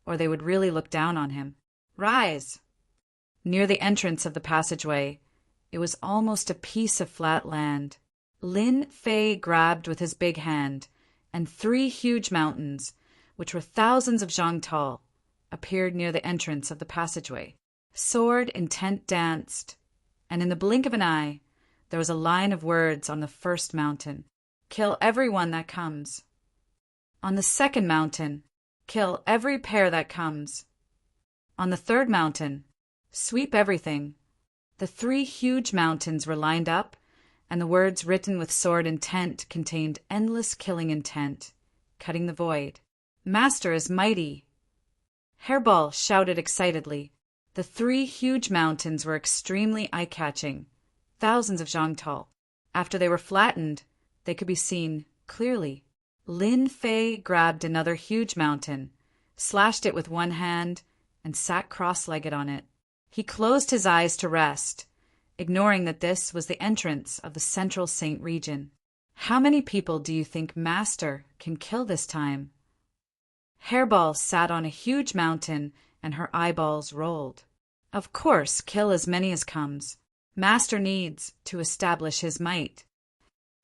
or they would really look down on him. Rise! Near the entrance of the passageway, it was almost a piece of flat land. Lin Fei grabbed with his big hand, and 3 huge mountains, which were thousands of zhang tall, appeared near the entrance of the passageway. Sword intent danced, and in the blink of an eye, there was a line of words on the first mountain. Kill everyone that comes. On the second mountain, kill every pair that comes. On the third mountain, sweep everything. The 3 huge mountains were lined up, and the words written with sword intent contained endless killing intent, cutting the void. Master is mighty. Hairball shouted excitedly. The 3 huge mountains were extremely eye-catching, thousands of zhang tall. After they were flattened, they could be seen clearly. Lin Fei grabbed another huge mountain, slashed it with one hand, and sat cross-legged on it. He closed his eyes to rest, ignoring that this was the entrance of the Central Saint region. How many people do you think Master can kill this time? Hairball sat on a huge mountain, and her eyeballs rolled. Of course, kill as many as comes. Master needs to establish his might.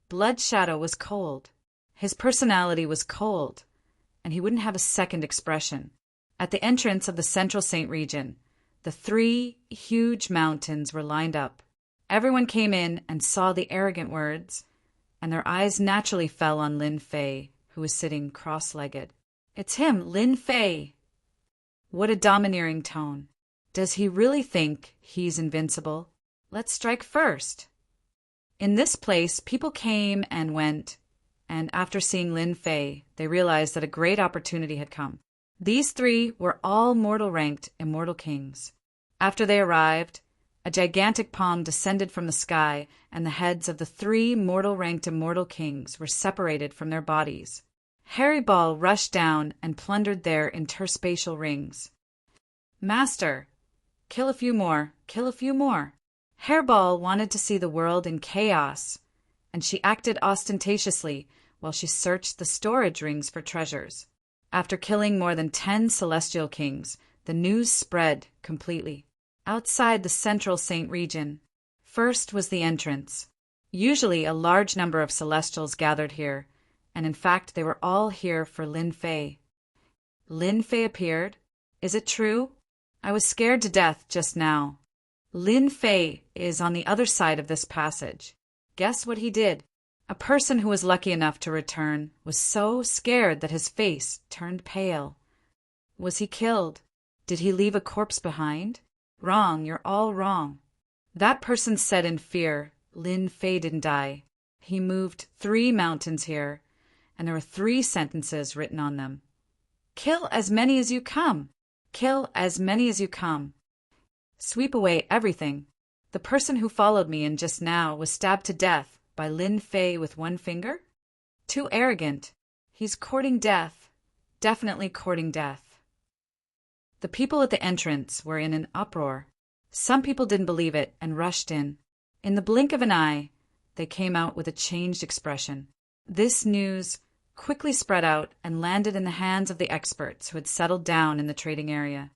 Blood Shadow was cold. His personality was cold, and he wouldn't have a second expression. At the entrance of the Central Saint region, the 3 huge mountains were lined up. Everyone came in and saw the arrogant words, and their eyes naturally fell on Lin Fei, who was sitting cross-legged. It's him, Lin Fei! What a domineering tone. Does he really think he's invincible? Let's strike first. In this place, people came and went, and after seeing Lin Fei, they realized that a great opportunity had come. These 3 were all mortal-ranked immortal kings. After they arrived, a gigantic palm descended from the sky, and the heads of the 3 mortal-ranked immortal kings were separated from their bodies. Harry Ball rushed down and plundered their interspatial rings. Master, kill a few more, kill a few more. Hairball wanted to see the world in chaos, and she acted ostentatiously while she searched the storage rings for treasures. After killing more than 10 celestial kings, the news spread completely. Outside the Central Saint region, first was the entrance. Usually a large number of celestials gathered here, and in fact they were all here for Lin Fei. Lin Fei appeared. Is it true? I was scared to death just now. Lin Fei is on the other side of this passage. Guess what he did? A person who was lucky enough to return was so scared that his face turned pale. Was he killed? Did he leave a corpse behind? Wrong, you're all wrong. That person said in fear, Lin Fei didn't die. He moved 3 mountains here, and there were 3 sentences written on them. Kill as many as you come. Kill as many as you come. Sweep away everything. The person who followed me in just now was stabbed to death by Lin Fei with one finger? Too arrogant. He's courting death. Definitely courting death. The people at the entrance were in an uproar. Some people didn't believe it and rushed in. In the blink of an eye, they came out with a changed expression. This news quickly spread out and landed in the hands of the experts who had settled down in the trading area.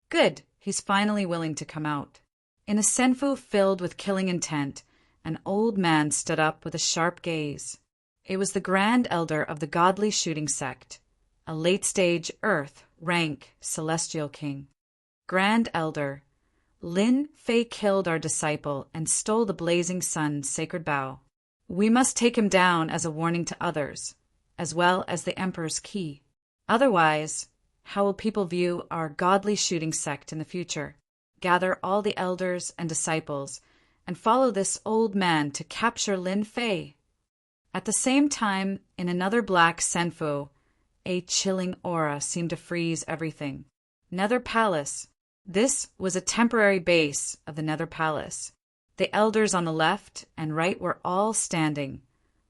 Good, he's finally willing to come out. In a senfu filled with killing intent, an old man stood up with a sharp gaze. It was the Grand Elder of the godly shooting sect, a late-stage Earth rank celestial king. Grand Elder, Lin Fei killed our disciple and stole the blazing sun's sacred bow. We must take him down as a warning to others, as well as the Emperor's key. Otherwise, how will people view our godly shooting sect in the future? Gather all the elders and disciples and follow this old man to capture Lin Fei. At the same time, in another black senfu, a chilling aura seemed to freeze everything. Nether Palace. This was a temporary base of the Nether Palace. The elders on the left and right were all standing,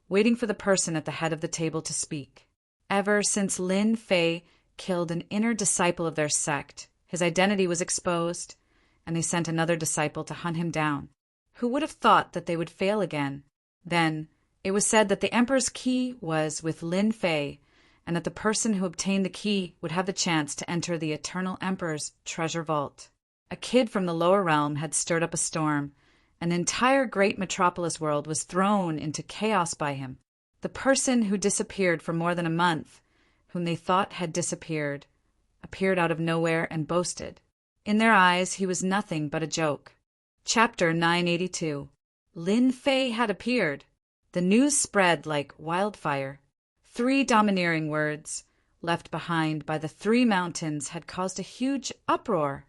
waiting for the person at the head of the table to speak. Ever since Lin Fei killed an inner disciple of their sect, his identity was exposed, and they sent another disciple to hunt him down. Who would have thought that they would fail again? Then, it was said that the Emperor's key was with Lin Fei, and that the person who obtained the key would have the chance to enter the Eternal Emperor's treasure vault. A kid from the lower realm had stirred up a storm, and the entire great metropolis world was thrown into chaos by him. The person who disappeared for more than a month, whom they thought had disappeared, appeared out of nowhere and boasted. In their eyes, he was nothing but a joke. Chapter 982. Lin Fei had appeared. The news spread like wildfire. 3 domineering words, left behind by the 3 mountains, had caused a huge uproar.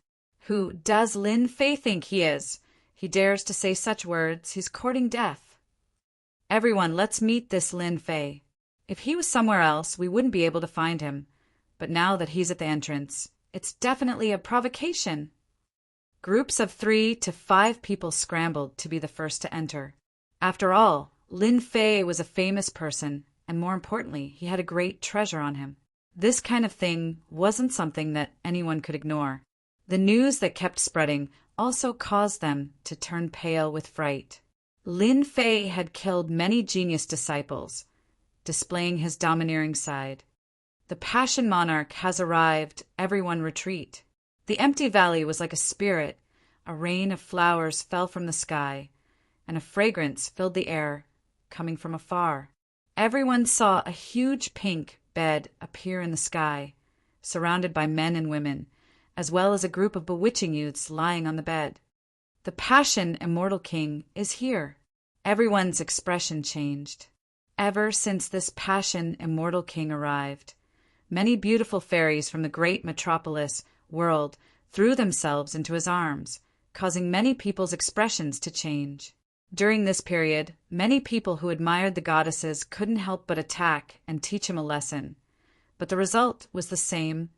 Who does Lin Fei think he is? He dares to say such words. He's courting death. Everyone, let's meet this Lin Fei. If he was somewhere else, we wouldn't be able to find him. But now that he's at the entrance, it's definitely a provocation. Groups of 3 to 5 people scrambled to be the first to enter. After all, Lin Fei was a famous person, and more importantly, he had a great treasure on him. This kind of thing wasn't something that anyone could ignore. The news that kept spreading also caused them to turn pale with fright. Lin Fei had killed many genius disciples, displaying his domineering side. The Passion Monarch has arrived, everyone retreat. The empty valley was like a spirit. A rain of flowers fell from the sky, and a fragrance filled the air, coming from afar. Everyone saw a huge pink bed appear in the sky, surrounded by men and women, as well as a group of bewitching youths lying on the bed. The Passion Immortal King is here. Everyone's expression changed. Ever since this Passion Immortal King arrived, many beautiful fairies from the great metropolis world threw themselves into his arms, causing many people's expressions to change. During this period, many people who admired the goddesses couldn't help but attack and teach him a lesson. But the result was the same,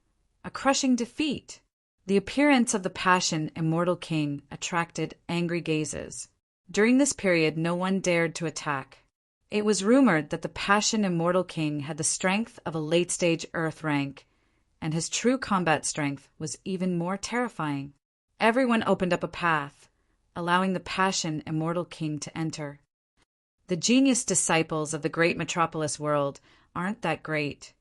a crushing defeat. The appearance of the Passion Immortal King attracted angry gazes. During this period, no one dared to attack. It was rumored that the Passion Immortal King had the strength of a late-stage Earth rank, and his true combat strength was even more terrifying. Everyone opened up a path, allowing the Passion Immortal King to enter. The genius disciples of the great metropolis world aren't that great,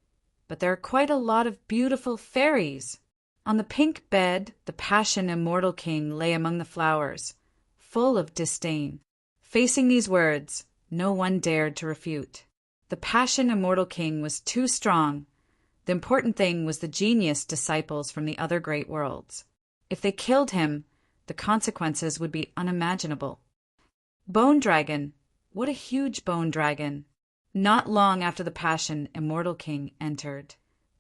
but there are quite a lot of beautiful fairies. On the pink bed, the Passion Immortal King lay among the flowers, full of disdain. Facing these words, no one dared to refute. The Passion Immortal King was too strong. The important thing was the genius disciples from the other great worlds. If they killed him, the consequences would be unimaginable. Bone Dragon. What a huge bone dragon. Not long after the Passion Immortal King entered,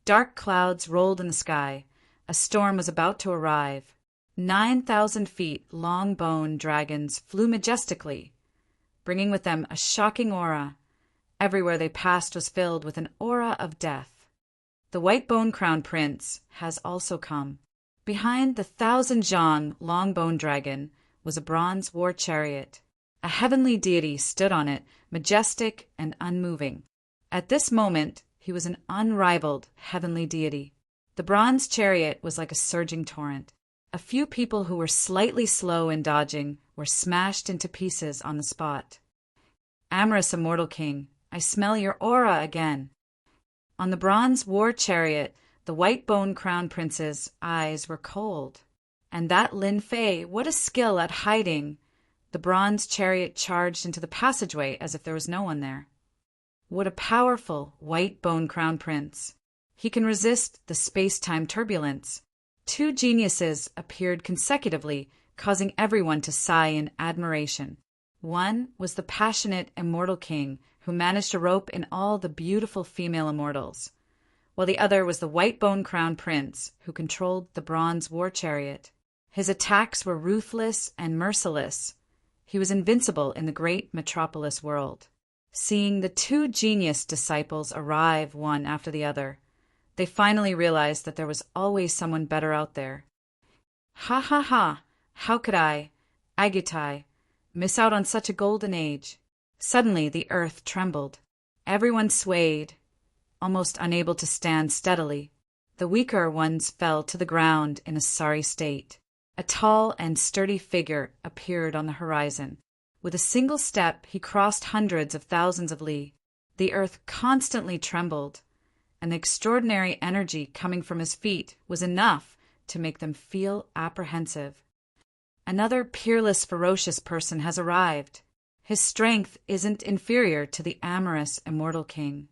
dark clouds rolled in the sky. A storm was about to arrive. 9,000 feet long bone dragons flew majestically, bringing with them a shocking aura. Everywhere they passed was filled with an aura of death. The White Bone Crown Prince has also come. Behind the 1,000 zhang long bone dragon was a bronze war chariot. A heavenly deity stood on it, majestic and unmoving. At this moment, he was an unrivaled heavenly deity. The bronze chariot was like a surging torrent. A few people who were slightly slow in dodging were smashed into pieces on the spot. Amorous Immortal King, I smell your aura again. On the bronze war chariot, the white bone crown prince's eyes were cold. And that Lin Fei, what a skill at hiding! The bronze chariot charged into the passageway as if there was no one there. What a powerful white bone crown prince! He can resist the space-time turbulence. Two geniuses appeared consecutively, causing everyone to sigh in admiration. One was the passionate immortal king who managed to rope in all the beautiful female immortals, while the other was the white bone crown prince who controlled the bronze war chariot. His attacks were ruthless and merciless. He was invincible in the great metropolis world. Seeing the two genius disciples arrive one after the other, they finally realized that there was always someone better out there. Ha ha ha! How could I, Agitai, miss out on such a golden age? Suddenly the earth trembled. Everyone swayed, almost unable to stand steadily. The weaker ones fell to the ground in a sorry state. A tall and sturdy figure appeared on the horizon. With a single step, he crossed hundreds of thousands of li. The earth constantly trembled, and the extraordinary energy coming from his feet was enough to make them feel apprehensive. Another peerless, ferocious person has arrived. His strength isn't inferior to the amorous immortal king.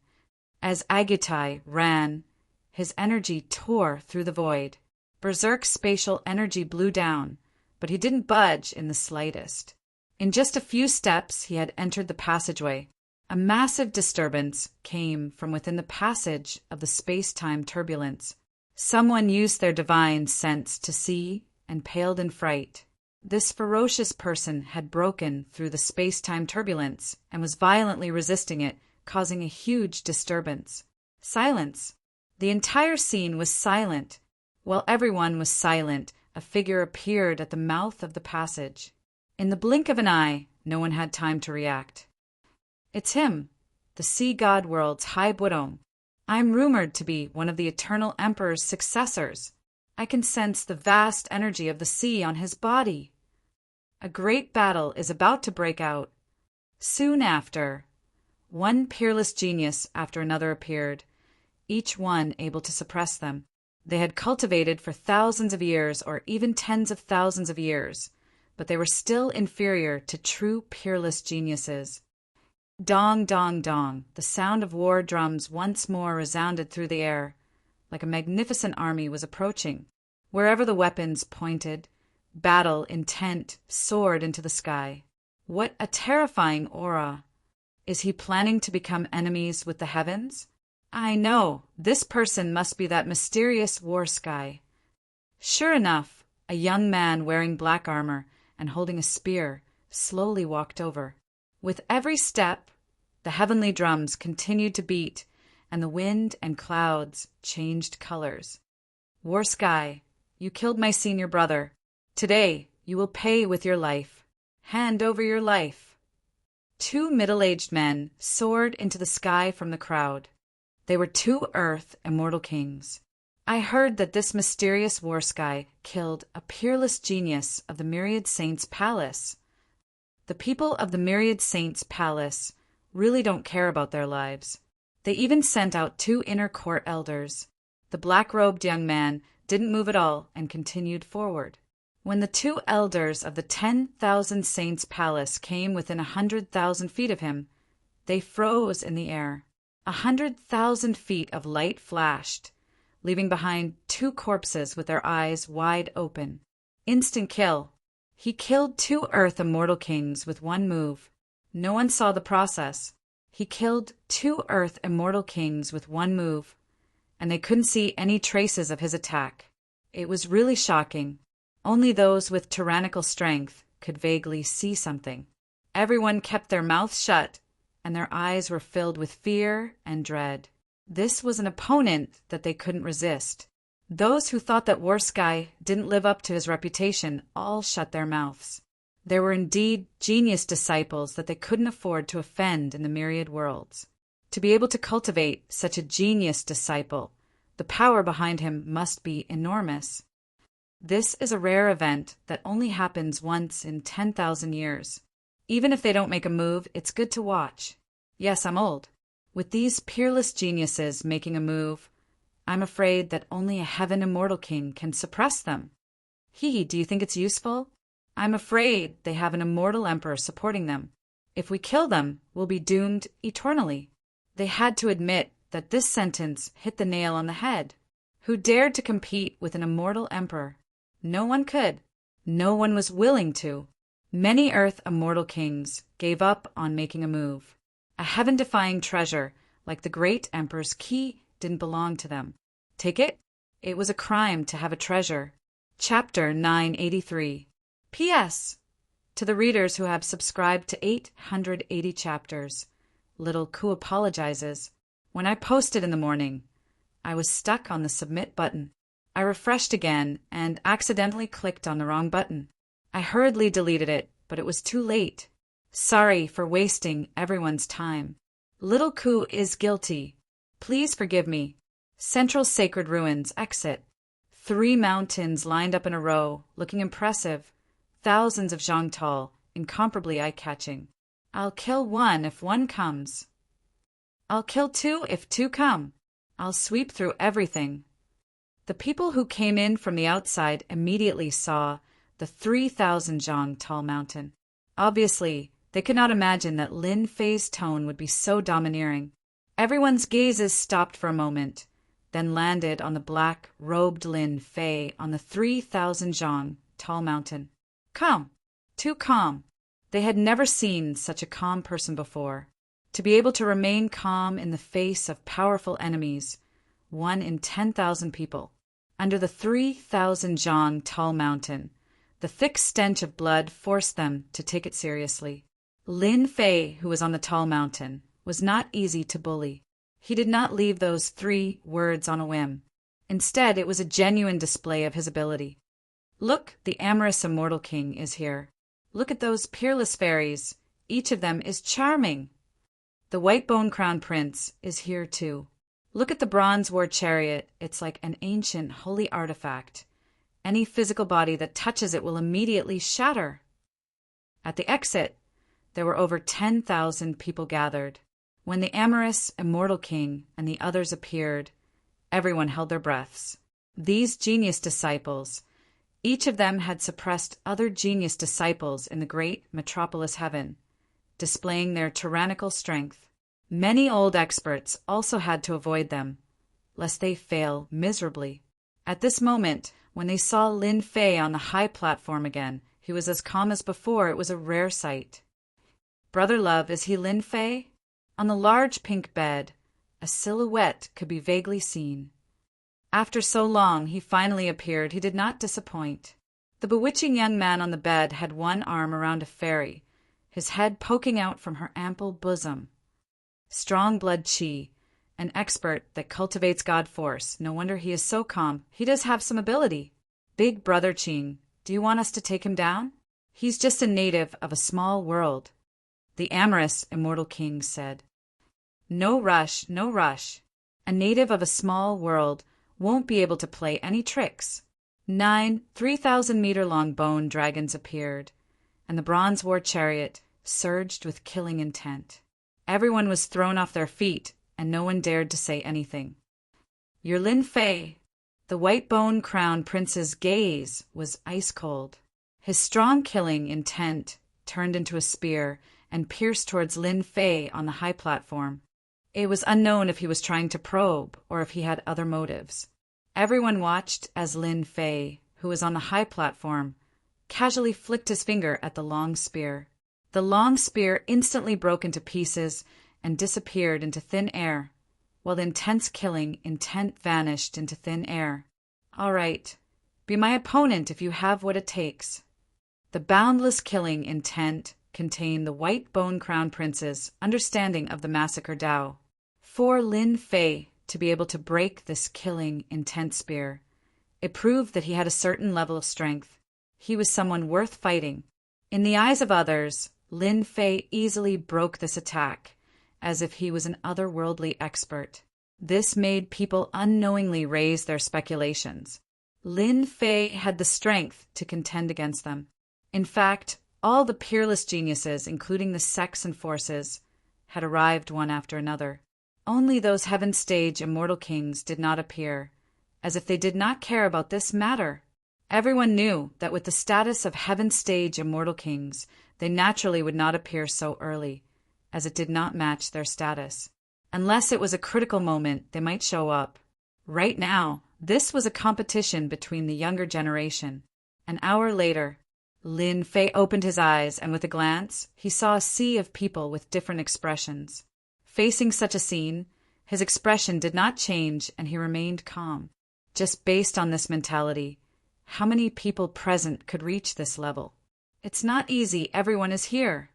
As Agitai ran, his energy tore through the void. Berserk spatial energy blew down, but he didn't budge in the slightest. In just a few steps, he had entered the passageway. A massive disturbance came from within the passage of the space-time turbulence. Someone used their divine sense to see and paled in fright. This ferocious person had broken through the space-time turbulence and was violently resisting it, causing a huge disturbance. Silence. The entire scene was silent. While everyone was silent, a figure appeared at the mouth of the passage. In the blink of an eye, no one had time to react. It's him, the sea god world's High Budong. I'm rumored to be one of the Eternal Emperor's successors. I can sense the vast energy of the sea on his body. A great battle is about to break out. Soon after, one peerless genius after another appeared, each one able to suppress them. They had cultivated for thousands of years or even tens of thousands of years, but they were still inferior to true peerless geniuses. Dong, dong, dong, the sound of war drums once more resounded through the air, like a magnificent army was approaching. Wherever the weapons pointed, battle intent soared into the sky. What a terrifying aura! Is he planning to become enemies with the heavens? I know, this person must be that mysterious war sky. Sure enough, a young man wearing black armor and holding a spear slowly walked over. With every step, the heavenly drums continued to beat, and the wind and clouds changed colors. War sky, you killed my senior brother. Today, you will pay with your life. Hand over your life. Two middle-aged men soared into the sky from the crowd. They were two Earth immortal kings. I heard that this mysterious war sky killed a peerless genius of the Myriad Saints' palace. The people of the Myriad Saints' palace really don't care about their lives. They even sent out two inner court elders. The black-robed young man didn't move at all and continued forward. When the two elders of the 10,000 Saints' palace came within 100,000 feet of him, they froze in the air. 100,000 feet of light flashed, leaving behind two corpses with their eyes wide open. Instant kill. He killed two Earth immortal kings with one move. No one saw the process. He killed two Earth immortal kings with one move, and they couldn't see any traces of his attack. It was really shocking. Only those with tyrannical strength could vaguely see something. Everyone kept their mouths shut, and their eyes were filled with fear and dread. This was an opponent that they couldn't resist. Those who thought that Warsky didn't live up to his reputation all shut their mouths. There were indeed genius disciples that they couldn't afford to offend in the myriad worlds. To be able to cultivate such a genius disciple, the power behind him must be enormous. This is a rare event that only happens once in 10,000 years. Even if they don't make a move, it's good to watch. Yes, I'm old, With these peerless geniuses making a move, I'm afraid that only a heaven immortal king can suppress them. Do you think it's useful? I'm afraid they have an immortal emperor supporting them. If we kill them, we'll be doomed eternally. They had to admit that this sentence hit the nail on the head. Who dared to compete with an immortal emperor? No one could. No one was willing to. Many Earth immortal kings gave up on making a move. A heaven-defying treasure, like the great emperor's key, didn't belong to them. Take it? It was a crime to have a treasure. Chapter 983. P.S. To the readers who have subscribed to 880 chapters, Little Coo apologizes. When I posted in the morning, I was stuck on the submit button. I refreshed again and accidentally clicked on the wrong button. I hurriedly deleted it, but it was too late. Sorry for wasting everyone's time. Little Coo is guilty. Please forgive me. Central Sacred Ruins exit. 3 mountains lined up in a row, looking impressive. Thousands of zhang tall, incomparably eye-catching. I'll kill 1 if 1 comes. I'll kill 2 if 2 come. I'll sweep through everything. The people who came in from the outside immediately saw the 3,000 zhang tall mountain. Obviously, they could not imagine that Lin Fei's tone would be so domineering. Everyone's gazes stopped for a moment, then landed on the black-robed Lin Fei on the 3,000 zhang tall mountain. Calm. Too calm. They had never seen such a calm person before. To be able to remain calm in the face of powerful enemies, 1 in 10,000 people, under the 3,000 zhang tall mountain, the thick stench of blood forced them to take it seriously. Lin Fei, who was on the tall mountain, was not easy to bully. He did not leave those 3 words on a whim. Instead, it was a genuine display of his ability. Look, the amorous immortal king is here. Look at those peerless fairies. Each of them is charming. The white bone-crowned prince is here too. Look at the bronze war chariot. It's like an ancient holy artifact. Any physical body that touches it will immediately shatter. At the exit, there were over 10,000 people gathered. When the amorous immortal king and the others appeared, everyone held their breaths. These genius disciples, each of them had suppressed other genius disciples in the great metropolis heaven, displaying their tyrannical strength. Many old experts also had to avoid them, lest they fail miserably. At this moment, when they saw Lin Fei on the high platform again, he was as calm as before. It was a rare sight. Brother Love, is he Lin Fei? On the large pink bed, a silhouette could be vaguely seen. After so long, he finally appeared. He did not disappoint. The bewitching young man on the bed had 1 arm around a fairy, his head poking out from her ample bosom. Strong blood chi, an expert that cultivates God force. No wonder he is so calm. He does have some ability. Big Brother Qing, do you want us to take him down? He's just a native of a small world. The amorous immortal king said. No rush, no rush. A native of a small world won't be able to play any tricks. 9 3,000-meter-long bone dragons appeared, and the bronze war chariot surged with killing intent. Everyone was thrown off their feet, and no one dared to say anything. You're Lin Fei. The white bone-crowned prince's gaze was ice-cold. His strong killing intent turned into a spear and pierced towards Lin Fei on the high platform. It was unknown if he was trying to probe or if he had other motives. Everyone watched as Lin Fei, who was on the high platform, casually flicked his finger at the long spear. The long spear instantly broke into pieces and disappeared into thin air, while the intense killing intent vanished into thin air. All right, be my opponent if you have what it takes. The boundless killing intent contained the white bone-crowned prince's understanding of the massacre Tao. For Lin Fei to be able to break this killing intent spear, it proved that he had a certain level of strength. He was someone worth fighting. In the eyes of others, Lin Fei easily broke this attack, as if he was an otherworldly expert. This made people unknowingly raise their speculations. Lin Fei had the strength to contend against them. In fact, all the peerless geniuses, including the sects and forces, had arrived one after another. Only those heaven stage immortal kings did not appear, as if they did not care about this matter. Everyone knew that with the status of heaven stage immortal kings, they naturally would not appear so early, as it did not match their status. Unless it was a critical moment, they might show up. Right now, this was a competition between the younger generation. An hour later, Lin Fei opened his eyes, and with a glance, he saw a sea of people with different expressions. Facing such a scene, his expression did not change and he remained calm. Just based on this mentality, how many people present could reach this level? It's not easy, everyone is here,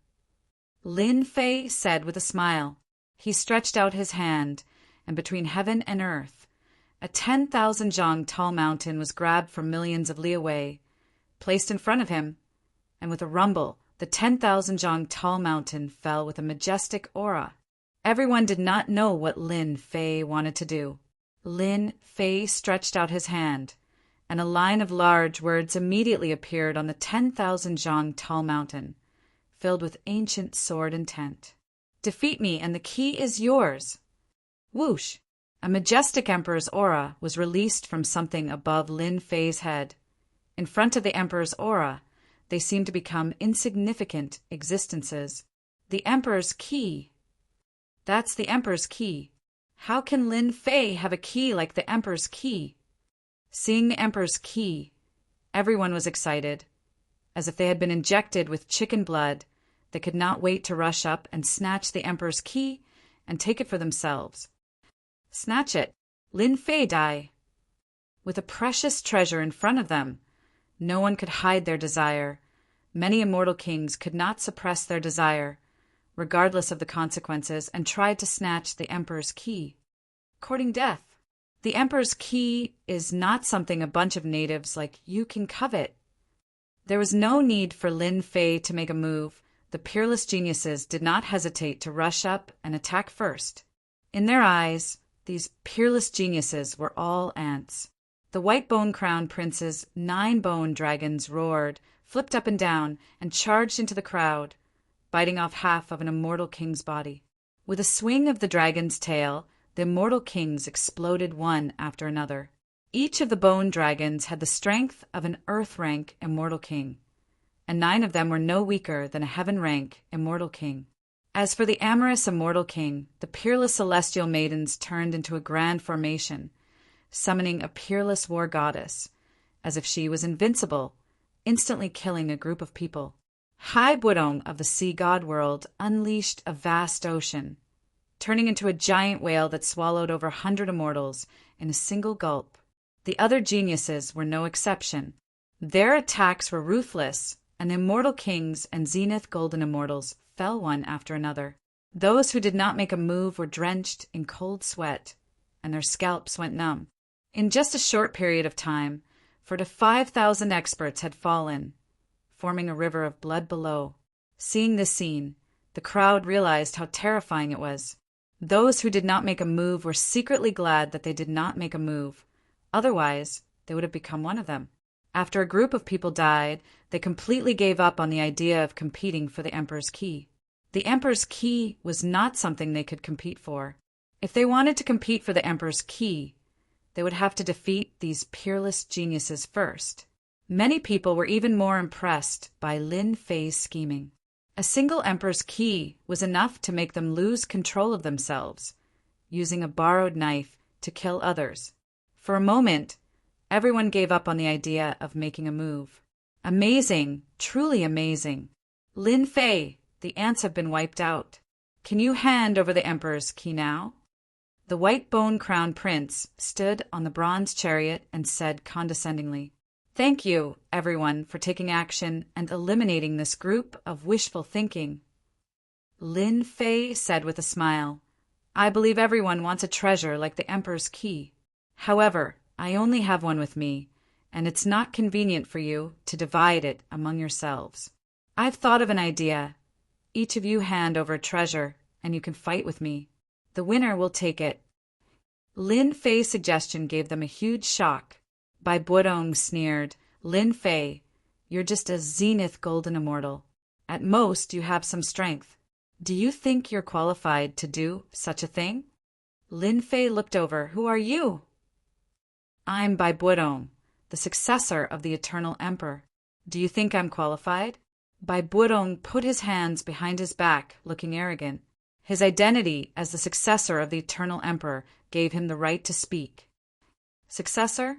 Lin Fei said with a smile. He stretched out his hand, and between heaven and earth, a 10,000 zhang tall mountain was grabbed from millions of li away, placed in front of him, and with a rumble, the 10,000 zhang tall mountain fell with a majestic aura. Everyone did not know what Lin Fei wanted to do. Lin Fei stretched out his hand, and a line of large words immediately appeared on the 10,000 zhang tall mountain, filled with ancient sword intent. Defeat me, and the key is yours. Whoosh! A majestic emperor's aura was released from something above Lin Fei's head. In front of the emperor's aura, they seemed to become insignificant existences. The emperor's key. That's the emperor's key. How can Lin Fei have a key like the emperor's key? Seeing the emperor's key, everyone was excited. As if they had been injected with chicken blood, they could not wait to rush up and snatch the emperor's key and take it for themselves. Snatch it. Lin Fei die. With a precious treasure in front of them, no one could hide their desire. Many immortal kings could not suppress their desire, regardless of the consequences, and tried to snatch the emperor's key. Courting death. The emperor's key is not something a bunch of natives like you can covet. There was no need for Lin Fei to make a move. The peerless geniuses did not hesitate to rush up and attack first. In their eyes, these peerless geniuses were all ants. The white bone-crowned prince's 9 bone dragons roared, flipped up and down, and charged into the crowd, biting off half of an immortal king's body. With a swing of the dragon's tail, the immortal kings exploded one after another. Each of the bone dragons had the strength of an earth-rank immortal king, and 9 of them were no weaker than a heaven-rank immortal king. As for the amorous immortal king, the peerless celestial maidens turned into a grand formation, summoning a peerless war goddess, as if she was invincible, instantly killing a group of people. Hai Budong of the sea god world unleashed a vast ocean, turning into a giant whale that swallowed over 100 immortals in a single gulp. The other geniuses were no exception. Their attacks were ruthless, and the immortal kings and zenith golden immortals fell one after another. Those who did not make a move were drenched in cold sweat, and their scalps went numb. In just a short period of time, 4 to 5,000 experts had fallen, forming a river of blood below. Seeing this scene, the crowd realized how terrifying it was. Those who did not make a move were secretly glad that they did not make a move. Otherwise, they would have become one of them. After a group of people died, they completely gave up on the idea of competing for the emperor's key. The emperor's key was not something they could compete for. If they wanted to compete for the emperor's key, they would have to defeat these peerless geniuses first. Many people were even more impressed by Lin Fei's scheming. A single emperor's key was enough to make them lose control of themselves, using a borrowed knife to kill others. For a moment, everyone gave up on the idea of making a move. Amazing, truly amazing. Lin Fei, the ants have been wiped out. Can you hand over the emperor's key now? The white bone-crowned prince stood on the bronze chariot and said condescendingly, "Thank you, everyone, for taking action and eliminating this group of wishful thinking." Lin Fei said with a smile, "I believe everyone wants a treasure like the emperor's key. However, I only have one with me, and it's not convenient for you to divide it among yourselves. I've thought of an idea. Each of you hand over a treasure, and you can fight with me. The winner will take it." Lin Fei's suggestion gave them a huge shock. Bai Budong sneered, "Lin Fei, you're just a zenith golden immortal. At most, you have some strength. Do you think you're qualified to do such a thing?" Lin Fei looked over. Who are you? I'm Bai Buodong, the successor of the Eternal Emperor. Do you think I'm qualified? Bai Buodong put his hands behind his back, looking arrogant. His identity as the successor of the Eternal Emperor gave him the right to speak. Successor?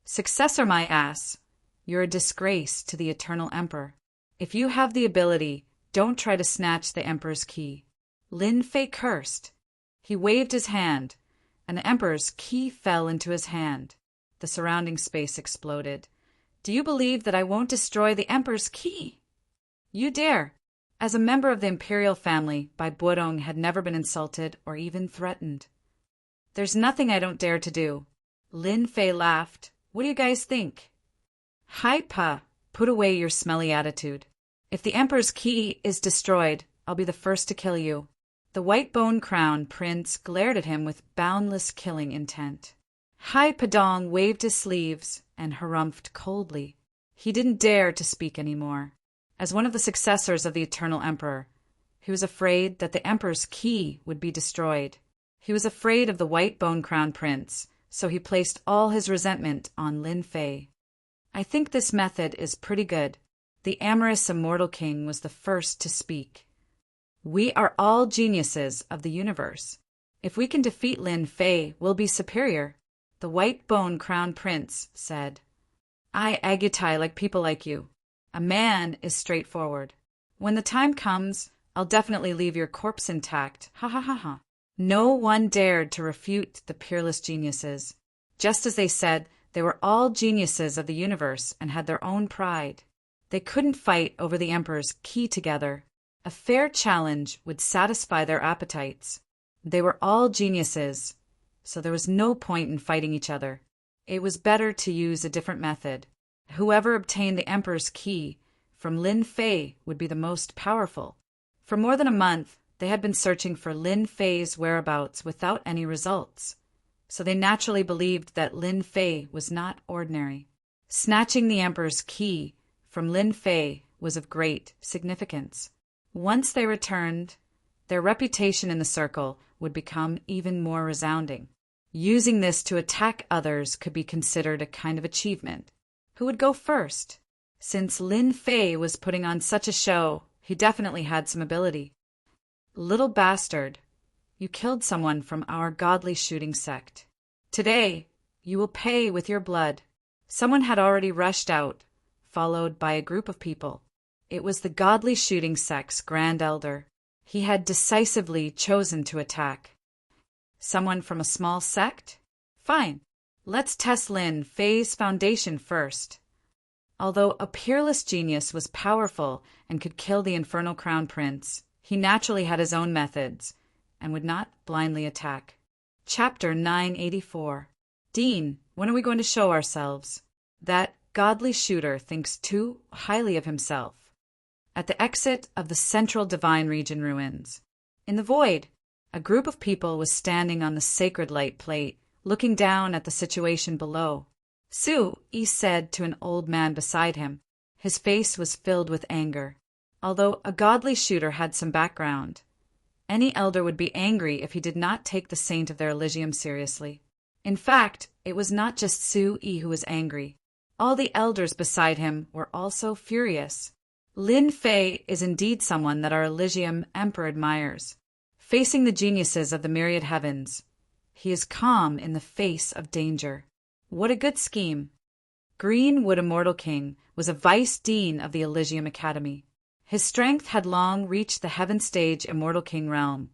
Successor, my ass. You're a disgrace to the Eternal Emperor. If you have the ability, don't try to snatch the Emperor's key. Lin Fei cursed. He waved his hand, and the Emperor's key fell into his hand. The surrounding space exploded. Do you believe that I won't destroy the Emperor's key? You dare. As a member of the imperial family, Bai Buodong had never been insulted or even threatened. There's nothing I don't dare to do. Lin Fei laughed. What do you guys think? Pa, put away your smelly attitude. If the Emperor's key is destroyed, I'll be the first to kill you. The white bone crown prince glared at him with boundless killing intent. Hai Padong waved his sleeves and harumphed coldly. He didn't dare to speak any more. As one of the successors of the Eternal Emperor, he was afraid that the Emperor's key would be destroyed. He was afraid of the white bone crown prince, so he placed all his resentment on Lin Fei. I think this method is pretty good. The amorous immortal king was the first to speak. We are all geniuses of the universe. If we can defeat Lin Fei, we'll be superior, the white bone crown prince said. I agitai like people like you. A man is straightforward. When the time comes, I'll definitely leave your corpse intact. Ha ha ha ha. No one dared to refute the peerless geniuses. Just as they said, they were all geniuses of the universe and had their own pride. They couldn't fight over the Emperor's key together. A fair challenge would satisfy their appetites. They were all geniuses, so there was no point in fighting each other. It was better to use a different method. Whoever obtained the Emperor's key from Lin Fei would be the most powerful. For more than a month, they had been searching for Lin Fei's whereabouts without any results, so they naturally believed that Lin Fei was not ordinary. Snatching the Emperor's key from Lin Fei was of great significance. Once they returned, their reputation in the circle would become even more resounding. Using this to attack others could be considered a kind of achievement. Who would go first? Since Lin Fei was putting on such a show, he definitely had some ability. Little bastard, you killed someone from our godly shooting sect. Today, you will pay with your blood. Someone had already rushed out, followed by a group of people. It was the godly shooting sect's grand elder. He had decisively chosen to attack. Someone from a small sect? Fine. Let's test Lin Fei's foundation first. Although a peerless genius was powerful and could kill the infernal crown prince, he naturally had his own methods and would not blindly attack. Chapter 984. Dean, when are we going to show ourselves? That godly shooter thinks too highly of himself. At the exit of the central divine region ruins. In the void, a group of people was standing on the sacred light plate, looking down at the situation below. Su Yi said to an old man beside him. His face was filled with anger. Although a godly shooter had some background, any elder would be angry if he did not take the saint of their Elysium seriously. In fact, it was not just Su Yi who was angry. All the elders beside him were also furious. Lin Fei is indeed someone that our Elysium Emperor admires. Facing the geniuses of the myriad heavens, he is calm in the face of danger. What a good scheme. Greenwood Immortal King was a vice dean of the Elysium Academy. His strength had long reached the heaven stage Immortal King realm,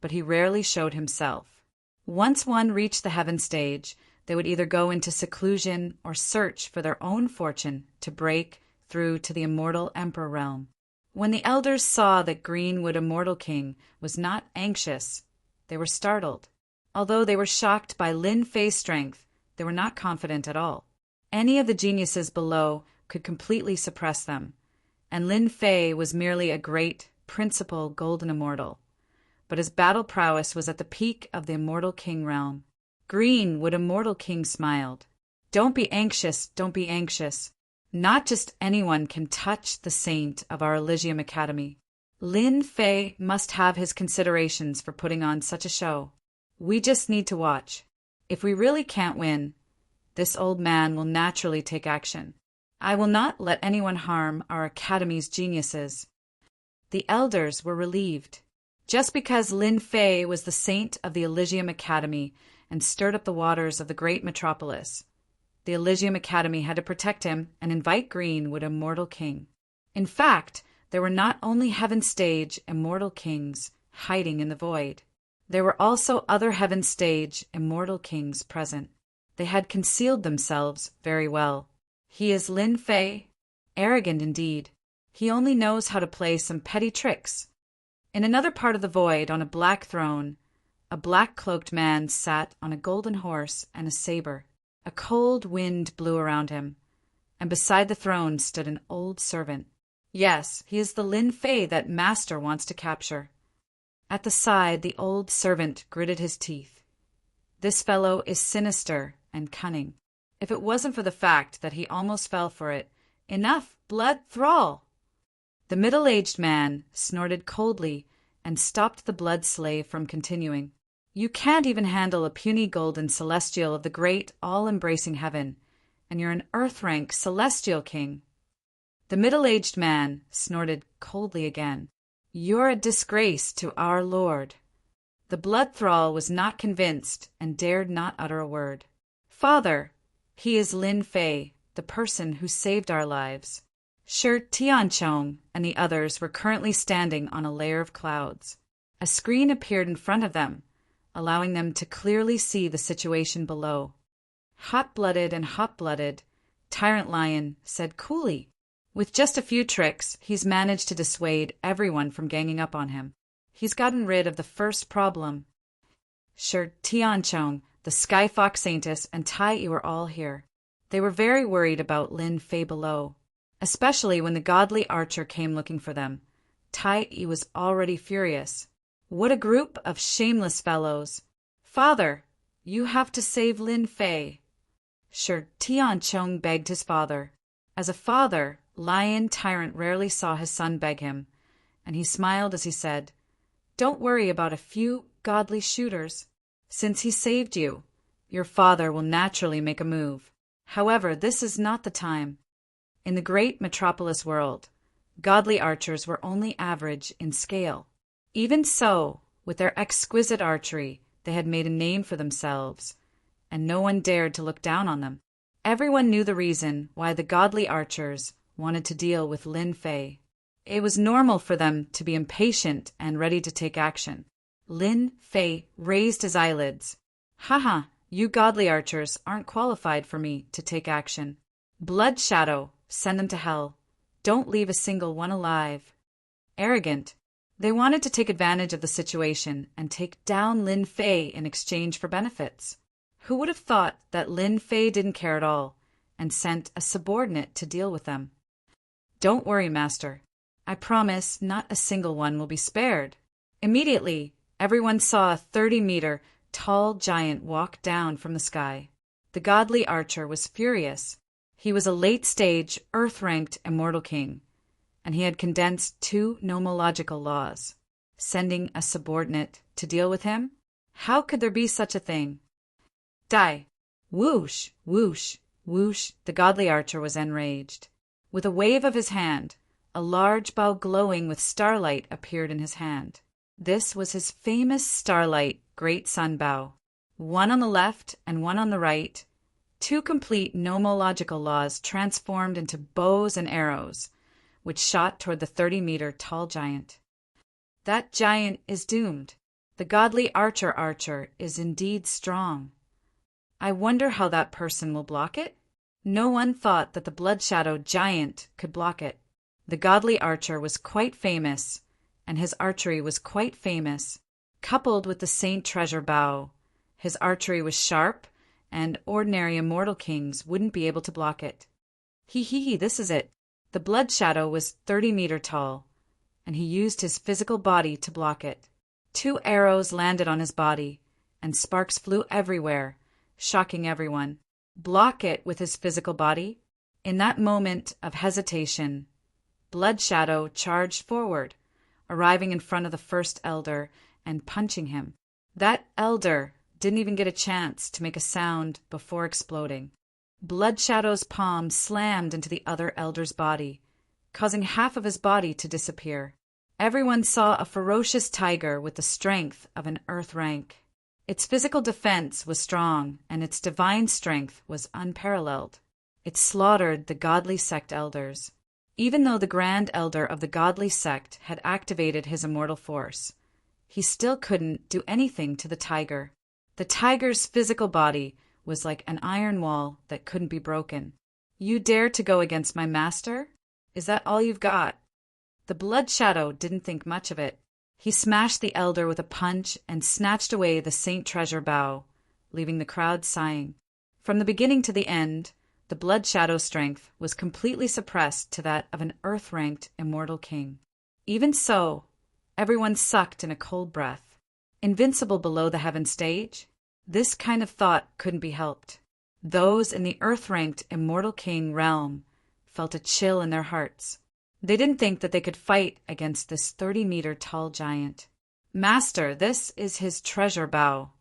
but he rarely showed himself. Once one reached the heaven stage, they would either go into seclusion or search for their own fortune to break through to the Immortal Emperor realm. When the elders saw that Greenwood Immortal King was not anxious, they were startled. Although they were shocked by Lin Fei's strength, they were not confident at all. Any of the geniuses below could completely suppress them, and Lin Fei was merely a great, principal golden immortal. But his battle prowess was at the peak of the Immortal King realm. Greenwood Immortal King smiled. Don't be anxious, don't be anxious. Not just anyone can touch the saint of our Elysium Academy. Lin Fei must have his considerations for putting on such a show. We just need to watch. If we really can't win, this old man will naturally take action. I will not let anyone harm our academy's geniuses." The elders were relieved. Just because Lin Fei was the saint of the Elysium Academy and stirred up the waters of the great metropolis, the Elysium Academy had to protect him and invite Green with immortal king. In fact, there were not only Heaven Stage immortal kings hiding in the void. There were also other Heaven Stage immortal kings present. They had concealed themselves very well. He is Lin Fei? Arrogant indeed. He only knows how to play some petty tricks. In another part of the void, on a black throne, a black-cloaked man sat on a golden horse and a saber. A cold wind blew around him, and beside the throne stood an old servant. Yes, he is the Lin Fei that Master wants to capture. At the side, the old servant gritted his teeth. This fellow is sinister and cunning. If it wasn't for the fact that he almost fell for it, enough, blood, thrall! The middle-aged man snorted coldly and stopped the blood slave from continuing. You can't even handle a puny golden celestial of the great, all-embracing heaven, and you're an earth-rank celestial king. The middle-aged man snorted coldly again. You're a disgrace to our lord. The blood thrall was not convinced and dared not utter a word. Father, he is Lin Fei, the person who saved our lives. Shi Tianchong and the others were currently standing on a layer of clouds. A screen appeared in front of them, allowing them to clearly see the situation below. Hot-blooded and hot-blooded, Tyrant Lion said coolly, "With just a few tricks, he's managed to dissuade everyone from ganging up on him. He's gotten rid of the first problem." Shi Tianchong, the Sky Fox Saintess, and Tai Yi were all here. They were very worried about Lin Fei below, especially when the godly archer came looking for them. Tai Yi was already furious. What a group of shameless fellows! Father, you have to save Lin Fei. Shi Tianchong begged his father. As a father, Lion Tyrant rarely saw his son beg him, and he smiled as he said, "Don't worry about a few godly shooters. Since he saved you, your father will naturally make a move. However, this is not the time. In the great metropolis world, godly archers were only average in scale. Even so, with their exquisite archery, they had made a name for themselves, and no one dared to look down on them. Everyone knew the reason why the godly archers wanted to deal with Lin Fei. It was normal for them to be impatient and ready to take action. Lin Fei raised his eyelids. Haha, you godly archers aren't qualified for me to take action. Blood Shadow, send them to hell. Don't leave a single one alive. Arrogant. They wanted to take advantage of the situation and take down Lin Fei in exchange for benefits. Who would have thought that Lin Fei didn't care at all and sent a subordinate to deal with them? Don't worry, Master. I promise not a single one will be spared. Immediately, everyone saw a 30-meter tall giant walk down from the sky. The godly archer was furious. He was a late-stage, earth-ranked immortal king, and he had condensed 2 nomological laws. Sending a subordinate to deal with him? How could there be such a thing? Die! Whoosh, whoosh, whoosh, the godly archer was enraged. With a wave of his hand, a large bow glowing with starlight appeared in his hand. This was his famous starlight great sun bow. One on the left and one on the right, 2 complete nomological laws transformed into bows and arrows, which shot toward the 30-meter tall giant. That giant is doomed. The godly archer is indeed strong. I wonder how that person will block it? No one thought that the blood shadow giant could block it. The godly archer was quite famous, and his archery was quite famous. Coupled with the Saint Treasure bow, his archery was sharp, and ordinary immortal kings wouldn't be able to block it. This is it. The blood shadow was 30-meter tall, and he used his physical body to block it. 2 arrows landed on his body, and sparks flew everywhere, shocking everyone. Block it with his physical body? In that moment of hesitation, Blood Shadow charged forward, arriving in front of the first elder and punching him. That elder didn't even get a chance to make a sound before exploding. Blood Shadow's palm slammed into the other elder's body, causing half of his body to disappear. Everyone saw a ferocious tiger with the strength of an earth rank. Its physical defense was strong, and its divine strength was unparalleled. It slaughtered the godly sect elders. Even though the grand elder of the godly sect had activated his immortal force, he still couldn't do anything to the tiger. The tiger's physical body was like an iron wall that couldn't be broken. You dare to go against my master? Is that all you've got? The Blood Shadow didn't think much of it. He smashed the elder with a punch and snatched away the Saint Treasure bow, leaving the crowd sighing. From the beginning to the end, the Blood Shadow's strength was completely suppressed to that of an earth-ranked immortal king. Even so, everyone sucked in a cold breath. Invincible below the heaven stage? This kind of thought couldn't be helped. Those in the earth-ranked immortal king realm felt a chill in their hearts. They didn't think that they could fight against this 30-meter tall giant. Master, this is his treasure bow.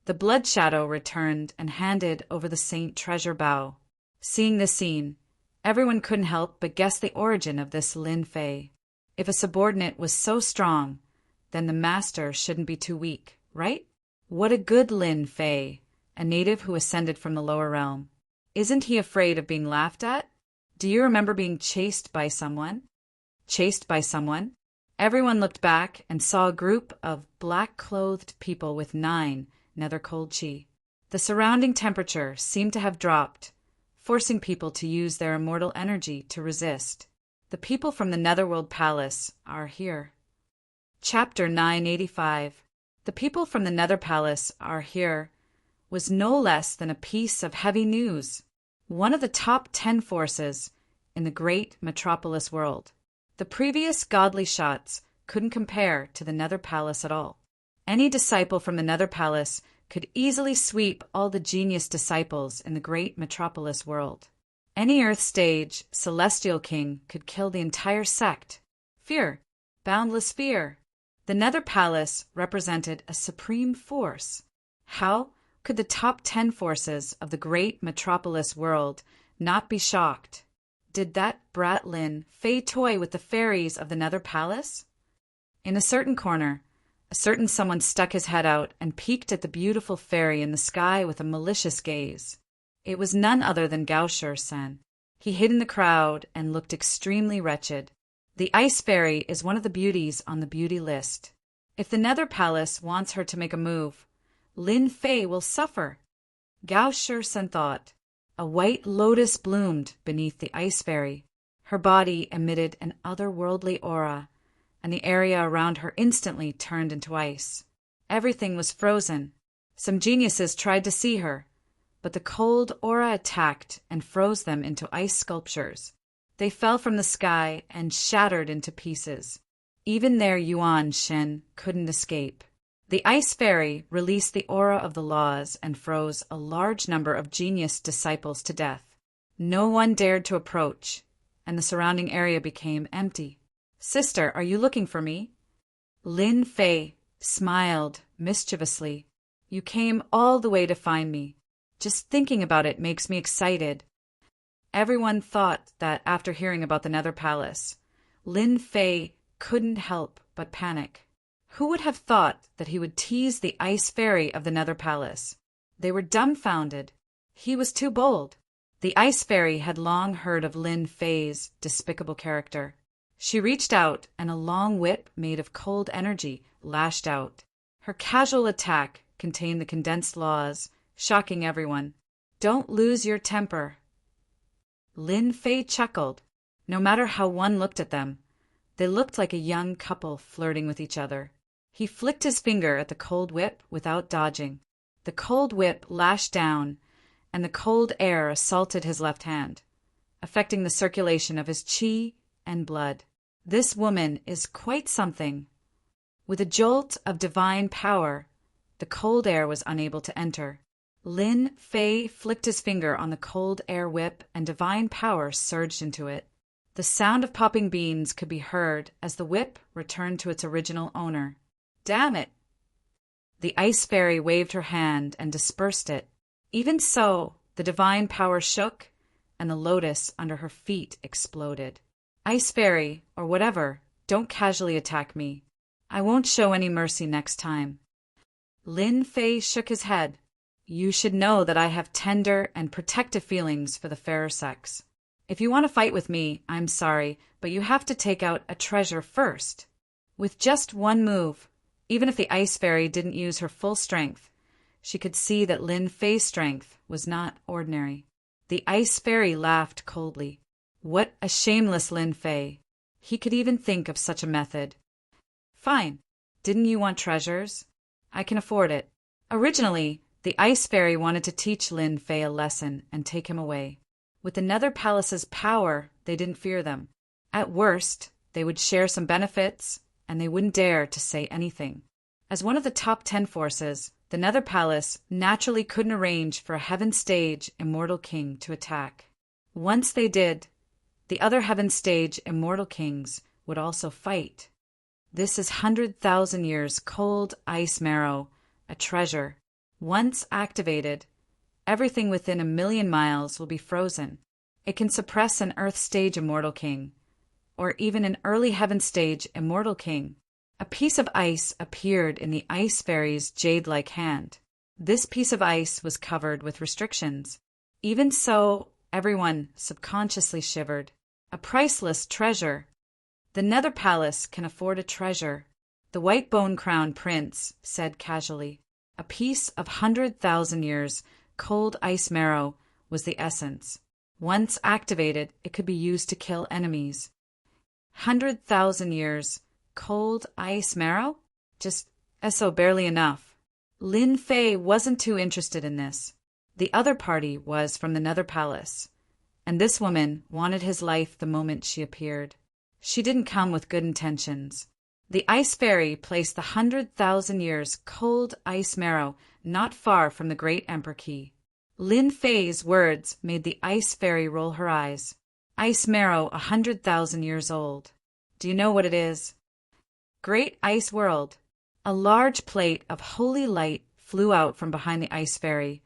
The Blood Shadow returned and handed over the Saint Treasure bow. Seeing this scene, everyone couldn't help but guess the origin of this Lin Fei. If a subordinate was so strong, then the master shouldn't be too weak, right? What a good Lin Fei, a native who ascended from the lower realm. Isn't he afraid of being laughed at? Do you remember being chased by someone? Chased by someone? Everyone looked back and saw a group of black-clothed people with 9 nether cold chi. The surrounding temperature seemed to have dropped, forcing people to use their immortal energy to resist. The people from the Netherworld Palace are here. Chapter 985. The people from the Nether Palace are here was no less than a piece of heavy news. One of the top 10 forces in the great metropolis world. The previous godly shots couldn't compare to the Nether Palace at all. Any disciple from the Nether Palace could easily sweep all the genius disciples in the great metropolis world. Any Earth stage celestial king could kill the entire sect. Fear, boundless fear. The Nether Palace represented a supreme force. How could the top 10 forces of the great metropolis world not be shocked? Did that brat Lin Fei toy with the fairies of the Nether Palace? In a certain corner, a certain someone stuck his head out and peeked at the beautiful fairy in the sky with a malicious gaze. It was none other than Gao-Shur-Sen. He hid in the crowd and looked extremely wretched. The Ice Fairy is one of the beauties on the beauty list. If the Nether Palace wants her to make a move, Lin Fei will suffer. Gao-Shur-Sen thought. A white lotus bloomed beneath the Ice Fairy. Her body emitted an otherworldly aura, and the area around her instantly turned into ice. Everything was frozen. Some geniuses tried to see her, but the cold aura attacked and froze them into ice sculptures. They fell from the sky and shattered into pieces. Even their Yuan Shen couldn't escape. The Ice Fairy released the aura of the laws and froze a large number of genius disciples to death. No one dared to approach, and the surrounding area became empty. Sister, are you looking for me? Lin Fei smiled mischievously. You came all the way to find me. Just thinking about it makes me excited. Everyone thought that after hearing about the Nether Palace, Lin Fei couldn't help but panic. Who would have thought that he would tease the Ice Fairy of the Nether Palace? They were dumbfounded. He was too bold. The Ice Fairy had long heard of Lin Fei's despicable character. She reached out, and a long whip made of cold energy lashed out. Her casual attack contained the condensed laws, shocking everyone. Don't lose your temper. Lin Fei chuckled. No matter how one looked at them, they looked like a young couple flirting with each other. He flicked his finger at the cold whip without dodging. The cold whip lashed down, and the cold air assaulted his left hand, affecting the circulation of his qi and blood. This woman is quite something. With a jolt of divine power, the cold air was unable to enter. Lin Fei flicked his finger on the cold air whip, and divine power surged into it. The sound of popping beans could be heard as the whip returned to its original owner. Damn it! The ice fairy waved her hand and dispersed it. Even so, the divine power shook, and the lotus under her feet exploded. Ice fairy, or whatever, don't casually attack me. I won't show any mercy next time. Lin Fei shook his head. You should know that I have tender and protective feelings for the fairer sex. If you want to fight with me, I'm sorry, but you have to take out a treasure first. With just one move, even if the ice fairy didn't use her full strength, she could see that Lin Fei's strength was not ordinary. The ice fairy laughed coldly. What a shameless Lin Fei! He could even think of such a method. Fine. Didn't you want treasures? I can afford it. Originally, the ice fairy wanted to teach Lin Fei a lesson and take him away. With the Nether Palace's power, they didn't fear them. At worst, they would share some benefits, and they wouldn't dare to say anything. As one of the top 10 forces, the Nether Palace naturally couldn't arrange for a Heaven Stage Immortal King to attack. Once they did, the other Heaven Stage Immortal Kings would also fight. This is 100,000 years cold ice marrow, a treasure. Once activated, everything within 1,000,000 miles will be frozen. It can suppress an Earth Stage Immortal King, or even an early Heaven Stage Immortal King. A piece of ice appeared in the ice fairy's jade-like hand. This piece of ice was covered with restrictions. Even so, everyone subconsciously shivered. A priceless treasure. The Nether Palace can afford a treasure, the White Bone Crown Prince said casually. A piece of 100,000 years cold ice marrow was the essence. Once activated, it could be used to kill enemies. 100,000 years cold ice marrow? Just so barely enough. Lin Fei wasn't too interested in this. The other party was from the Nether Palace, and this woman wanted his life the moment she appeared. She didn't come with good intentions. The ice fairy placed the 100,000 years cold ice marrow not far from the great Emperor Key. Lin Fei's words made the ice fairy roll her eyes. Ice marrow 100,000 years old. Do you know what it is? Great Ice World. A large plate of holy light flew out from behind the ice fairy,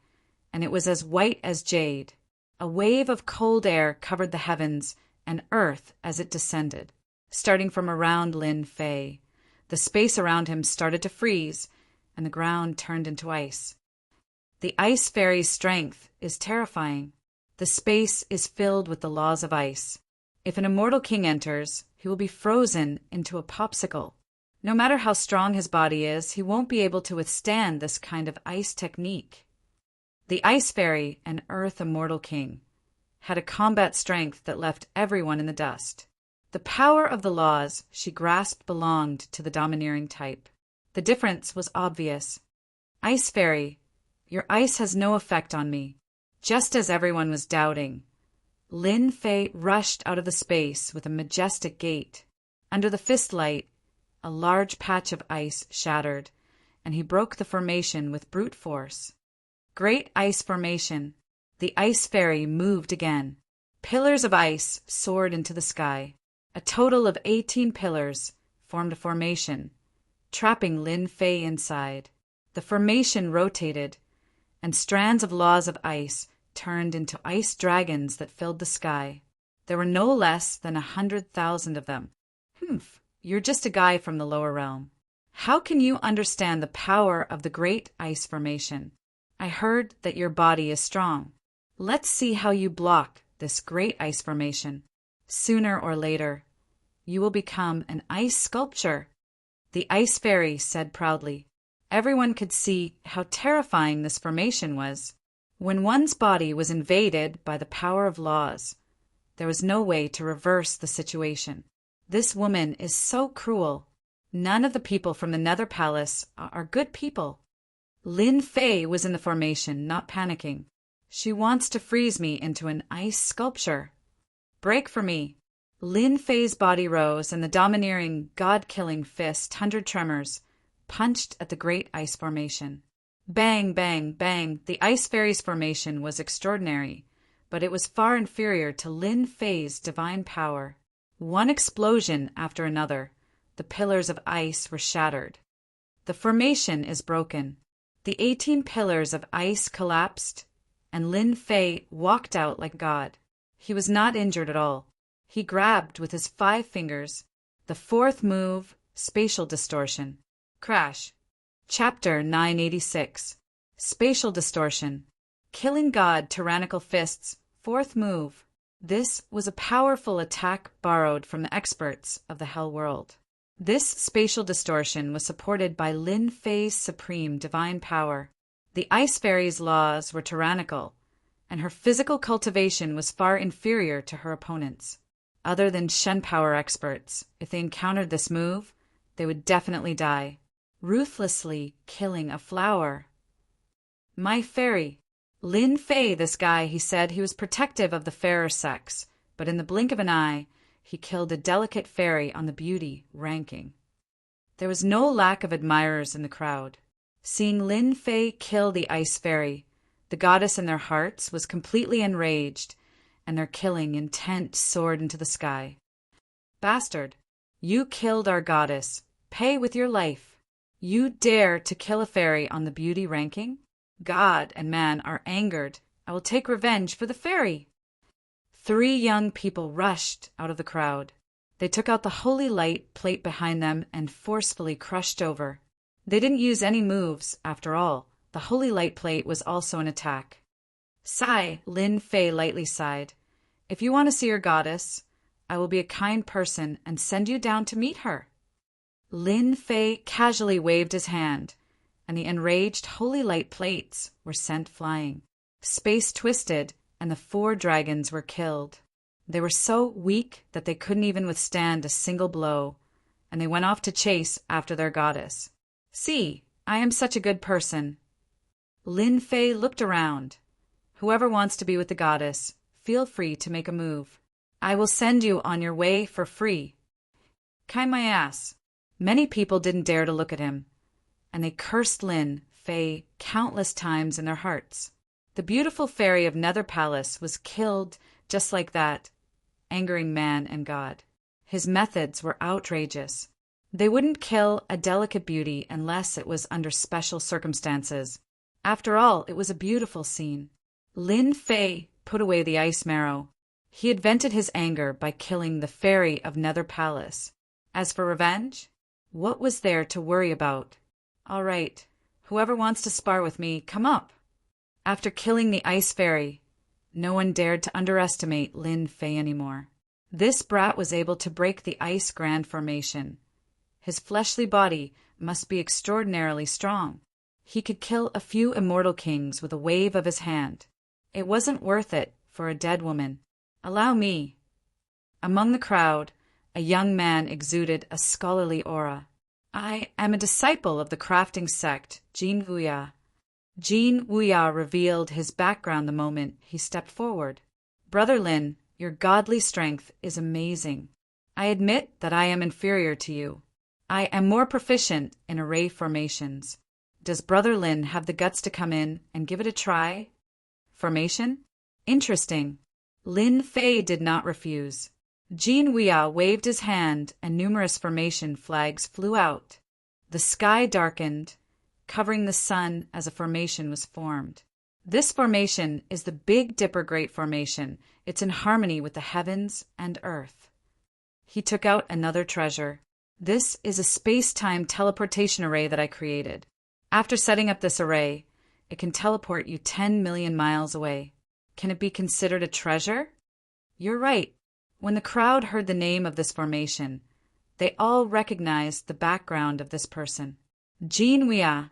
and it was as white as jade. A wave of cold air covered the heavens and earth as it descended, starting from around Lin Fei. The space around him started to freeze, and the ground turned into ice. The ice fairy's strength is terrifying. The space is filled with the laws of ice. If an immortal king enters, he will be frozen into a popsicle. No matter how strong his body is, he won't be able to withstand this kind of ice technique. The ice fairy, an earth immortal king, had a combat strength that left everyone in the dust. The power of the laws she grasped belonged to the domineering type. The difference was obvious. Ice fairy, your ice has no effect on me. Just as everyone was doubting, Lin Fei rushed out of the space with a majestic gait. Under the fist light, a large patch of ice shattered, and he broke the formation with brute force. Great ice formation. The ice fairy moved again. Pillars of ice soared into the sky. A total of 18 pillars formed a formation, trapping Lin Fei inside. The formation rotated, and strands of laws of ice turned into ice dragons that filled the sky. There were no less than 100,000 of them. Humph, you're just a guy from the lower realm. How can you understand the power of the great ice formation? I heard that your body is strong. Let's see how you block this great ice formation. Sooner or later, you will become an ice sculpture, the ice fairy said proudly. Everyone could see how terrifying this formation was. When one's body was invaded by the power of laws, there was no way to reverse the situation. This woman is so cruel. None of the people from the Nether Palace are good people. Lin Fei was in the formation, not panicking. She wants to freeze me into an ice sculpture. Break for me. Lin Fei's body rose, and the domineering, god-killing fist, 100 tremors, punched at the great ice formation. Bang, bang, bang. The ice fairy's formation was extraordinary, but it was far inferior to Lin Fei's divine power. One explosion after another, the pillars of ice were shattered. The formation is broken. The 18 pillars of ice collapsed, and Lin Fei walked out like God. He was not injured at all. He grabbed with his 5 fingers. The 4th move, spatial distortion. Crash. Chapter 986. Spatial distortion. Killing God, tyrannical fists, 4th move. This was a powerful attack borrowed from the experts of the Hell World. This spatial distortion was supported by Lin Fei's supreme divine power. The Ice Fairy's laws were tyrannical, and her physical cultivation was far inferior to her opponents. Other than Shen power experts, if they encountered this move, they would definitely die, ruthlessly killing a flower. My fairy. Lin Fei, this guy, he said he was protective of the fairer sex, but in the blink of an eye, he killed a delicate fairy on the beauty ranking. There was no lack of admirers in the crowd. Seeing Lin Fei kill the Ice Fairy, the goddess in their hearts was completely enraged, and their killing intent soared into the sky. Bastard, you killed our goddess. Pay with your life. You dare to kill a fairy on the beauty ranking? God and man are angered. I will take revenge for the fairy. 3 young people rushed out of the crowd. They took out the holy light plate behind them and forcefully crushed over. They didn't use any moves, after all. The holy light plate was also an attack. Sigh, Lin Fei lightly sighed. If you want to see your goddess, I will be a kind person and send you down to meet her. Lin Fei casually waved his hand, and the enraged holy light plates were sent flying. Space twisted, and the 4 dragons were killed. They were so weak that they couldn't even withstand a single blow, and they went off to chase after their goddess. See, I am such a good person. Lin Fei looked around. Whoever wants to be with the goddess, feel free to make a move. I will send you on your way for free. Kind my ass. Many people didn't dare to look at him, and they cursed Lin Fei countless times in their hearts. The beautiful fairy of Nether Palace was killed just like that, angering man and God. His methods were outrageous. They wouldn't kill a delicate beauty unless it was under special circumstances. After all, it was a beautiful scene. Lin Fei put away the ice marrow. He had vented his anger by killing the fairy of Nether Palace. As for revenge, what was there to worry about? All right, whoever wants to spar with me, come up. After killing the Ice Fairy, no one dared to underestimate Lin Fei anymore. This brat was able to break the Ice Grand Formation. His fleshly body must be extraordinarily strong. He could kill a few immortal kings with a wave of his hand. It wasn't worth it for a dead woman. Allow me. Among the crowd, a young man exuded a scholarly aura. I am a disciple of the crafting sect, Jin Wuya. Jin Wuya revealed his background the moment he stepped forward. Brother Lin, your godly strength is amazing. I admit that I am inferior to you. I am more proficient in array formations. Does Brother Lin have the guts to come in and give it a try? Formation? Interesting. Lin Fei did not refuse. Jin Wuya waved his hand and numerous formation flags flew out. The sky darkened, covering the sun as a formation was formed. This formation is the Big Dipper Great Formation. It's in harmony with the heavens and earth. He took out another treasure. This is a space-time teleportation array that I created. After setting up this array, it can teleport you 10 million miles away. Can it be considered a treasure? You're right. When the crowd heard the name of this formation, they all recognized the background of this person. Jin Wuya,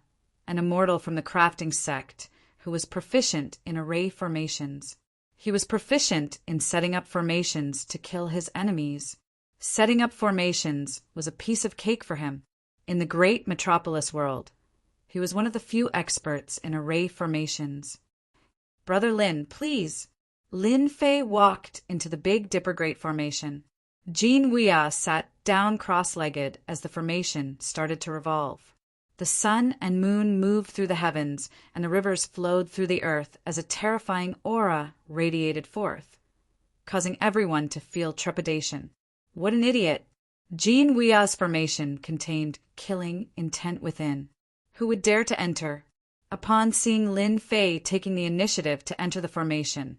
an immortal from the crafting sect, who was proficient in array formations. He was proficient in setting up formations to kill his enemies. Setting up formations was a piece of cake for him. In the great metropolis world, he was one of the few experts in array formations. Brother Lin, please. Lin Fei walked into the Big Dipper Great Formation. Jin Wuya sat down cross-legged as the formation started to revolve. The sun and moon moved through the heavens, and the rivers flowed through the earth as a terrifying aura radiated forth, causing everyone to feel trepidation. What an idiot! Jean Wuya's formation contained killing intent within. Who would dare to enter? Upon seeing Lin Fei taking the initiative to enter the formation,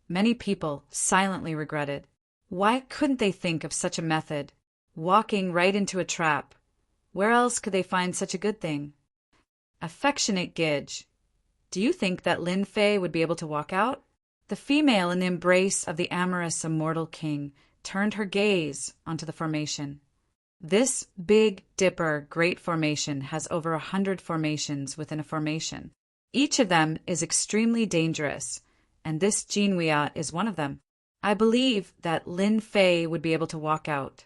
many people silently regretted. Why couldn't they think of such a method? Walking right into a trap. Where else could they find such a good thing? Affectionate Gidge. Do you think that Lin Fei would be able to walk out? The female in the embrace of the amorous immortal king turned her gaze onto the formation. This Big Dipper Great Formation has over 100 formations within a formation. Each of them is extremely dangerous, and this Jean Wuya is one of them. I believe that Lin Fei would be able to walk out.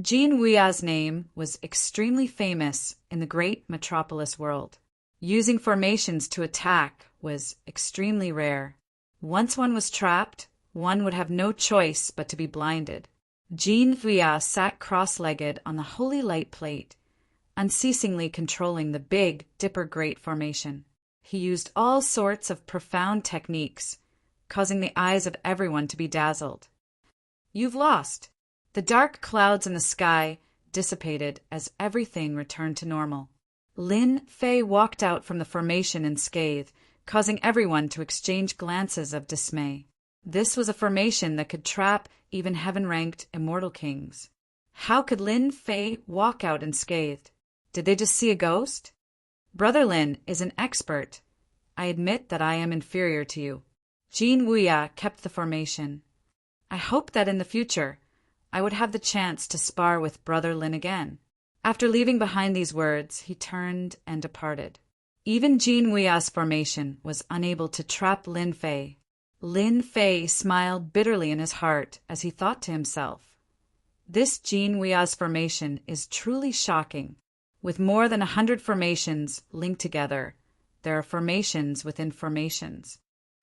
Jean Wuya's name was extremely famous in the great metropolis world. Using formations to attack was extremely rare. Once one was trapped, one would have no choice but to be blinded. Jean Wuya sat cross-legged on the holy light plate, unceasingly controlling the Big Dipper Great Formation. He used all sorts of profound techniques, causing the eyes of everyone to be dazzled. You've lost. The dark clouds in the sky dissipated as everything returned to normal. Lin Fei walked out from the formation unscathed, causing everyone to exchange glances of dismay. This was a formation that could trap even heaven-ranked immortal kings. How could Lin Fei walk out unscathed? Did they just see a ghost? Brother Lin is an expert. I admit that I am inferior to you. Jean Wuya kept the formation. I hope that in the future I would have the chance to spar with Brother Lin again. After leaving behind these words, he turned and departed. Even Jean Wuya's formation was unable to trap Lin Fei. Lin Fei smiled bitterly in his heart as he thought to himself, "This Jean Wuya's formation is truly shocking. With more than 100 formations linked together, there are formations within formations.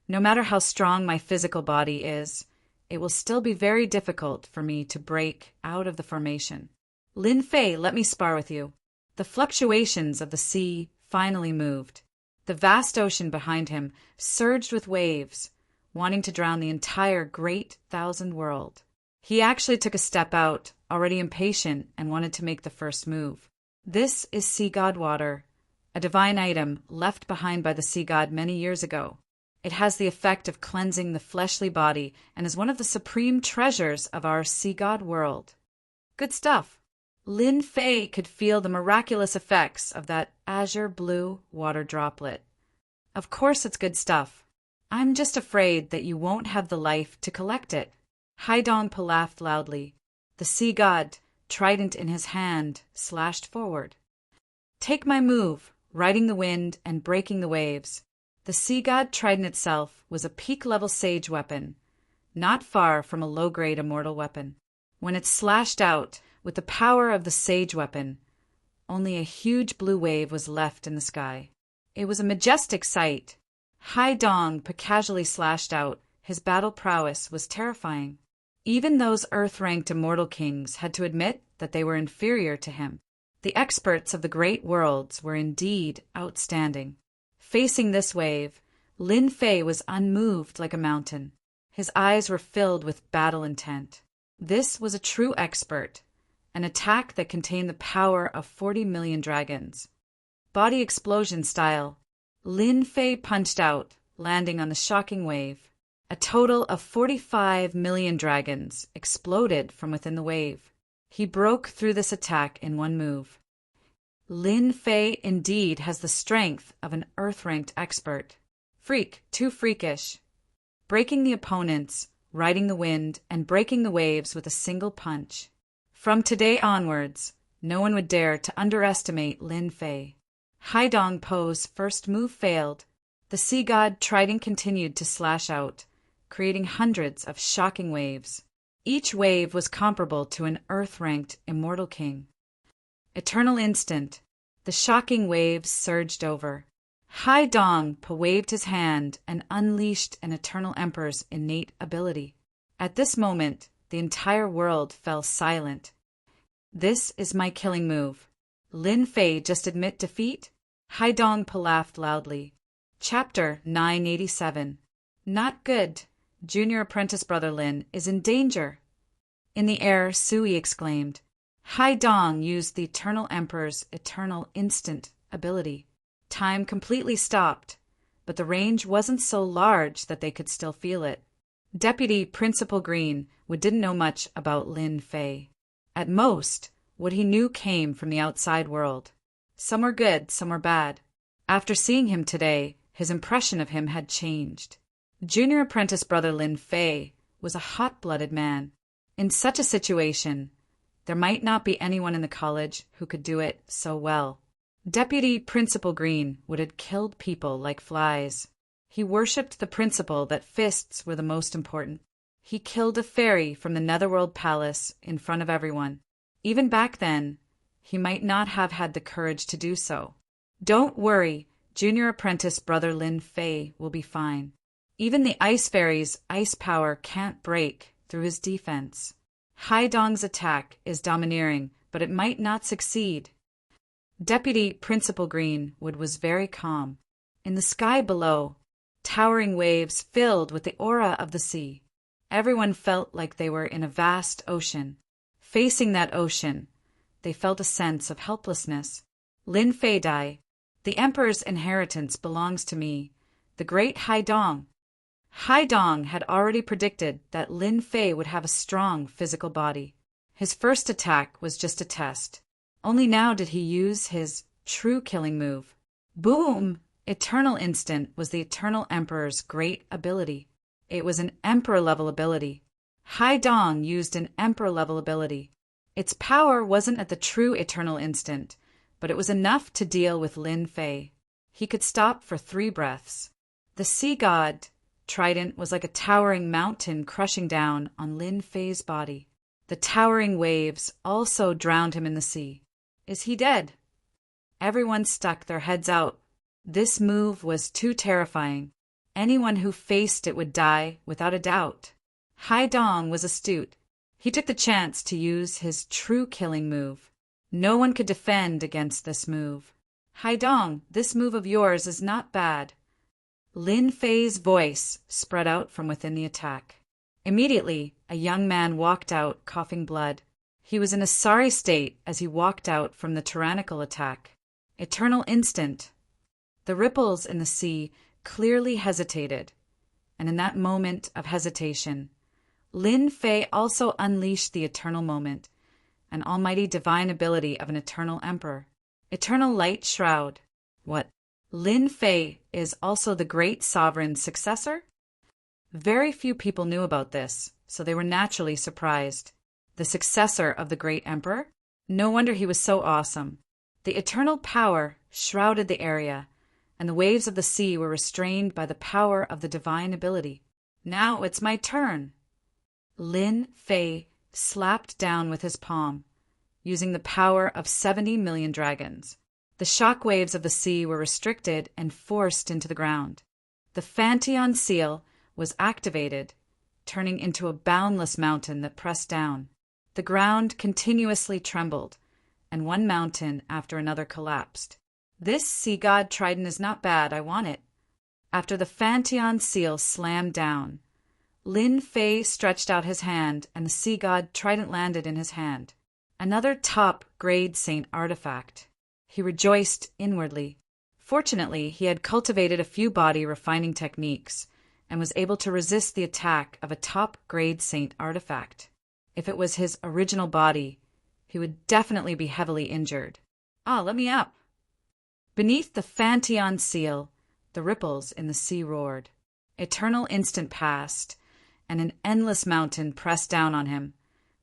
No matter how strong my physical body is, it will still be very difficult for me to break out of the formation. Lin Fei, let me spar with you." The fluctuations of the sea finally moved. The vast ocean behind him surged with waves, wanting to drown the entire great thousand world. He actually took a step out, already impatient, and wanted to make the first move. This is sea god water, a divine item left behind by the sea god many years ago. It has the effect of cleansing the fleshly body and is one of the supreme treasures of our sea god world. Good stuff. Lin Fei could feel the miraculous effects of that azure blue water droplet. Of course it's good stuff. I'm just afraid that you won't have the life to collect it. Haidongpa laughed loudly. The sea god, trident in his hand, slashed forward. Take my move, riding the wind and breaking the waves. The sea god trident itself was a peak-level sage weapon, not far from a low-grade immortal weapon. When it slashed out, with the power of the sage weapon, only a huge blue wave was left in the sky. It was a majestic sight. Haidongpa casually slashed out. His battle prowess was terrifying. Even those earth-ranked immortal kings had to admit that they were inferior to him. The experts of the great worlds were indeed outstanding. Facing this wave, Lin Fei was unmoved like a mountain. His eyes were filled with battle intent. This was a true expert, an attack that contained the power of 40 million dragons. Body explosion style, Lin Fei punched out, landing on the shocking wave. A total of 45 million dragons exploded from within the wave. He broke through this attack in one move. Lin Fei indeed has the strength of an earth-ranked expert. Freak, too freakish. Breaking the opponents, riding the wind, and breaking the waves with a single punch. From today onwards, no one would dare to underestimate Lin Fei. Haidongpa's first move failed. The sea god trident continued to slash out, creating hundreds of shocking waves. Each wave was comparable to an earth-ranked immortal king. Eternal instant. The shocking waves surged over. Haidongpa waved his hand and unleashed an eternal emperor's innate ability. At this moment, the entire world fell silent. This is my killing move. Lin Fei just admit defeat? Haidongpa laughed loudly. Chapter 987. Not good. Junior apprentice brother Lin is in danger. In the air, Sui exclaimed, Hai Dong used the Eternal Emperor's Eternal Instant ability. Time completely stopped, but the range wasn't so large that they could still feel it. Deputy Principal Greenwood didn't know much about Lin Fei. At most, what he knew came from the outside world. Some were good, some were bad. After seeing him today, his impression of him had changed. Junior apprentice brother Lin Fei was a hot-blooded man. In such a situation, there might not be anyone in the college who could do it so well. Deputy Principal Greenwood had killed people like flies. He worshipped the principle that fists were the most important. He killed a fairy from the Netherworld Palace in front of everyone. Even back then, he might not have had the courage to do so. Don't worry, junior apprentice brother Lin Fei will be fine. Even the Ice Fairy's ice power can't break through his defense. Hai Dong's attack is domineering, but it might not succeed. Deputy Principal Greenwood was very calm. In the sky below, towering waves filled with the aura of the sea. Everyone felt like they were in a vast ocean. Facing that ocean, they felt a sense of helplessness. Lin Fei Dai, the Emperor's inheritance belongs to me, the great Hai Dong. Hai Dong had already predicted that Lin Fei would have a strong physical body. His first attack was just a test. Only now did he use his true killing move. Boom! Eternal Instant was the Eternal Emperor's great ability. It was an Emperor-level ability. Hai Dong used an Emperor-level ability. Its power wasn't at the true Eternal Instant, but it was enough to deal with Lin Fei. He could stop for 3 breaths. The sea god trident was like a towering mountain crushing down on Lin Fei's body. The towering waves also drowned him in the sea. Is he dead? Everyone stuck their heads out. This move was too terrifying. Anyone who faced it would die without a doubt. Hai Dong was astute. He took the chance to use his true killing move. No one could defend against this move. Hai Dong, this move of yours is not bad. Lin Fei's voice spread out from within the attack. Immediately, a young man walked out, coughing blood. He was in a sorry state as he walked out from the tyrannical attack. Eternal Instant. The ripples in the sea clearly hesitated, and in that moment of hesitation, Lin Fei also unleashed the Eternal Moment, an almighty divine ability of an Eternal Emperor. Eternal Light Shroud. What? Lin Fei is also the great sovereign's successor? Very few people knew about this, so they were naturally surprised. The successor of the great emperor? No wonder he was so awesome. The eternal power shrouded the area, and the waves of the sea were restrained by the power of the divine ability. Now it's my turn. Lin Fei slapped down with his palm, using the power of 70 million dragons. The shock waves of the sea were restricted and forced into the ground. The Fantion seal was activated, turning into a boundless mountain that pressed down. The ground continuously trembled, and one mountain after another collapsed. This sea god trident is not bad, I want it. After the Fantion seal slammed down, Lin Fei stretched out his hand, and the sea god trident landed in his hand. Another top-grade saint artifact. He rejoiced inwardly. Fortunately, he had cultivated a few body refining techniques and was able to resist the attack of a top-grade saint artifact. If it was his original body, he would definitely be heavily injured. Let me up. Beneath the Fantion seal, the ripples in the sea roared. Eternal Instant passed, and an endless mountain pressed down on him,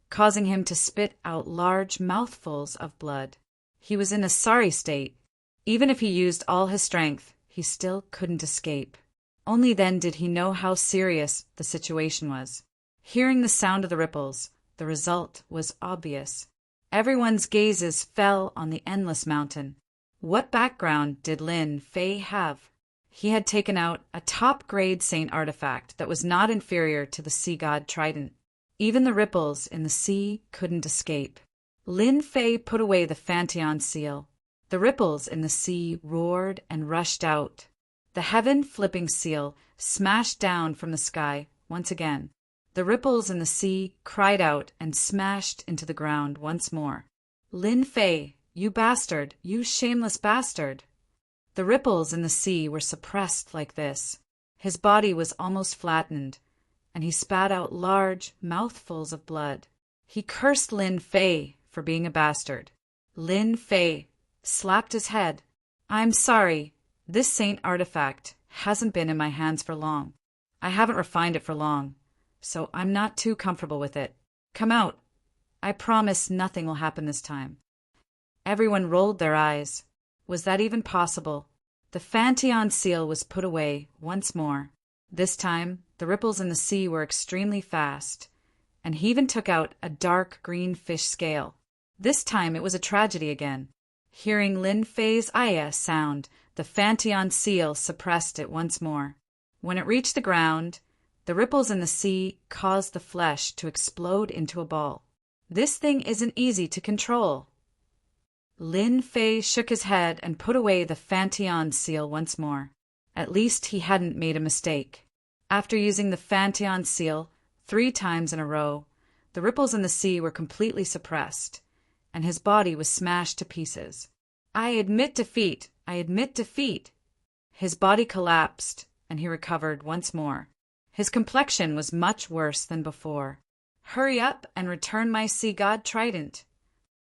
causing him to spit out large mouthfuls of blood. He was in a sorry state. Even if he used all his strength, he still couldn't escape. Only then did he know how serious the situation was. Hearing the sound of the ripples, the result was obvious. Everyone's gazes fell on the endless mountain. What background did Lin Fei have? He had taken out a top-grade saint artifact that was not inferior to the sea god trident. Even the ripples in the sea couldn't escape. Lin Fei put away the Fantion seal. The ripples in the sea roared and rushed out. The heaven-flipping seal smashed down from the sky once again. The ripples in the sea cried out and smashed into the ground once more. Lin Fei, you bastard, you shameless bastard! The ripples in the sea were suppressed like this. His body was almost flattened, and he spat out large mouthfuls of blood. He cursed Lin Fei for being a bastard. Lin Fei slapped his head. I'm sorry, this saint artifact hasn't been in my hands for long. I haven't refined it for long, so I'm not too comfortable with it. Come out. I promise nothing will happen this time. Everyone rolled their eyes. Was that even possible? The Fantion seal was put away once more. This time, the ripples in the sea were extremely fast, and he even took out a dark green fish scale. This time it was a tragedy again. Hearing Lin Fei's "Aya" sound, the Fantion seal suppressed it once more. When it reached the ground, the ripples in the sea caused the flesh to explode into a ball. This thing isn't easy to control. Lin Fei shook his head and put away the Fantion seal once more. At least he hadn't made a mistake. After using the Fantion seal 3 times in a row, the ripples in the sea were completely suppressed, and his body was smashed to pieces. I admit defeat! I admit defeat! His body collapsed, and he recovered once more. His complexion was much worse than before. Hurry up and return my sea god trident.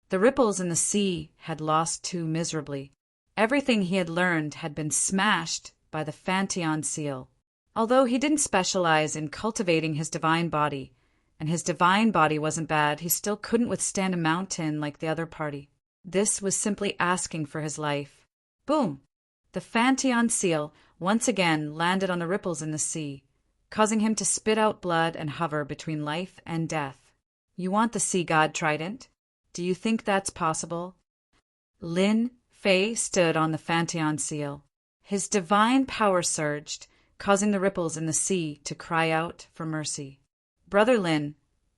The ripples in the sea had lost too miserably. Everything he had learned had been smashed by the Fantion seal. Although he didn't specialize in cultivating his divine body, and his divine body wasn't bad, he still couldn't withstand a mountain like the other party. This was simply asking for his life. Boom! The Fantion seal once again landed on the ripples in the sea, causing him to spit out blood and hover between life and death. You want the sea god trident? Do you think that's possible? Lin Fei stood on the Fantion seal. His divine power surged, causing the ripples in the sea to cry out for mercy. Brother Lin,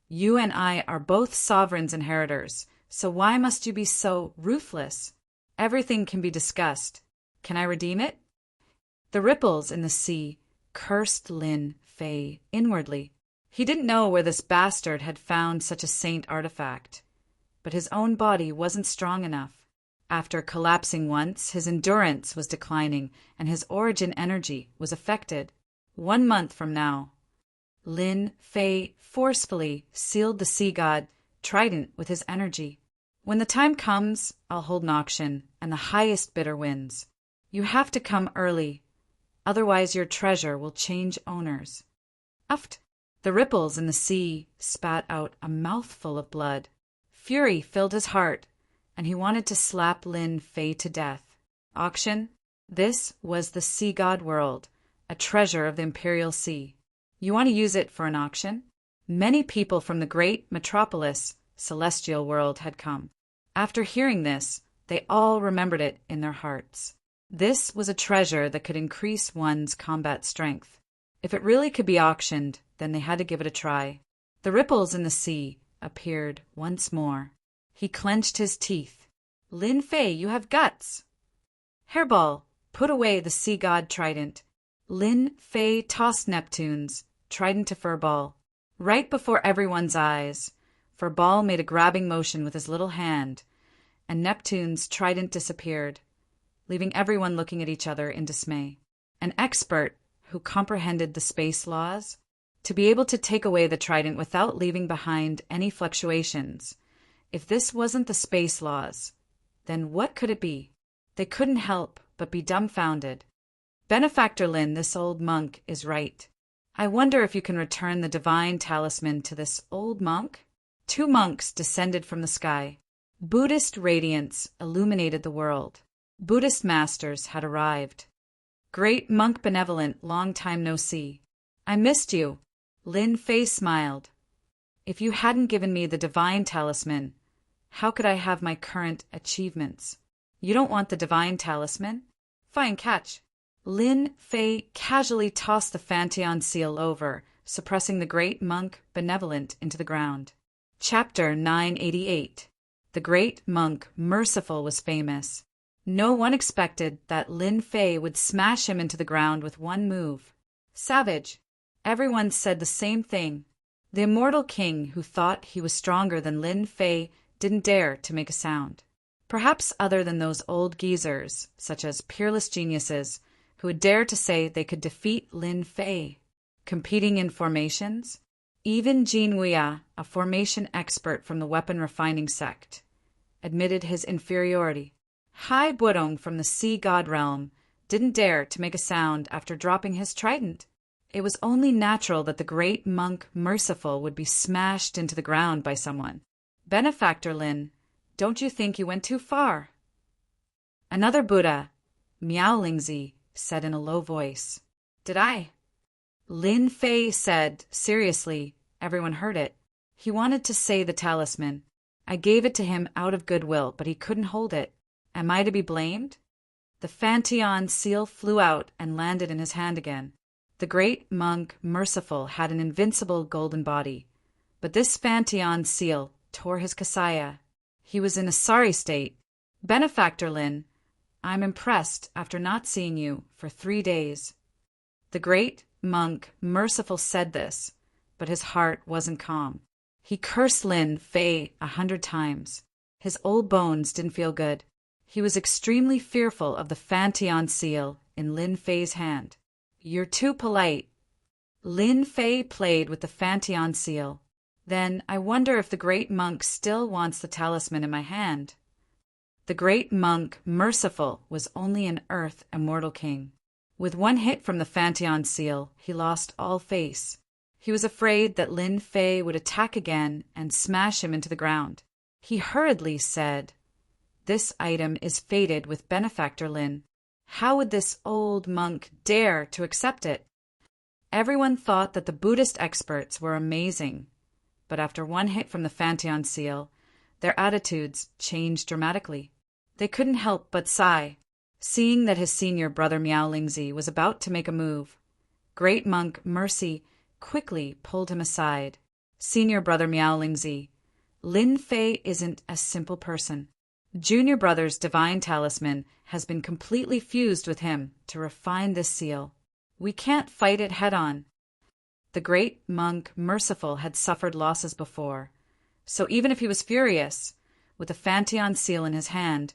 you and I are both sovereign's inheritors, so why must you be so ruthless? Everything can be discussed. Can I redeem it? The ripples in the sea cursed Lin Fei inwardly. He didn't know where this bastard had found such a saint artifact, but his own body wasn't strong enough. After collapsing once, his endurance was declining, and his origin energy was affected. 1 month from now, Lin Fei forcefully sealed the sea god trident with his energy. When the time comes, I'll hold an auction, and the highest bidder wins. You have to come early, otherwise your treasure will change owners. Uft! The ripples in the sea spat out a mouthful of blood. Fury filled his heart, and he wanted to slap Lin Fei to death. Auction? This was the sea god world, a treasure of the imperial sea. You want to use it for an auction? Many people from the great metropolis, celestial world, had come. After hearing this, they all remembered it in their hearts. This was a treasure that could increase one's combat strength. If it really could be auctioned, then they had to give it a try. The ripples in the sea appeared once more. He clenched his teeth. Lin Fei, you have guts! Hairball, put away the sea god trident. Lin Fei tossed Neptune's trident to Furball, right before everyone's eyes. Furball made a grabbing motion with his little hand, and Neptune's trident disappeared, leaving everyone looking at each other in dismay. An expert who comprehended the space laws, to be able to take away the trident without leaving behind any fluctuations. If this wasn't the space laws, then what could it be? They couldn't help but be dumbfounded. Benefactor Lin, this old monk, is right. I wonder if you can return the divine talisman to this old monk? 2 monks descended from the sky. Buddhist radiance illuminated the world. Buddhist masters had arrived. Great monk benevolent, long time no see. I missed you. Lin Fei smiled. If you hadn't given me the divine talisman, how could I have my current achievements? You don't want the divine talisman? Fine catch. Lin Fei casually tossed the Fantion seal over, suppressing the great monk benevolent into the ground. Chapter 988. The great monk merciful was famous. No one expected that Lin Fei would smash him into the ground with one move. Savage. Everyone said the same thing. The immortal king, who thought he was stronger than Lin Fei, didn't dare to make a sound. Perhaps other than those old geezers, such as peerless geniuses, who would dare to say they could defeat Lin Fei. Competing in formations? Even Jin Wuya, a formation expert from the weapon refining sect, admitted his inferiority. Hai Budong from the sea god realm didn't dare to make a sound after dropping his trident. It was only natural that the great monk Merciful would be smashed into the ground by someone. Benefactor Lin, don't you think you went too far? Another Buddha, Miao Lingzi, said in a low voice. Did I? Lin Fei said, seriously. Everyone heard it. He wanted to say the talisman. I gave it to him out of goodwill, but he couldn't hold it. Am I to be blamed? The Fantion seal flew out and landed in his hand again. The great monk Merciful had an invincible golden body, but this Fantion seal tore his kasaya. He was in a sorry state. Benefactor Lin, I'm impressed after not seeing you for 3 days. The great monk Merciful said this, but his heart wasn't calm. He cursed Lin Fei 100 times. His old bones didn't feel good. He was extremely fearful of the Fantion seal in Lin Fei's hand. You're too polite. Lin Fei played with the Fantion seal. Then I wonder if the great monk still wants the talisman in my hand. The great monk Merciful was only an earth immortal king. With one hit from the Fantion seal, he lost all face. He was afraid that Lin Fei would attack again and smash him into the ground. He hurriedly said, This item is fated with Benefactor Lin. How would this old monk dare to accept it? Everyone thought that the Buddhist experts were amazing, but after one hit from the Fantion seal, their attitudes changed dramatically. They couldn't help but sigh, seeing that his senior brother Miao Lingzi was about to make a move. Great monk Mercy quickly pulled him aside. Senior brother Miao Lingzi, Lin Fei isn't a simple person. Junior brother's divine talisman has been completely fused with him to refine this seal. We can't fight it head-on. The great monk Merciful had suffered losses before, so even if he was furious, with the Fantion seal in his hand,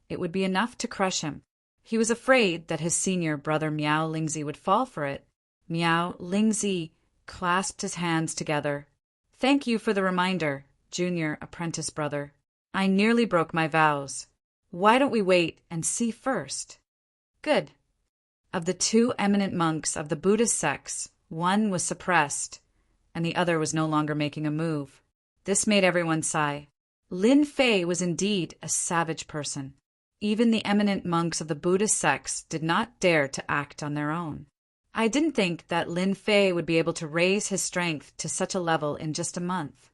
it would be enough to crush him. He was afraid that his senior brother Miao Lingzi would fall for it. Miao Lingzi clasped his hands together. Thank you for the reminder, junior apprentice brother. I nearly broke my vows. Why don't we wait and see first? Good. Of the 2 eminent monks of the Buddhist sects, one was suppressed, and the other was no longer making a move. This made everyone sigh. Lin Fei was indeed a savage person. Even the eminent monks of the Buddhist sects did not dare to act on their own. I didn't think that Lin Fei would be able to raise his strength to such a level in just a month.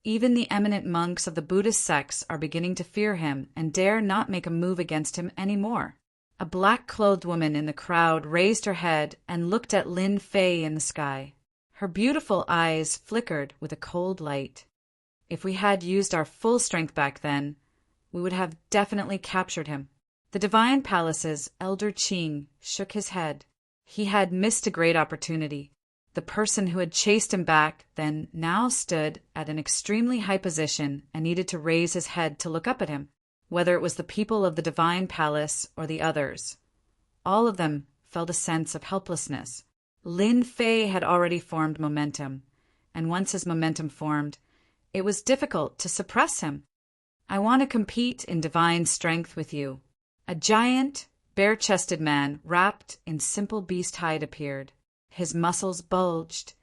Even the eminent monks of the Buddhist sects are beginning to fear him and dare not make a move against him anymore. A black-clothed woman in the crowd raised her head and looked at Lin Fei in the sky. Her beautiful eyes flickered with a cold light. If we had used our full strength back then, we would have definitely captured him. The Divine Palace's Elder Qing shook his head. He had missed a great opportunity. The person who had chased him back then now stood at an extremely high position and needed to raise his head to look up at him, whether it was the people of the Divine Palace or the others. All of them felt a sense of helplessness. Lin Fei had already formed momentum, and once his momentum formed, it was difficult to suppress him. I want to compete in divine strength with you. A giant, bare-chested man wrapped in simple beast hide appeared. His muscles bulged,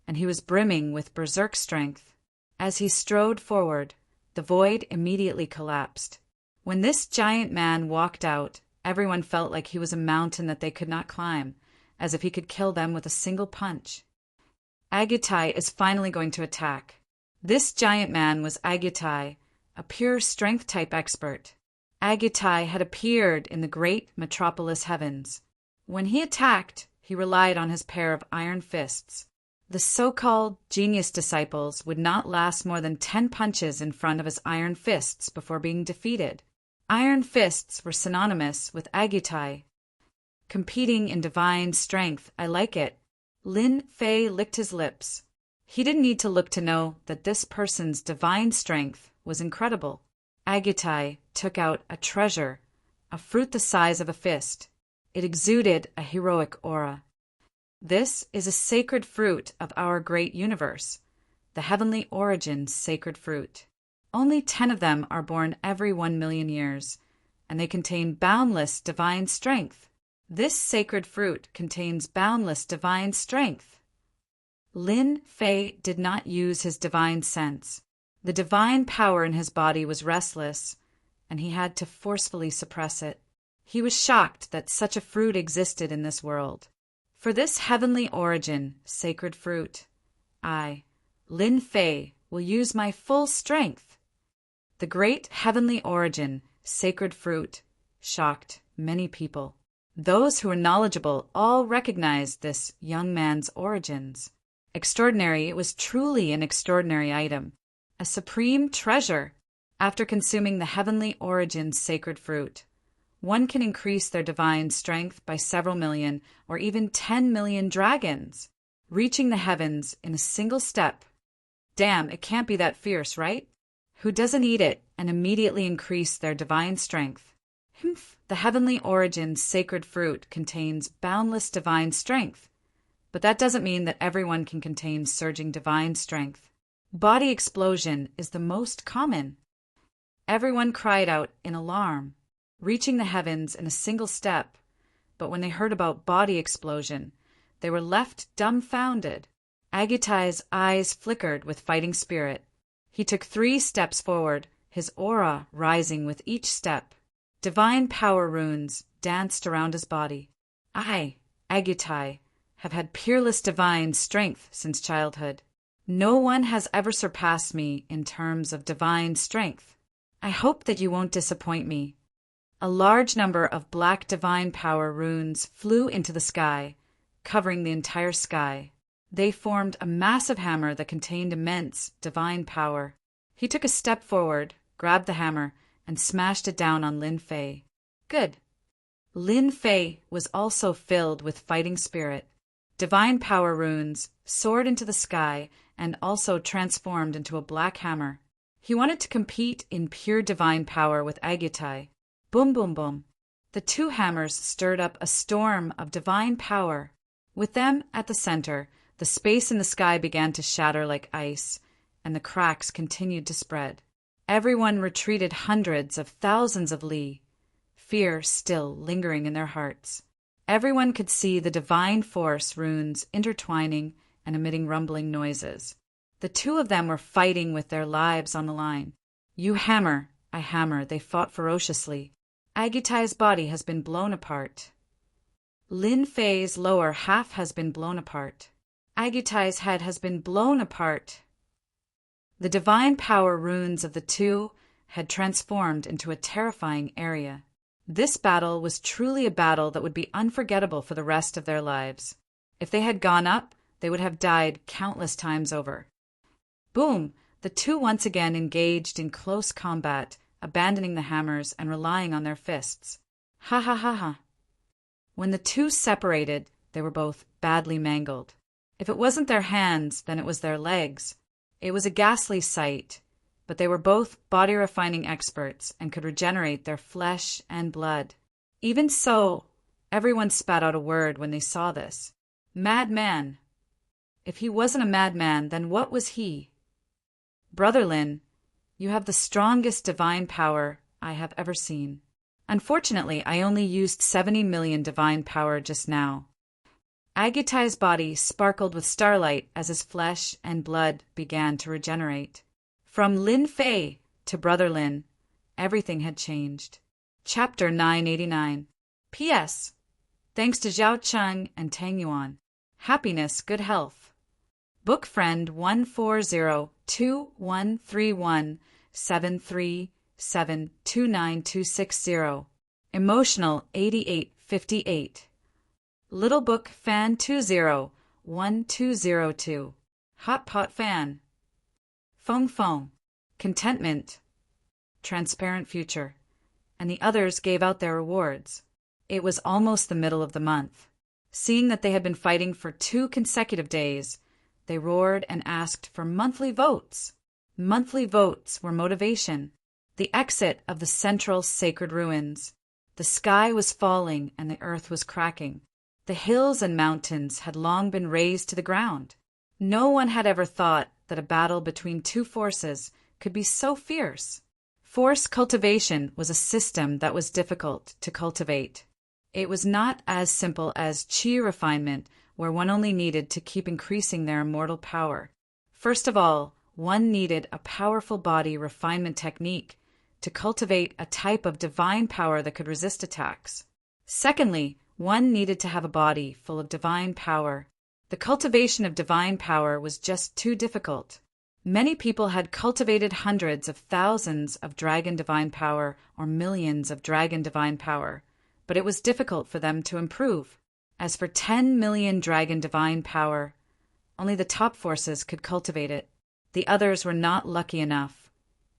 and he was brimming with berserk strength. As he strode forward, the void immediately collapsed. When this giant man walked out, everyone felt like he was a mountain that they could not climb, as if he could kill them with a single punch. Agutai is finally going to attack. This giant man was Agutai, a pure strength-type expert. Agutai had appeared in the great metropolis heavens. When he attacked, he relied on his pair of iron fists. The so-called genius disciples would not last more than 10 punches in front of his iron fists before being defeated. Iron fists were synonymous with Agutai. Competing in divine strength, I like it. Lin Fei licked his lips. He didn't need to look to know that this person's divine strength was incredible. Agitai took out a treasure, a fruit the size of a fist. It exuded a heroic aura. This is a sacred fruit of our great universe, the heavenly origins sacred fruit. Only 10 of them are born every 1 million years, and they contain boundless divine strength. This sacred fruit contains boundless divine strength. Lin Fei did not use his divine sense. The divine power in his body was restless, and he had to forcefully suppress it. He was shocked that such a fruit existed in this world. For this heavenly origin, sacred fruit, I, Lin Fei, will use my full strength. The great heavenly origin, sacred fruit, shocked many people. Those who were knowledgeable all recognized this young man's origins. Extraordinary, it was truly an extraordinary item, a supreme treasure. After consuming the heavenly origins sacred fruit, one can increase their divine strength by several million or even 10 million dragons, reaching the heavens in a single step. Damn, it can't be that fierce, right? Who doesn't eat it and immediately increase their divine strength? The heavenly origins sacred fruit contains boundless divine strength, but that doesn't mean that everyone can contain surging divine strength. Body explosion is the most common. Everyone cried out in alarm, reaching the heavens in a single step, but when they heard about body explosion, they were left dumbfounded. Agitai's eyes flickered with fighting spirit. He took 3 steps forward, his aura rising with each step. Divine power runes danced around his body. I, Agitai, have had peerless divine strength since childhood. No one has ever surpassed me in terms of divine strength. I hope that you won't disappoint me. A large number of black divine power runes flew into the sky, covering the entire sky. They formed a massive hammer that contained immense divine power. He took a step forward, grabbed the hammer, and smashed it down on Lin Fei. Good. Lin Fei was also filled with fighting spirit. Divine power runes soared into the sky and also transformed into a black hammer. He wanted to compete in pure divine power with Agitai. Boom, boom, boom. The 2 hammers stirred up a storm of divine power. With them at the center, the space in the sky began to shatter like ice, and the cracks continued to spread. Everyone retreated hundreds of thousands of li, fear still lingering in their hearts. Everyone could see the divine force runes intertwining and emitting rumbling noises. The 2 of them were fighting with their lives on the line. You hammer, I hammer, they fought ferociously. Agitai's body has been blown apart. Lin Fei's lower half has been blown apart. Agitai's head has been blown apart. The divine power runes of the 2 had transformed into a terrifying area. This battle was truly a battle that would be unforgettable for the rest of their lives. If they had gone up, they would have died countless times over. Boom! The 2 once again engaged in close combat, abandoning the hammers and relying on their fists. Ha ha ha ha. When the 2 separated, they were both badly mangled. If it wasn't their hands, then it was their legs. It was a ghastly sight, but they were both body-refining experts and could regenerate their flesh and blood. Even so, everyone spat out a word when they saw this. Madman. If he wasn't a madman, then what was he? Brother Lin, you have the strongest divine power I have ever seen. Unfortunately, I only used 70 million divine power just now. Agitai's body sparkled with starlight as his flesh and blood began to regenerate. From Lin Fei to Brother Lin, everything had changed. Chapter 989. P.S. Thanks to Zhao Cheng and Tang Yuan. Happiness, good health. Book friend 140213173729260. Emotional 8858. Little Book Fan 201202. Hot Pot Fan. Fong Fong. Contentment. Transparent Future. And the others gave out their rewards. It was almost the middle of the month. Seeing that they had been fighting for 2 consecutive days, They roared and asked for monthly votes. Monthly votes were motivation. The exit of the central sacred ruins. The sky was falling and the earth was cracking. The hills and mountains had long been razed to the ground. No one had ever thought that a battle between two forces could be so fierce. Force cultivation was a system that was difficult to cultivate. It was not as simple as chi refinement, where one only needed to keep increasing their immortal power. First of all, one needed a powerful body refinement technique to cultivate a type of divine power that could resist attacks. Secondly, one needed to have a body full of divine power. The cultivation of divine power was just too difficult. Many people had cultivated hundreds of thousands of dragon divine power or millions of dragon divine power, but it was difficult for them to improve. As for 10 million dragon divine power, only the top forces could cultivate it. The others were not lucky enough,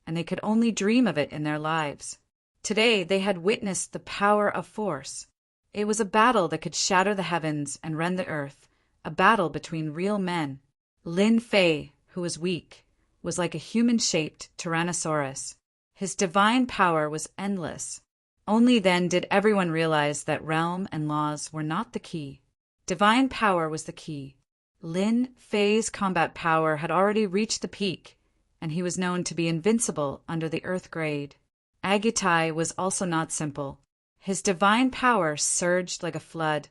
and they could only dream of it in their lives. Today they had witnessed the power of force. It was a battle that could shatter the heavens and rend the earth, a battle between real men. Lin Fei, who was weak, was like a human-shaped Tyrannosaurus. His divine power was endless. Only then did everyone realize that realm and laws were not the key. Divine power was the key. Lin Fei's combat power had already reached the peak, and he was known to be invincible under the Earth grade. Agitai was also not simple. His divine power surged like a flood,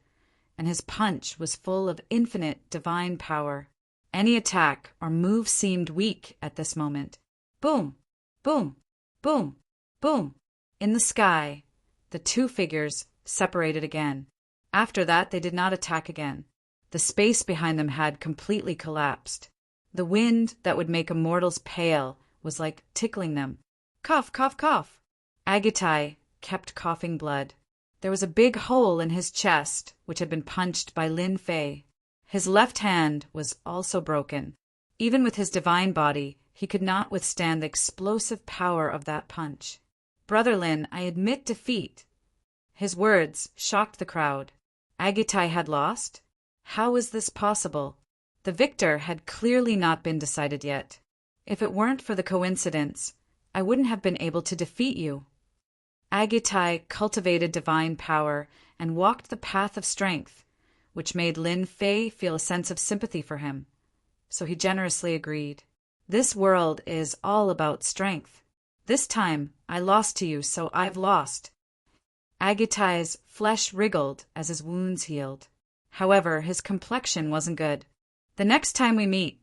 and his punch was full of infinite divine power. Any attack or move seemed weak at this moment. Boom! Boom! Boom! Boom! In the sky, the two figures separated again. After that, they did not attack again. The space behind them had completely collapsed. The wind that would make immortals pale was like tickling them. Cough, cough, cough. Agitai kept coughing blood. There was a big hole in his chest, which had been punched by Lin Fei. His left hand was also broken. Even with his divine body, he could not withstand the explosive power of that punch. Brother Lin, I admit defeat. His words shocked the crowd. Agitai had lost? How was this possible? The victor had clearly not been decided yet. If it weren't for the coincidence, I wouldn't have been able to defeat you. Agitai cultivated divine power and walked the path of strength, which made Lin Fei feel a sense of sympathy for him. So he generously agreed. This world is all about strength. This time I lost to you, so I've lost. Agitai's flesh wriggled as his wounds healed. However, his complexion wasn't good. The next time we meet,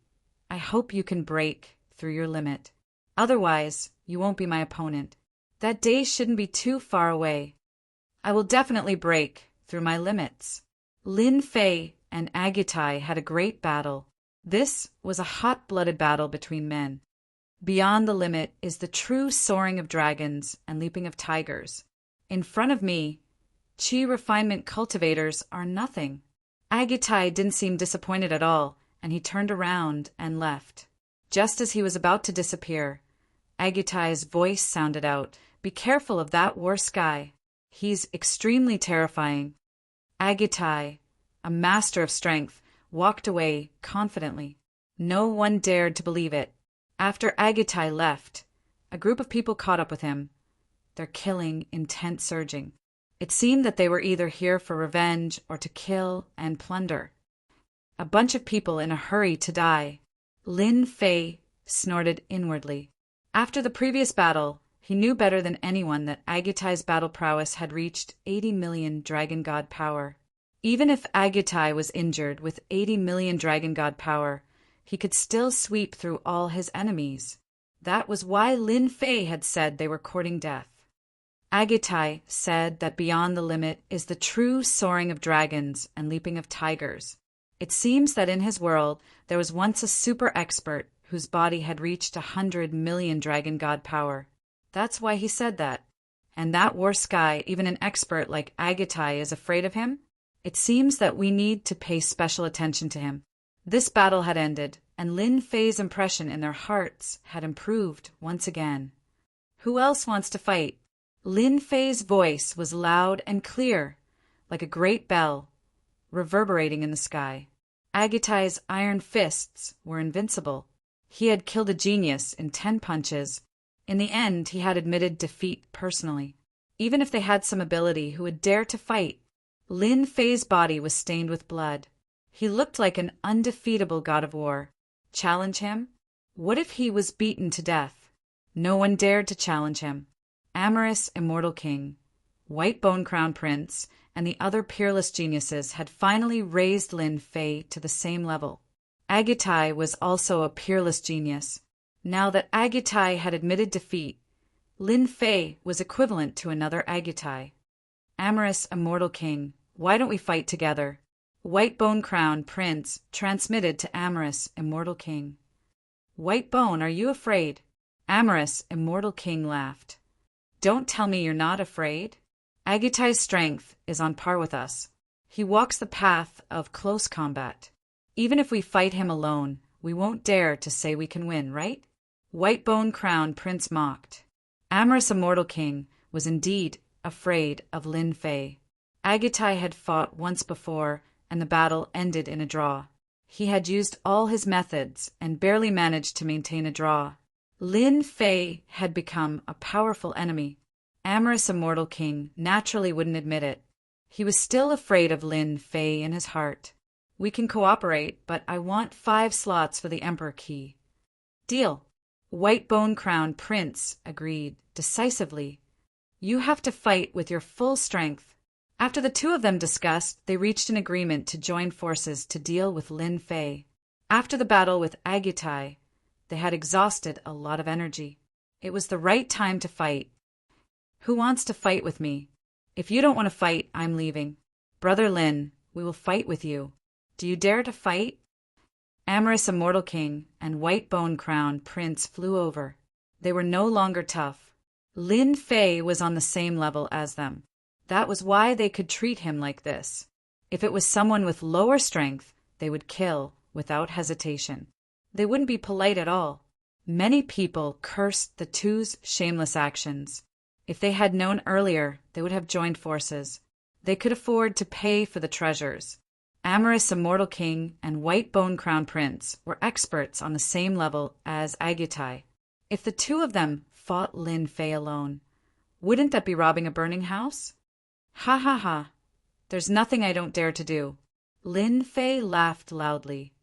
I hope you can break through your limit. Otherwise, you won't be my opponent. That day shouldn't be too far away. I will definitely break through my limits. Lin Fei and Agitai had a great battle. This was a hot-blooded battle between men. Beyond the limit is the true soaring of dragons and leaping of tigers. In front of me, chi refinement cultivators are nothing. Agitai didn't seem disappointed at all, and he turned around and left. Just as he was about to disappear, Agitai's voice sounded out, "Be careful of that war sky. He's extremely terrifying." Agitai, a master of strength, walked away confidently. No one dared to believe it. After Agitai left, a group of people caught up with him, their killing intent surging. It seemed that they were either here for revenge or to kill and plunder. A bunch of people in a hurry to die. Lin Fei snorted inwardly. After the previous battle, he knew better than anyone that Agitai's battle prowess had reached 80 million dragon god power. Even if Agitai was injured with 80 million dragon god power, he could still sweep through all his enemies. That was why Lin Fei had said they were courting death. Agitai said that beyond the limit is the true soaring of dragons and leaping of tigers. It seems that in his world there was once a super expert whose body had reached 100 million dragon god power. That's why he said that. And that war sky, even an expert like Agitai is afraid of him? It seems that we need to pay special attention to him. This battle had ended, and Lin Fei's impression in their hearts had improved once again. Who else wants to fight? Lin Fei's voice was loud and clear, like a great bell, reverberating in the sky. Agitai's iron fists were invincible. He had killed a genius in 10 punches. In the end, he had admitted defeat personally. Even if they had some ability, who would dare to fight? Lin Fei's body was stained with blood. He looked like an undefeatable god of war. Challenge him? What if he was beaten to death? No one dared to challenge him. Amorous Immortal King, White Bone Crown Prince, and the other peerless geniuses had finally raised Lin Fei to the same level. Agitai was also a peerless genius. Now that Agitai had admitted defeat, Lin Fei was equivalent to another Agitai. Amorous Immortal King, why don't we fight together? White Bone Crown Prince transmitted to Amorous Immortal King. White Bone, are you afraid? Amorous Immortal King laughed. Don't tell me you're not afraid. Agitai's strength is on par with us. He walks the path of close combat. Even if we fight him alone, we won't dare to say we can win, right? White Bone Crown Prince mocked. Amorous Immortal King was indeed afraid of Lin Fei. Agitai had fought once before, and the battle ended in a draw. He had used all his methods and barely managed to maintain a draw. Lin Fei had become a powerful enemy. Amorous Immortal King naturally wouldn't admit it. He was still afraid of Lin Fei in his heart. We can cooperate, but I want 5 slots for the Emperor Key. Deal. White Bone Crown Prince agreed decisively. You have to fight with your full strength. After the two of them discussed, they reached an agreement to join forces to deal with Lin Fei. After the battle with Agitai, they had exhausted a lot of energy. It was the right time to fight. Who wants to fight with me? If you don't want to fight, I'm leaving. Brother Lin, we will fight with you. Do you dare to fight? Amorous Immortal King and White Bone Crown Prince flew over. They were no longer tough. Lin Fei was on the same level as them. That was why they could treat him like this. If it was someone with lower strength, they would kill without hesitation. They wouldn't be polite at all. Many people cursed the two's shameless actions. If they had known earlier, they would have joined forces. They could afford to pay for the treasures. Amorous Immortal King and White Bone Crown Prince were experts on the same level as Agitai. If the two of them fought Lin Fei alone, wouldn't that be robbing a burning house? Ha ha ha. There's nothing I don't dare to do. Lin Fei laughed loudly.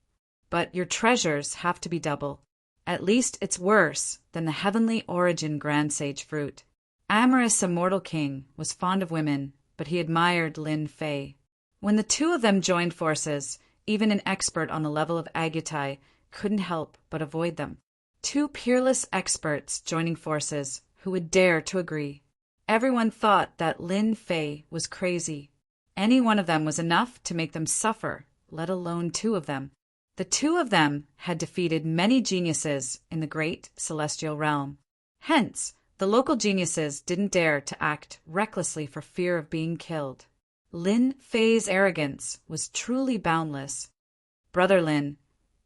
But your treasures have to be double. At least it's worse than the heavenly origin Grand Sage fruit. Amorous Immortal King was fond of women, but he admired Lin Fei. When the two of them joined forces, even an expert on the level of Agitai couldn't help but avoid them. Two peerless experts joining forces who would dare to agree. Everyone thought that Lin Fei was crazy. Any one of them was enough to make them suffer, let alone two of them. The two of them had defeated many geniuses in the great celestial realm. Hence, the local geniuses didn't dare to act recklessly for fear of being killed. Lin Fei's arrogance was truly boundless. Brother Lin,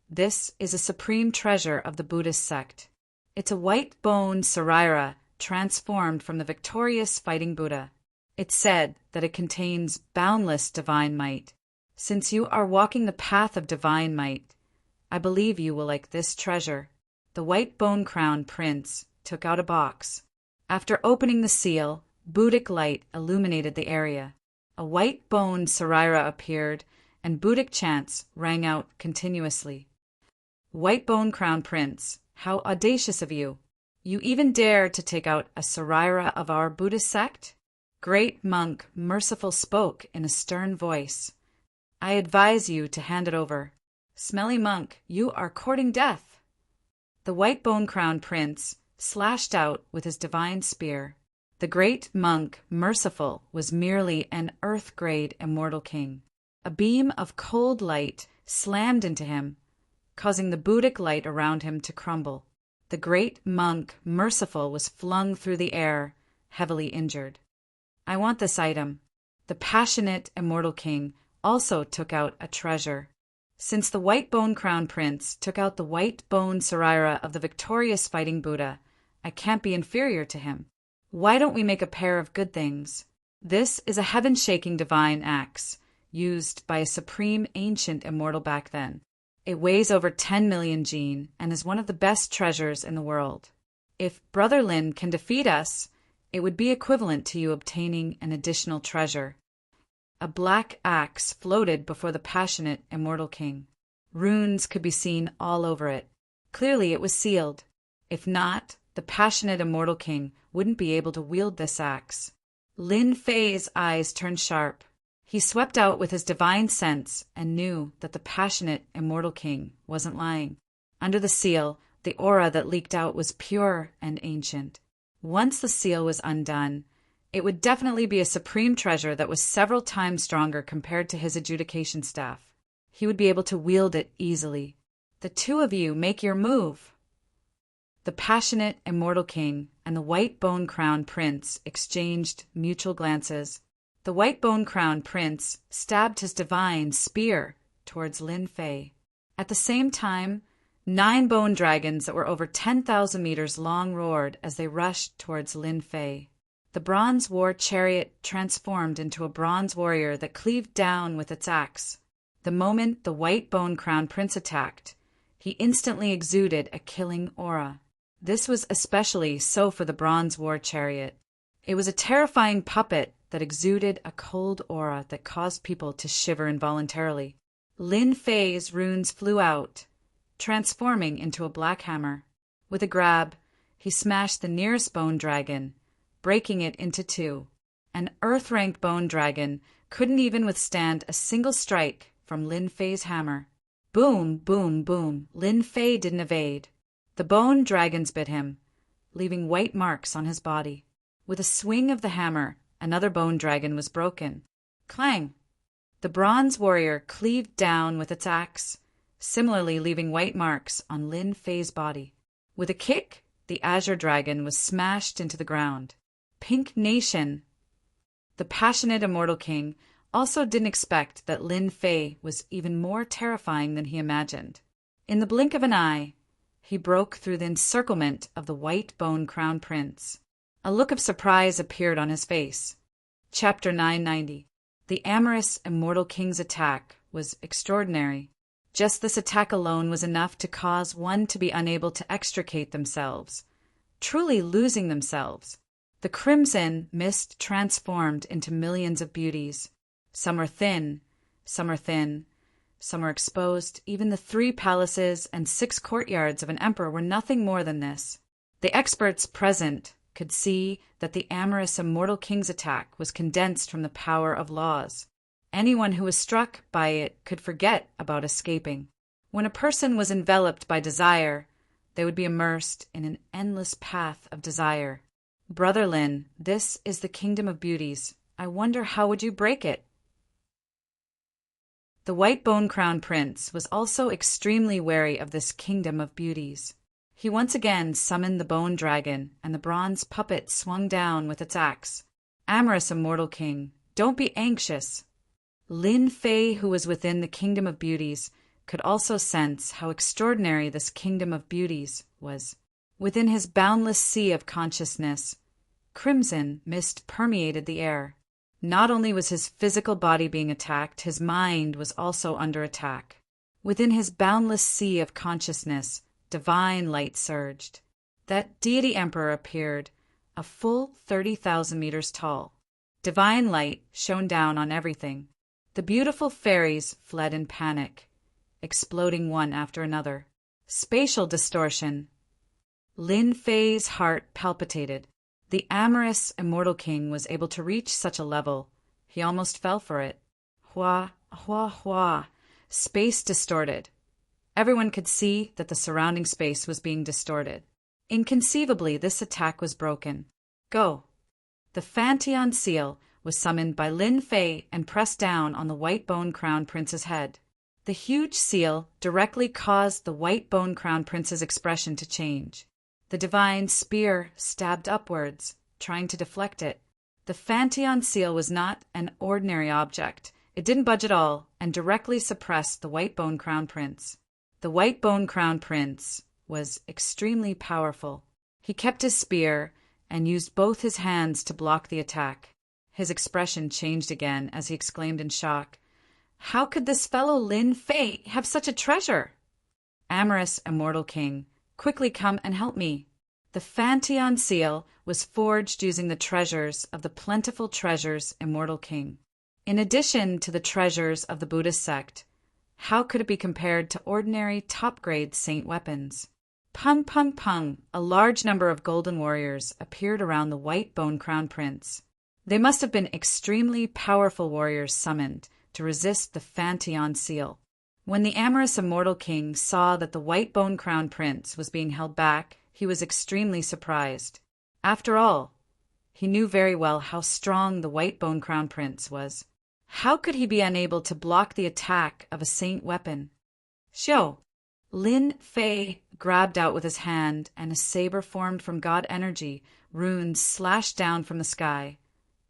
this is a supreme treasure of the Buddhist sect. It's a white bone saraira transformed from the victorious fighting Buddha. It's said that it contains boundless divine might. Since you are walking the path of divine might, I believe you will like this treasure. The White Bone Crown Prince took out a box. After opening the seal, Buddhic light illuminated the area. A white bone saraira appeared, and Buddhic chants rang out continuously. White Bone Crown Prince, how audacious of you! You even dare to take out a saraira of our Buddhist sect? Great Monk Merciful spoke in a stern voice. I advise you to hand it over. Smelly Monk, you are courting death. The White Bone Crown Prince slashed out with his divine spear. The great monk, Merciful, was merely an earth-grade immortal king. A beam of cold light slammed into him, causing the Buddhic light around him to crumble. The great monk, Merciful, was flung through the air, heavily injured. I want this item. The passionate immortal king also took out a treasure. Since the White Bone Crown Prince took out the white bone saraira of the victorious fighting Buddha, I can't be inferior to him. Why don't we make a pair of good things? This is a heaven-shaking divine axe. used by a supreme ancient immortal back then. It weighs over 10 million gene and is one of the best treasures in the world. If Brother Lin can defeat us, it would be equivalent to you obtaining an additional treasure. A black axe floated before the passionate immortal king. Runes could be seen all over it. Clearly it was sealed. If not, the passionate immortal king wouldn't be able to wield this axe. Lin Fei's eyes turned sharp. He swept out with his divine sense and knew that the passionate immortal king wasn't lying. Under the seal, the aura that leaked out was pure and ancient. Once the seal was undone, it would definitely be a supreme treasure that was several times stronger compared to his adjudication staff. He would be able to wield it easily. The two of you make your move. The passionate immortal king and the white bone crown prince exchanged mutual glances. The white bone crown prince stabbed his divine spear towards Lin Fei. At the same time, 9 bone dragons that were over 10,000 meters long roared as they rushed towards Lin Fei. The bronze war chariot transformed into a bronze warrior that cleaved down with its axe. The moment the white bone crown prince attacked, he instantly exuded a killing aura. This was especially so for the bronze war chariot. It was a terrifying puppet that exuded a cold aura that caused people to shiver involuntarily. Lin Fei's runes flew out, transforming into a black hammer. With a grab, he smashed the nearest bone dragon, breaking it into 2. An earth-ranked bone dragon couldn't even withstand a single strike from Lin Fei's hammer. Boom, boom, boom. Lin Fei didn't evade. The bone dragons bit him, leaving white marks on his body. With a swing of the hammer, another bone dragon was broken. Clang! The bronze warrior cleaved down with its axe, similarly leaving white marks on Lin Fei's body. With a kick, the azure dragon was smashed into the ground. Pink Nation! The passionate immortal king also didn't expect that Lin Fei was even more terrifying than he imagined. In the blink of an eye, he broke through the encirclement of the white bone crown prince. A look of surprise appeared on his face. Chapter 990. The amorous immortal king's attack was extraordinary. Just this attack alone was enough to cause one to be unable to extricate themselves, truly losing themselves. The crimson mist transformed into millions of beauties. Some are thin, some are thin, some are exposed. Even the 3 palaces and 6 courtyards of an emperor were nothing more than this. The experts present could see that the amorous immortal king's attack was condensed from the power of laws. Anyone who was struck by it could forget about escaping. When a person was enveloped by desire, they would be immersed in an endless path of desire. Brother Lin, this is the kingdom of beauties. I wonder how would you break it? The white bone crown prince was also extremely wary of this kingdom of beauties. He once again summoned the bone dragon, and the bronze puppet swung down with its axe. Amorous immortal king, don't be anxious. Lin Fei, who was within the kingdom of beauties, could also sense how extraordinary this kingdom of beauties was. Within his boundless sea of consciousness, crimson mist permeated the air. Not only was his physical body being attacked, his mind was also under attack. Within his boundless sea of consciousness, divine light surged. That deity emperor appeared, a full 30,000 meters tall. Divine light shone down on everything. The beautiful fairies fled in panic, exploding one after another. Spatial distortion. Lin Fei's heart palpitated. The amorous immortal king was able to reach such a level. He almost fell for it. Hua, hua, hua. Space distorted. Everyone could see that the surrounding space was being distorted. Inconceivably, this attack was broken. Go. The Fanteon seal was summoned by Lin Fei and pressed down on the white bone crown prince's head. The huge seal directly caused the white bone crown prince's expression to change. The divine spear stabbed upwards, trying to deflect it. The Fanteon seal was not an ordinary object. It didn't budge at all and directly suppressed the white bone crown prince. The white bone crown prince was extremely powerful. He kept his spear and used both his hands to block the attack. His expression changed again as he exclaimed in shock, How could this fellow Lin Fei have such a treasure? Amorous immortal king, quickly come and help me. The Fantion seal was forged using the treasures of the plentiful treasures immortal king. In addition to the treasures of the Buddhist sect, how could it be compared to ordinary top-grade saint weapons? Pung pung pung, a large number of golden warriors appeared around the white bone-crowned prince. They must have been extremely powerful warriors summoned to resist the Fantion seal. When the amorous immortal king saw that the white bone-crowned prince was being held back, he was extremely surprised. After all, he knew very well how strong the white bone-crowned prince was. How could he be unable to block the attack of a saint weapon? Xiao! Lin Fei grabbed out with his hand, and a saber formed from god energy, runes slashed down from the sky,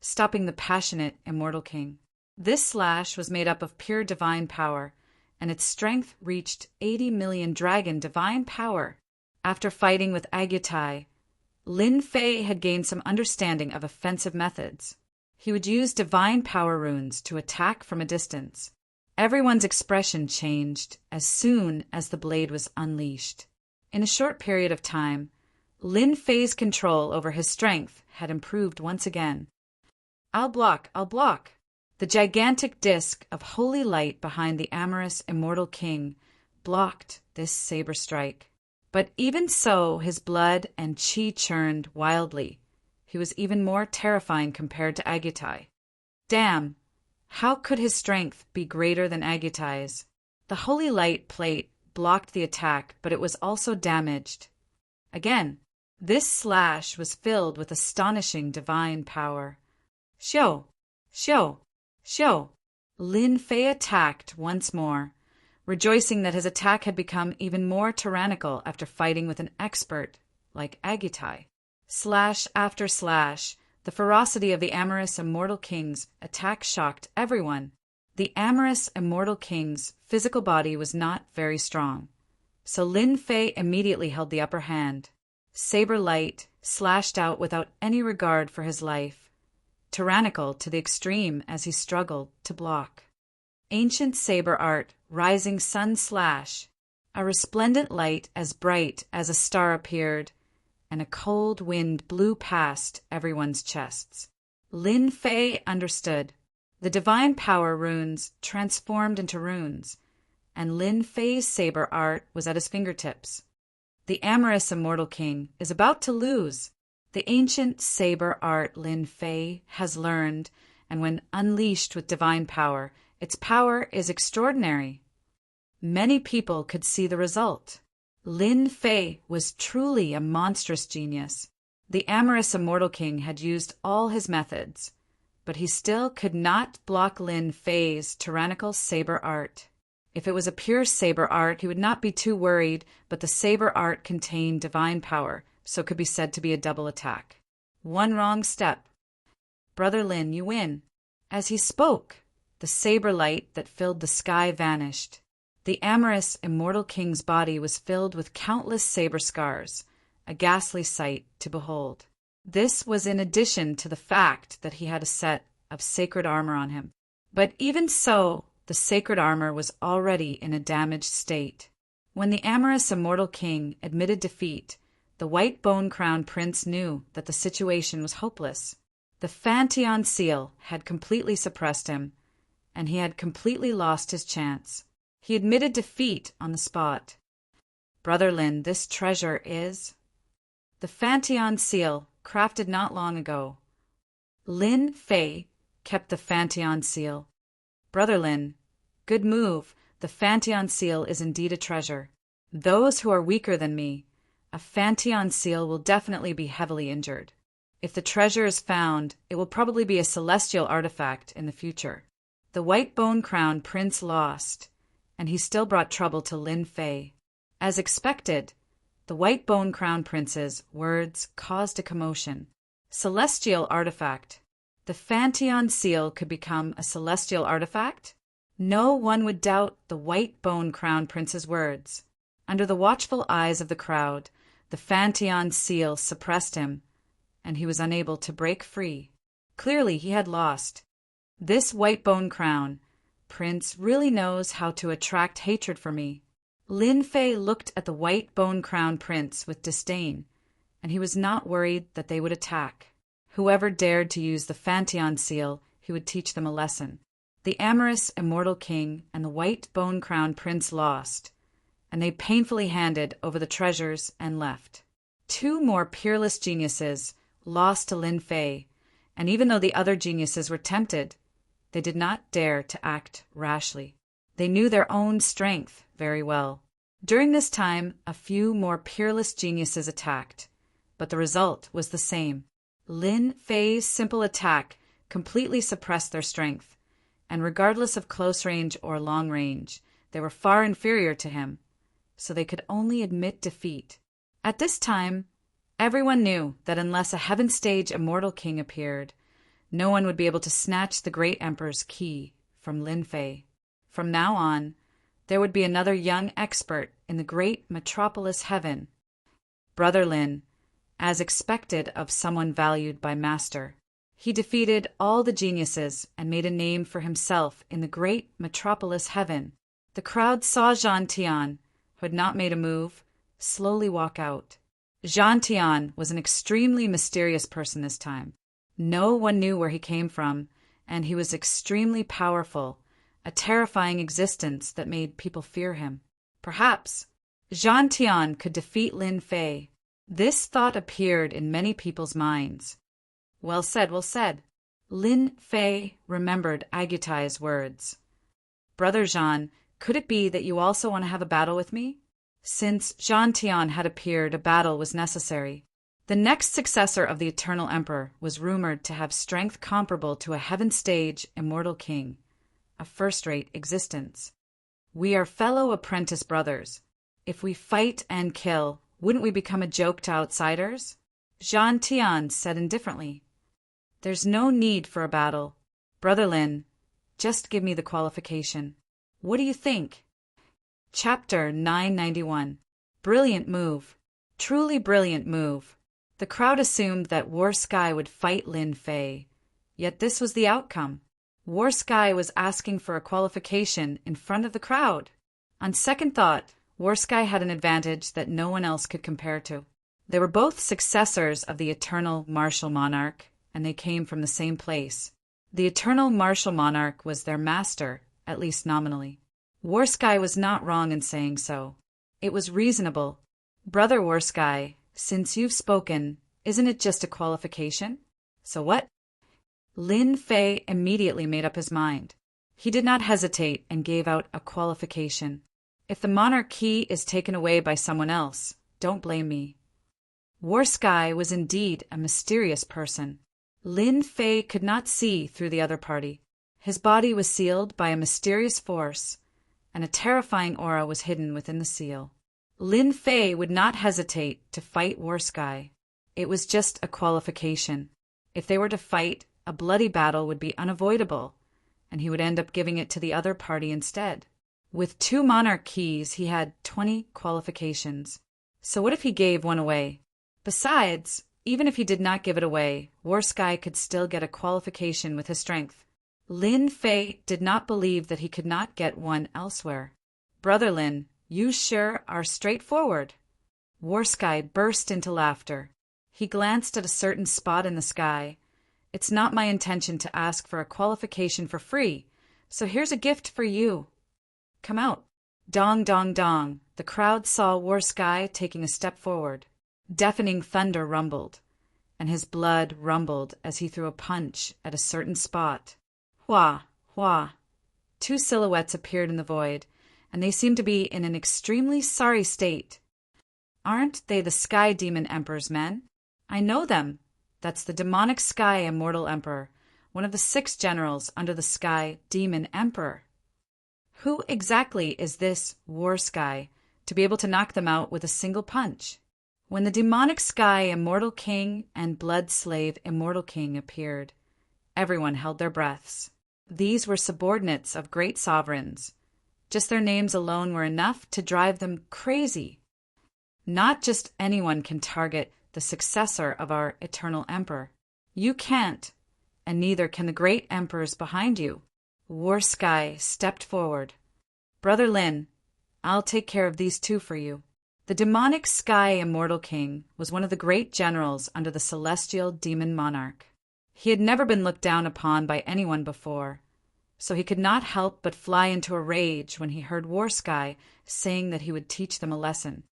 stopping the passionate immortal king. This slash was made up of pure divine power, and its strength reached 80 million dragon divine power. After fighting with Agutai, Lin Fei had gained some understanding of offensive methods. He would use divine power runes to attack from a distance. Everyone's expression changed as soon as the blade was unleashed. In a short period of time, Lin Fei's control over his strength had improved once again. I'll block. The gigantic disk of holy light behind the amorous immortal king blocked this saber strike. But even so, his blood and qi churned wildly. He was even more terrifying compared to Agutai. Damn! How could his strength be greater than Agutai's? The holy light plate blocked the attack, but it was also damaged. Again, this slash was filled with astonishing divine power. Xiao! Lin Fei attacked once more, rejoicing that his attack had become even more tyrannical after fighting with an expert like Agutai. Slash after slash, the ferocity of the amorous immortal king's attack shocked everyone. The amorous immortal king's physical body was not very strong, so Lin Fei immediately held the upper hand. Saber light slashed out without any regard for his life, tyrannical to the extreme as he struggled to block. Ancient saber art, rising sun slash. A resplendent light as bright as a star appeared, and a cold wind blew past everyone's chests. Lin Fei understood. The divine power runes transformed into runes, and Lin Fei's saber art was at his fingertips. The amorous immortal king is about to lose. The ancient saber art Lin Fei has learned, and when unleashed with divine power, its power is extraordinary. Many people could see the result. Lin Fei was truly a monstrous genius. The amorous immortal king had used all his methods, but he still could not block Lin Fei's tyrannical saber art. If it was a pure saber art, he would not be too worried, but the saber art contained divine power, so could be said to be a double attack. One wrong step. Brother Lin, you win. As he spoke, the saber light that filled the sky vanished. The amorous immortal king's body was filled with countless saber scars, a ghastly sight to behold. This was in addition to the fact that he had a set of sacred armor on him. But even so, the sacred armor was already in a damaged state. When the amorous immortal king admitted defeat, the white bone-crowned prince knew that the situation was hopeless. The Fantion seal had completely suppressed him, and he had completely lost his chance. He admitted defeat on the spot. Brother Lin, this treasure is the Fantion seal, crafted not long ago. Lin Fei kept the Fantion seal. Brother Lin, good move. The Fantion seal is indeed a treasure. Those who are weaker than me, a Fantion seal will definitely be heavily injured. If the treasure is found, it will probably be a celestial artifact in the future. The white bone-crowned prince lost, and he still brought trouble to Lin Fei. As expected, the white bone-crowned prince's words caused a commotion. Celestial artifact. The Fantion seal could become a celestial artifact? No one would doubt the white bone-crowned prince's words. Under the watchful eyes of the crowd, the Fantion seal suppressed him, and he was unable to break free. Clearly he had lost. This white bone crown, prince really knows how to attract hatred for me." Lin Fei looked at the white bone-crowned prince with disdain, and he was not worried that they would attack. Whoever dared to use the Fantian seal, he would teach them a lesson. The amorous immortal king and the white bone-crowned prince lost, and they painfully handed over the treasures and left. Two more peerless geniuses lost to Lin Fei, and even though the other geniuses were tempted, they did not dare to act rashly. They knew their own strength very well. During this time, a few more peerless geniuses attacked, but the result was the same. Lin Fei's simple attack completely suppressed their strength, and regardless of close range or long range, they were far inferior to him, so they could only admit defeat. At this time, everyone knew that unless a heaven stage immortal king appeared, no one would be able to snatch the great emperor's key from Lin Fei. From now on, there would be another young expert in the great metropolis heaven, Brother Lin, as expected of someone valued by Master. He defeated all the geniuses and made a name for himself in the great metropolis heaven. The crowd saw Zhang Tian, who had not made a move, slowly walk out. Zhang Tian was an extremely mysterious person this time. No one knew where he came from, and he was extremely powerful, a terrifying existence that made people fear him. Perhaps Zhang Tian could defeat Lin Fei. This thought appeared in many people's minds. Well said, well said. Lin Fei remembered Agutai's words. Brother Zhang, could it be that you also want to have a battle with me? Since Zhang Tian had appeared, a battle was necessary. The next successor of the Eternal Emperor was rumored to have strength comparable to a heaven stage immortal king, a first-rate existence. We are fellow apprentice brothers. If we fight and kill, wouldn't we become a joke to outsiders? Zhang Tian said indifferently. There's no need for a battle. Brother Lin, just give me the qualification. What do you think? Chapter 991. Brilliant move. Truly brilliant move. The crowd assumed that War Sky would fight Lin Fei, yet this was the outcome. War Sky was asking for a qualification in front of the crowd. On second thought, War Sky had an advantage that no one else could compare to. They were both successors of the Eternal Martial Monarch, and they came from the same place. The Eternal Martial Monarch was their master, at least nominally. War Sky was not wrong in saying so. It was reasonable. Brother War Sky, since you've spoken, isn't it just a qualification? So what? Lin Fei immediately made up his mind. He did not hesitate and gave out a qualification. If the monarch key is taken away by someone else, don't blame me. War Sky was indeed a mysterious person. Lin Fei could not see through the other party. His body was sealed by a mysterious force, and a terrifying aura was hidden within the seal. Lin Fei would not hesitate to fight War Sky. It was just a qualification. If they were to fight, a bloody battle would be unavoidable, and he would end up giving it to the other party instead. With 2 monarch keys, he had 20 qualifications. So what if he gave one away? Besides, even if he did not give it away, War Sky could still get a qualification with his strength. Lin Fei did not believe that he could not get one elsewhere. Brother Lin, you sure are straightforward. War Sky burst into laughter. He glanced at a certain spot in the sky. It's not my intention to ask for a qualification for free, so here's a gift for you. Come out. Dong, dong, dong. The crowd saw War Sky taking a step forward. Deafening thunder rumbled, and his blood rumbled as he threw a punch at a certain spot. Hua, hua. 2 silhouettes appeared in the void, and they seemed to be in an extremely sorry state. Aren't they the Sky Demon Emperor's men? I know them. That's the demonic Sky Immortal Emperor, one of the 6 generals under the Sky Demon Emperor. Who exactly is this War Sky to be able to knock them out with a single punch? When the demonic Sky Immortal King and Blood Slave Immortal King appeared, everyone held their breaths. These were subordinates of great sovereigns. Just their names alone were enough to drive them crazy. Not just anyone can target the successor of our Eternal Emperor. You can't, and neither can the great emperors behind you. War Sky stepped forward. "Brother Lin, I'll take care of these two for you." The demonic Sky Immortal King was one of the great generals under the celestial demon monarch. He had never been looked down upon by anyone before, so he could not help but fly into a rage when he heard War Sky saying that he would teach them a lesson.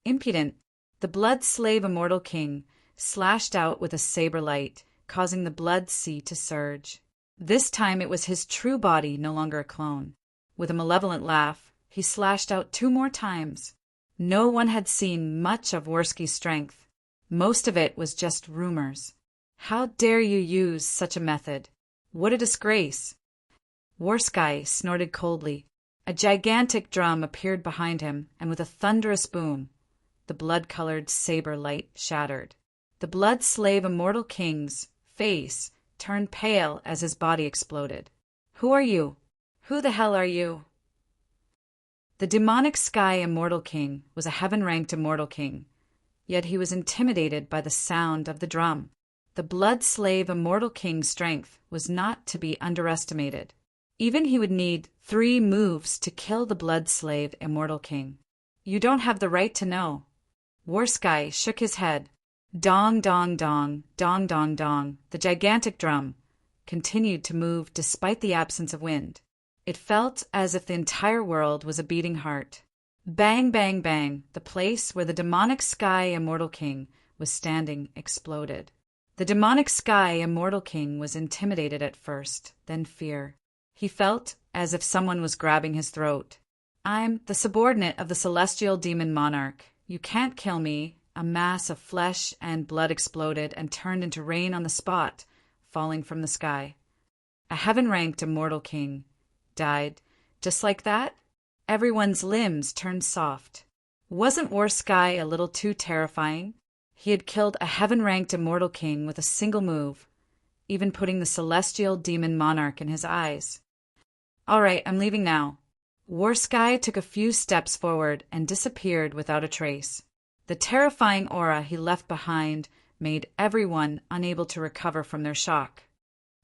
Impudent, the blood slave Immortal King slashed out with a saber light, causing the blood sea to surge. This time it was his true body, no longer a clone. With a malevolent laugh, he slashed out 2 more times. No one had seen much of Worski's strength. Most of it was just rumors. How dare you use such a method? What a disgrace! Warsky snorted coldly. A gigantic drum appeared behind him, and with a thunderous boom, the blood-colored saber light shattered. The blood-slave Immortal King's face turned pale as his body exploded. "Who are you? Who the hell are you?" The demonic Sky Immortal King was a heaven-ranked Immortal King, yet he was intimidated by the sound of the drum. The blood-slave Immortal King's strength was not to be underestimated. Even he would need 3 moves to kill the blood-slave Immortal King. "You don't have the right to know." Warsky shook his head. Dong, dong, dong, dong, dong, dong. The gigantic drum continued to move despite the absence of wind. It felt as if the entire world was a beating heart. Bang, bang, bang. The place where the demonic Sky Immortal King was standing exploded. The demonic Sky Immortal King was intimidated at first, then fear. He felt as if someone was grabbing his throat. "I'm the subordinate of the celestial demon monarch. You can't kill me." A mass of flesh and blood exploded and turned into rain on the spot, falling from the sky. A heaven-ranked Immortal King died. Just like that, everyone's limbs turned soft. Wasn't Warsky a little too terrifying? He had killed a heaven-ranked Immortal King with a single move, even putting the celestial demon monarch in his eyes. "All right, I'm leaving now." Warsky took a few steps forward and disappeared without a trace. The terrifying aura he left behind made everyone unable to recover from their shock.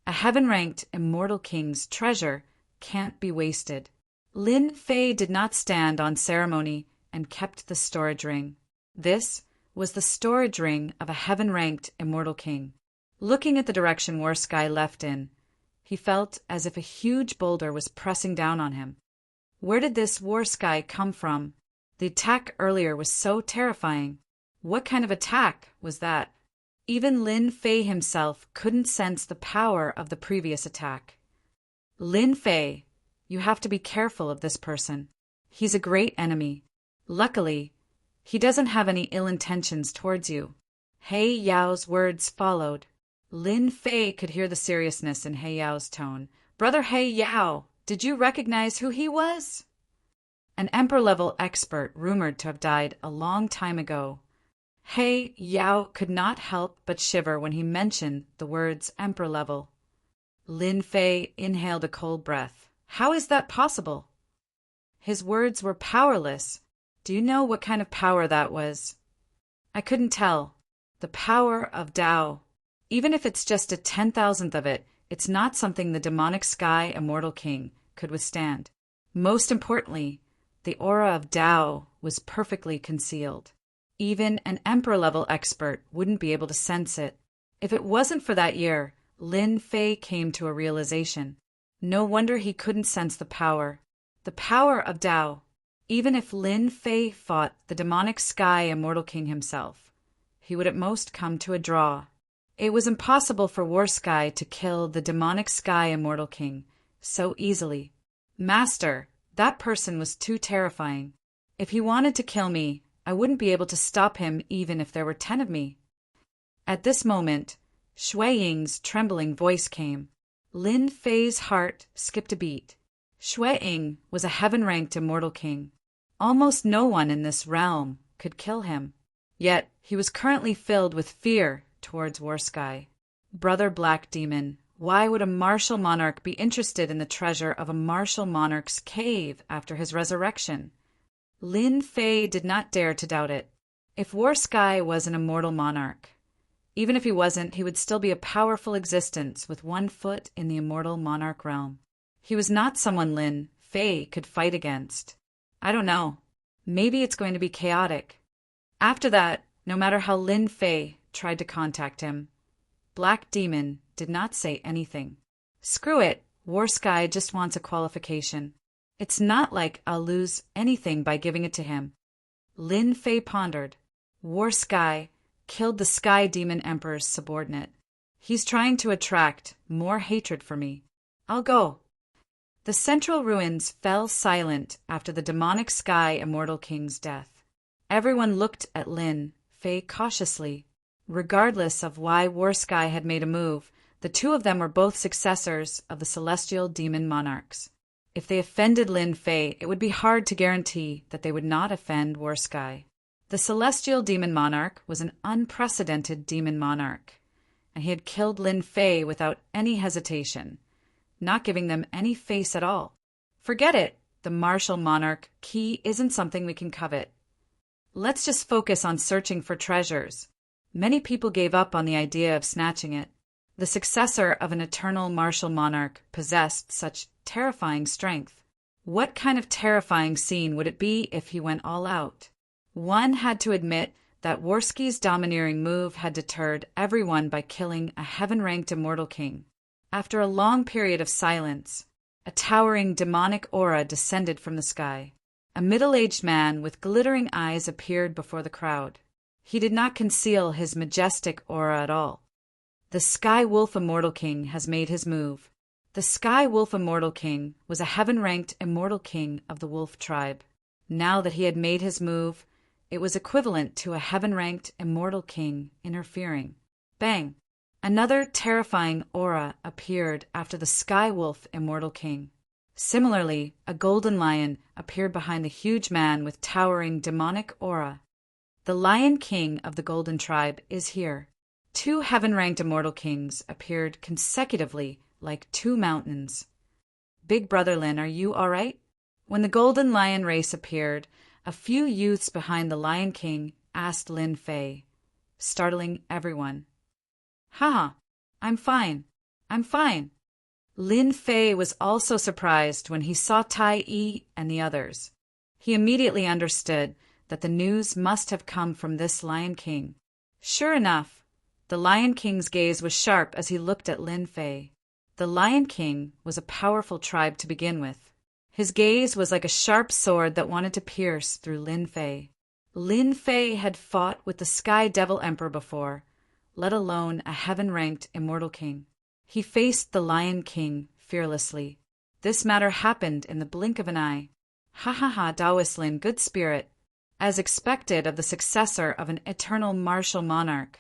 A heaven-ranked Immortal King's treasure can't be wasted. Lin Fei did not stand on ceremony and kept the storage ring. This was the storage ring of a heaven-ranked Immortal King. Looking at the direction Warsky left in, he felt as if a huge boulder was pressing down on him. Where did this Warsky come from? The attack earlier was so terrifying. What kind of attack was that? Even Lin Fei himself couldn't sense the power of the previous attack. "Lin Fei, you have to be careful of this person. He's a great enemy. Luckily, he doesn't have any ill intentions towards you." He Yao's words followed. Lin Fei could hear the seriousness in He Yao's tone. "Brother He Yao, did you recognize who he was?" An Emperor-level expert rumored to have died a long time ago. He Yao could not help but shiver when he mentioned the words Emperor-level. Lin Fei inhaled a cold breath. "How is that possible?" His words were powerless. Do you know what kind of power that was? I couldn't tell. The power of Tao. Even if it's just a 10,000th of it, it's not something the demonic Sky Immortal King could withstand. Most importantly, the aura of Tao was perfectly concealed. Even an Emperor-level expert wouldn't be able to sense it. If it wasn't for that year, Lin Fei came to a realization. No wonder he couldn't sense the power. The power of Tao. Even if Lin Fei fought the demonic Sky Immortal King himself, he would at most come to a draw. It was impossible for Warsky to kill the demonic Sky Immortal King so easily. "Master, that person was too terrifying. If he wanted to kill me, I wouldn't be able to stop him even if there were 10 of me." At this moment, Shui Ying's trembling voice came. Lin Fei's heart skipped a beat. Shui Ying was a heaven-ranked Immortal King. Almost no one in this realm could kill him. Yet he was currently filled with fear towards Warsky. Brother Black Demon, why would a martial monarch be interested in the treasure of a martial monarch's cave after his resurrection? Lin Fei did not dare to doubt it. If Warsky was an immortal monarch, even if he wasn't, he would still be a powerful existence with one foot in the immortal monarch realm. He was not someone Lin Fei could fight against. I don't know. Maybe it's going to be chaotic. After that, no matter how Lin Fei tried to contact him, Black Demon did not say anything. Screw it, War Sky just wants a qualification. It's not like I'll lose anything by giving it to him. Lin Fei pondered. War Sky killed the Sky Demon Emperor's subordinate. He's trying to attract more hatred for me. I'll go. The central ruins fell silent after the demonic Sky Immortal King's death. Everyone looked at Lin Fei cautiously. Regardless of why War Sky had made a move, the two of them were both successors of the Celestial Demon Monarchs. If they offended Lin Fei, it would be hard to guarantee that they would not offend War Sky. The Celestial Demon Monarch was an unprecedented demon monarch, and he had killed Lin Fei without any hesitation, not giving them any face at all. Forget it, the martial monarch key isn't something we can covet. Let's just focus on searching for treasures. Many people gave up on the idea of snatching it. The successor of an eternal martial monarch possessed such terrifying strength. What kind of terrifying scene would it be if he went all out? One had to admit that Warsky's domineering move had deterred everyone by killing a heaven-ranked immortal king. After a long period of silence, a towering demonic aura descended from the sky. A middle-aged man with glittering eyes appeared before the crowd. He did not conceal his majestic aura at all. The Sky Wolf Immortal King has made his move. The Sky Wolf Immortal King was a heaven-ranked immortal king of the Wolf tribe. Now that he had made his move, it was equivalent to a heaven-ranked immortal king interfering. Bang! Another terrifying aura appeared after the Sky Wolf Immortal King. Similarly, a golden lion appeared behind the huge man with towering demonic aura. The Lion King of the Golden Tribe is here. Two heaven-ranked immortal kings appeared consecutively like two mountains. Big Brother Lin, are you all right? When the Golden Lion race appeared, a few youths behind the Lion King asked Lin Fei, startling everyone. Haha, I'm fine. I'm fine. Lin Fei was also surprised when he saw Tai Yi and the others. He immediately understood that the news must have come from this Lion King. Sure enough, the Lion King's gaze was sharp as he looked at Lin Fei. The Lion King was a powerful tribe to begin with. His gaze was like a sharp sword that wanted to pierce through Lin Fei. Lin Fei had fought with the Sky Devil Emperor before, let alone a heaven-ranked immortal king. He faced the Lion King fearlessly. This matter happened in the blink of an eye. Ha ha ha, Taoist Lin, good spirit, as expected of the successor of an eternal martial monarch.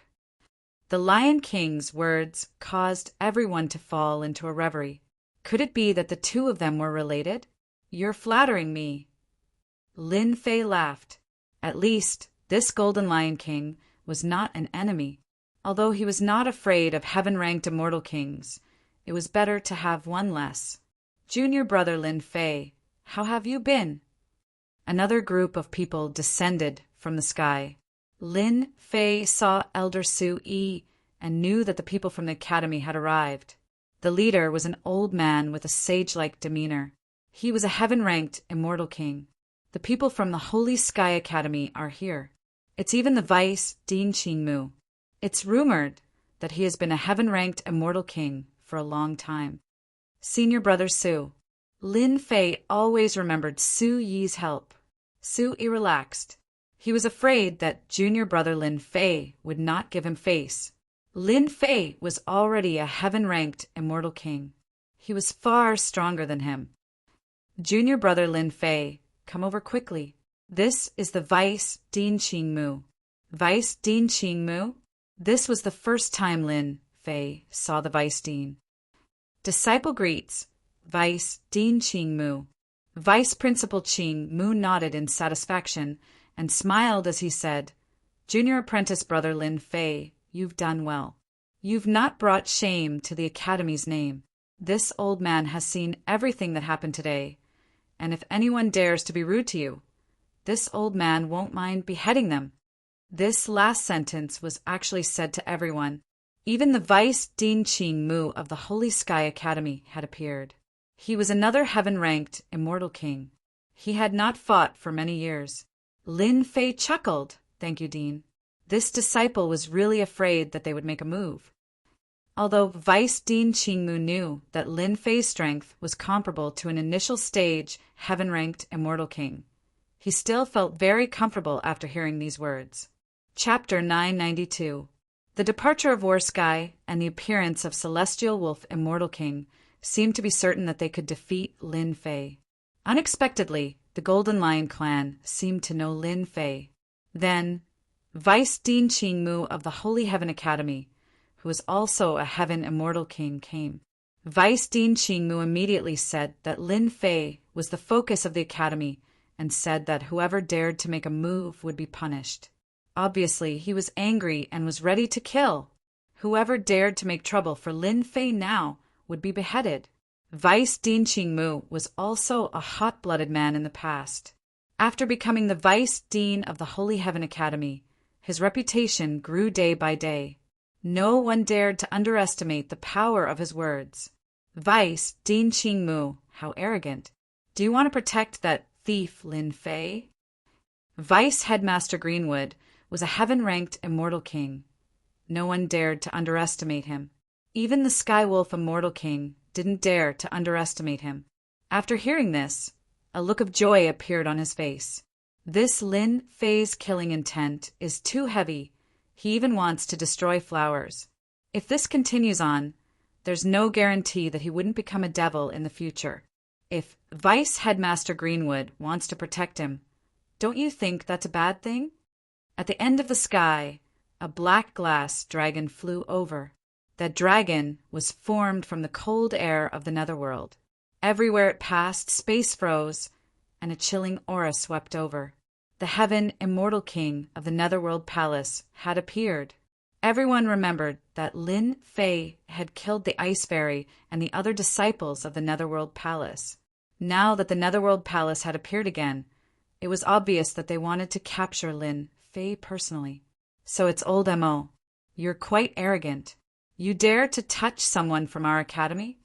The Lion King's words caused everyone to fall into a reverie. Could it be that the two of them were related? You're flattering me. Lin Fei laughed. At least, this Golden Lion King was not an enemy. Although he was not afraid of heaven-ranked immortal kings, it was better to have one less. Junior brother Lin Fei, how have you been? Another group of people descended from the sky. Lin Fei saw Elder Su Yi and knew that the people from the academy had arrived. The leader was an old man with a sage-like demeanor. He was a heaven-ranked immortal king. The people from the Holy Sky Academy are here. It's even the vice, Dean Qingmu. It's rumored that he has been a heaven-ranked immortal king for a long time. Senior brother Su. Lin Fei always remembered Su Yi's help. Su Yi relaxed. He was afraid that junior brother Lin Fei would not give him face. Lin Fei was already a heaven-ranked immortal king. He was far stronger than him. Junior brother Lin Fei, come over quickly. This is the Vice Dean Qingmu. Vice Dean Qingmu? This was the first time Lin Fei saw the Vice Dean. Disciple greets, Vice Dean Qingmu. Vice Principal Qingmu nodded in satisfaction and smiled as he said, Junior apprentice brother Lin Fei, you've done well. You've not brought shame to the Academy's name. This old man has seen everything that happened today, and if anyone dares to be rude to you, this old man won't mind beheading them. This last sentence was actually said to everyone. Even the Vice Dean Qingmu of the Holy Sky Academy had appeared. He was another heaven-ranked immortal king. He had not fought for many years. Lin Fei chuckled. Thank you, Dean. This disciple was really afraid that they would make a move. Although Vice Dean Qingmu knew that Lin Fei's strength was comparable to an initial stage heaven-ranked immortal king, he still felt very comfortable after hearing these words. Chapter 992. The departure of War Sky and the appearance of Celestial Wolf Immortal King seemed to be certain that they could defeat Lin Fei. Unexpectedly, the Golden Lion clan seemed to know Lin Fei. Then, Vice Dean Qingmu of the Holy Heaven Academy, who was also a Heaven Immortal King, came. Vice Dean Qingmu immediately said that Lin Fei was the focus of the academy and said that whoever dared to make a move would be punished. Obviously, he was angry and was ready to kill. Whoever dared to make trouble for Lin Fei now would be beheaded. Vice Dean Qingmu was also a hot-blooded man in the past. After becoming the Vice Dean of the Holy Heaven Academy, his reputation grew day by day. No one dared to underestimate the power of his words. Vice Dean Qingmu, how arrogant. Do you want to protect that thief Lin Fei? Vice Headmaster Greenwood was a heaven-ranked immortal king. No one dared to underestimate him. Even the Skywolf Immortal King didn't dare to underestimate him. After hearing this, a look of joy appeared on his face. This Lin Fei's killing intent is too heavy. He even wants to destroy flowers. If this continues on, there's no guarantee that he wouldn't become a devil in the future. If Vice Headmaster Greenwood wants to protect him, don't you think that's a bad thing? At the end of the sky, a black glass dragon flew over. That dragon was formed from the cold air of the netherworld. Everywhere it passed, space froze, and a chilling aura swept over. The Heaven Immortal King of the Netherworld Palace had appeared. Everyone remembered that Lin Fei had killed the Ice Fairy and the other disciples of the Netherworld Palace. Now that the Netherworld Palace had appeared again, it was obvious that they wanted to capture Lin Fei personally. So it's old M.O. You're quite arrogant. You dare to touch someone from our academy?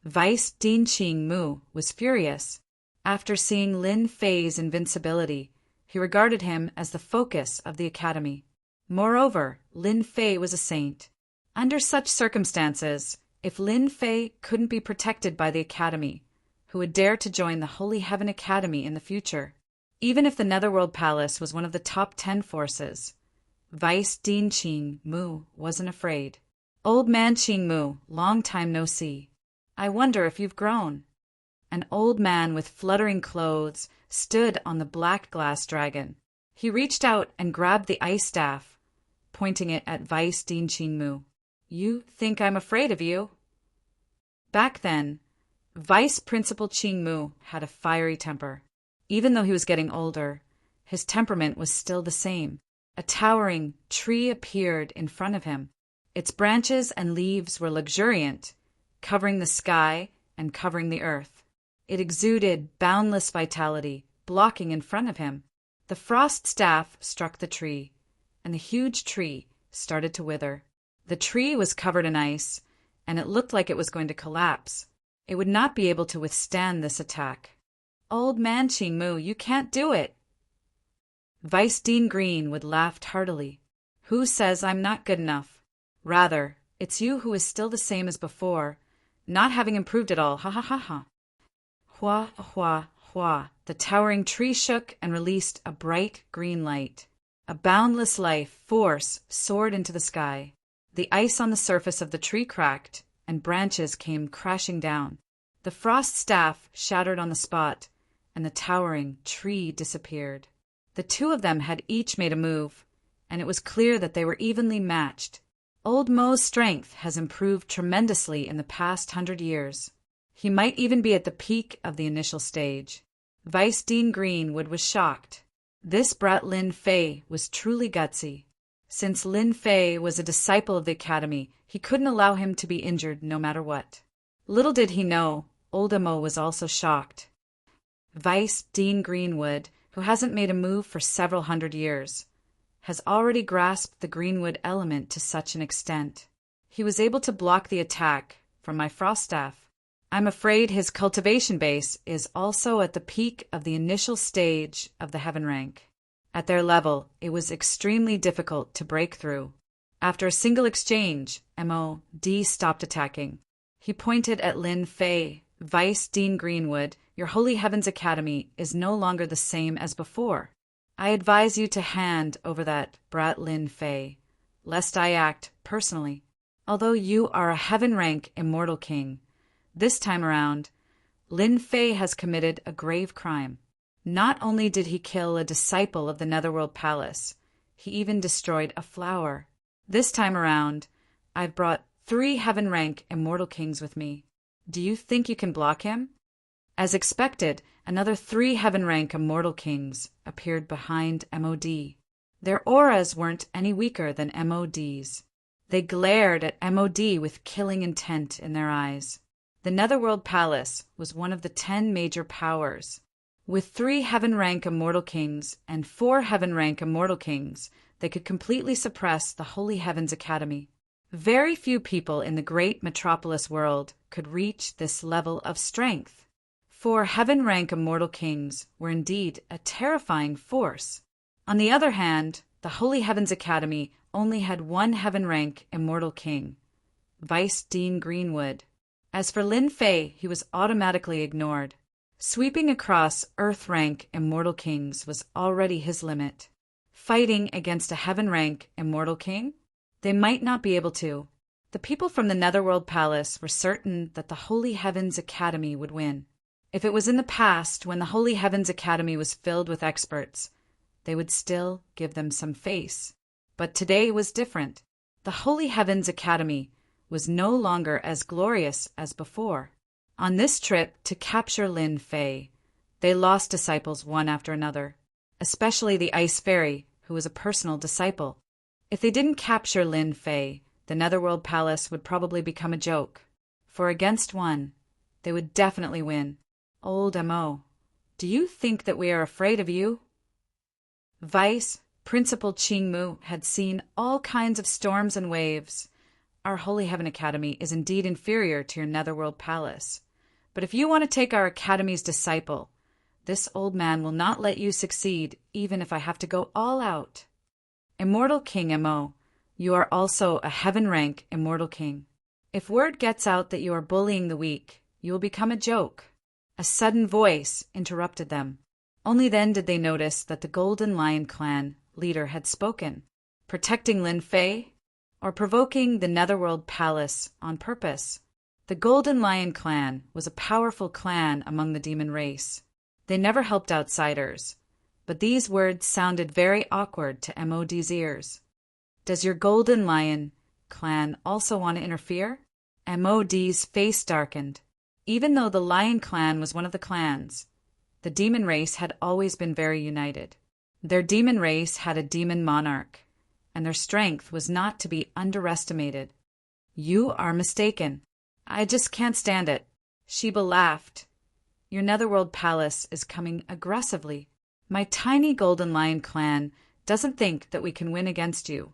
Vice Dean Qingmu was furious. After seeing Lin Fei's invincibility, he regarded him as the focus of the academy. Moreover, Lin Fei was a saint. Under such circumstances, if Lin Fei couldn't be protected by the academy, who would dare to join the Holy Heaven Academy in the future? Even if the Netherworld Palace was one of the top 10 forces, Vice Dean Qingmu wasn't afraid. Old man Qingmu, long time no see. I wonder if you've grown. An old man with fluttering clothes stood on the black glass dragon. He reached out and grabbed the ice staff, pointing it at Vice Dean Qingmu. You think I'm afraid of you? Back then, Vice Principal Qingmu had a fiery temper. Even though he was getting older, his temperament was still the same. A towering tree appeared in front of him. Its branches and leaves were luxuriant, covering the sky and covering the earth. It exuded boundless vitality, blocking in front of him. The frost staff struck the tree, and the huge tree started to wither. The tree was covered in ice, and it looked like it was going to collapse. It would not be able to withstand this attack. Old man Qingmu, you can't do it. Vice Dean Greenwood laughed heartily. Who says I'm not good enough? Rather, it's you who is still the same as before, not having improved at all, ha ha ha ha. Hua, hua, hua. The towering tree shook and released a bright green light. A boundless life force soared into the sky. The ice on the surface of the tree cracked, and branches came crashing down. The frost staff shattered on the spot, and the towering tree disappeared. The two of them had each made a move, and it was clear that they were evenly matched. Old Mo's strength has improved tremendously in the past 100 years. He might even be at the peak of the initial stage. Vice Dean Greenwood was shocked. This brat Lin Fei was truly gutsy. Since Lin Fei was a disciple of the academy, he couldn't allow him to be injured no matter what. Little did he know, old Mo was also shocked. Vice Dean Greenwood, who hasn't made a move for several hundred years, has already grasped the Greenwood element to such an extent. He was able to block the attack from my frost staff. I'm afraid his cultivation base is also at the peak of the initial stage of the heaven rank. At their level, it was extremely difficult to break through. After a single exchange, MOD stopped attacking. He pointed at Lin Fei. Vice Dean Greenwood, your Holy Heavens Academy is no longer the same as before. I advise you to hand over that brat Lin Fei, lest I act personally. Although you are a heaven-rank immortal king, this time around, Lin Fei has committed a grave crime. Not only did he kill a disciple of the Netherworld Palace, he even destroyed a flower. This time around, I've brought 3 heaven-rank immortal kings with me. Do you think you can block him? As expected, another 3 heaven-rank immortal kings appeared behind MOD. Their auras weren't any weaker than MOD's. They glared at MOD with killing intent in their eyes. The Netherworld Palace was one of the 10 major powers. With 3 heaven-rank immortal kings and 4 heaven-rank immortal kings, they could completely suppress the Holy Heavens Academy. Very few people in the great metropolis world could reach this level of strength. 4 heaven-rank immortal kings were indeed a terrifying force. On the other hand, the Holy Heavens Academy only had 1 heaven-rank immortal king, Vice Dean Greenwood. As for Lin Fei, he was automatically ignored. Sweeping across Earth-rank immortal kings was already his limit. Fighting against a heaven-rank immortal king? They might not be able to. The people from the Netherworld Palace were certain that the Holy Heavens Academy would win. If it was in the past, when the Holy Heavens Academy was filled with experts, they would still give them some face. But today was different. The Holy Heavens Academy was no longer as glorious as before. On this trip to capture Lin Fei, they lost disciples one after another, especially the Ice Fairy, who was a personal disciple. If they didn't capture Lin Fei, the Netherworld Palace would probably become a joke. For against one, they would definitely win. Old M.O., do you think that we are afraid of you? Vice Principal Qingmu had seen all kinds of storms and waves. Our Holy Heaven Academy is indeed inferior to your Netherworld Palace. But if you want to take our Academy's disciple, this old man will not let you succeed, even if I have to go all out. Immortal King M.O., you are also a heaven-rank immortal king. If word gets out that you are bullying the weak, you will become a joke. A sudden voice interrupted them. Only then did they notice that the Golden Lion clan leader had spoken. Protecting Lin Fei, or provoking the Netherworld Palace on purpose? The Golden Lion clan was a powerful clan among the demon race. They never helped outsiders. But these words sounded very awkward to MOD's ears. Does your Golden Lion clan also want to interfere? MOD's face darkened. Even though the Lion clan was one of the clans, the demon race had always been very united. Their demon race had a demon monarch, and their strength was not to be underestimated. You are mistaken. I just can't stand it. Sheba laughed. Your Netherworld Palace is coming aggressively. My tiny Golden Lion clan doesn't think that we can win against you.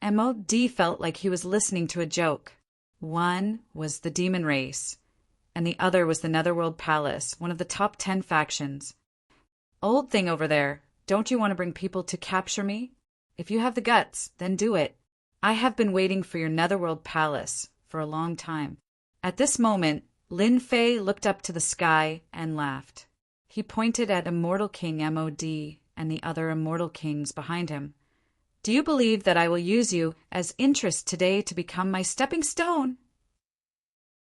MOD felt like he was listening to a joke. One was the demon race, and the other was the Netherworld Palace, one of the top 10 factions. Old thing over there, don't you want to bring people to capture me? If you have the guts, then do it. I have been waiting for your Netherworld Palace for a long time. At this moment, Lin Fei looked up to the sky and laughed. He pointed at Immortal King MOD and the other immortal kings behind him. Do you believe that I will use you as interest today to become my stepping stone?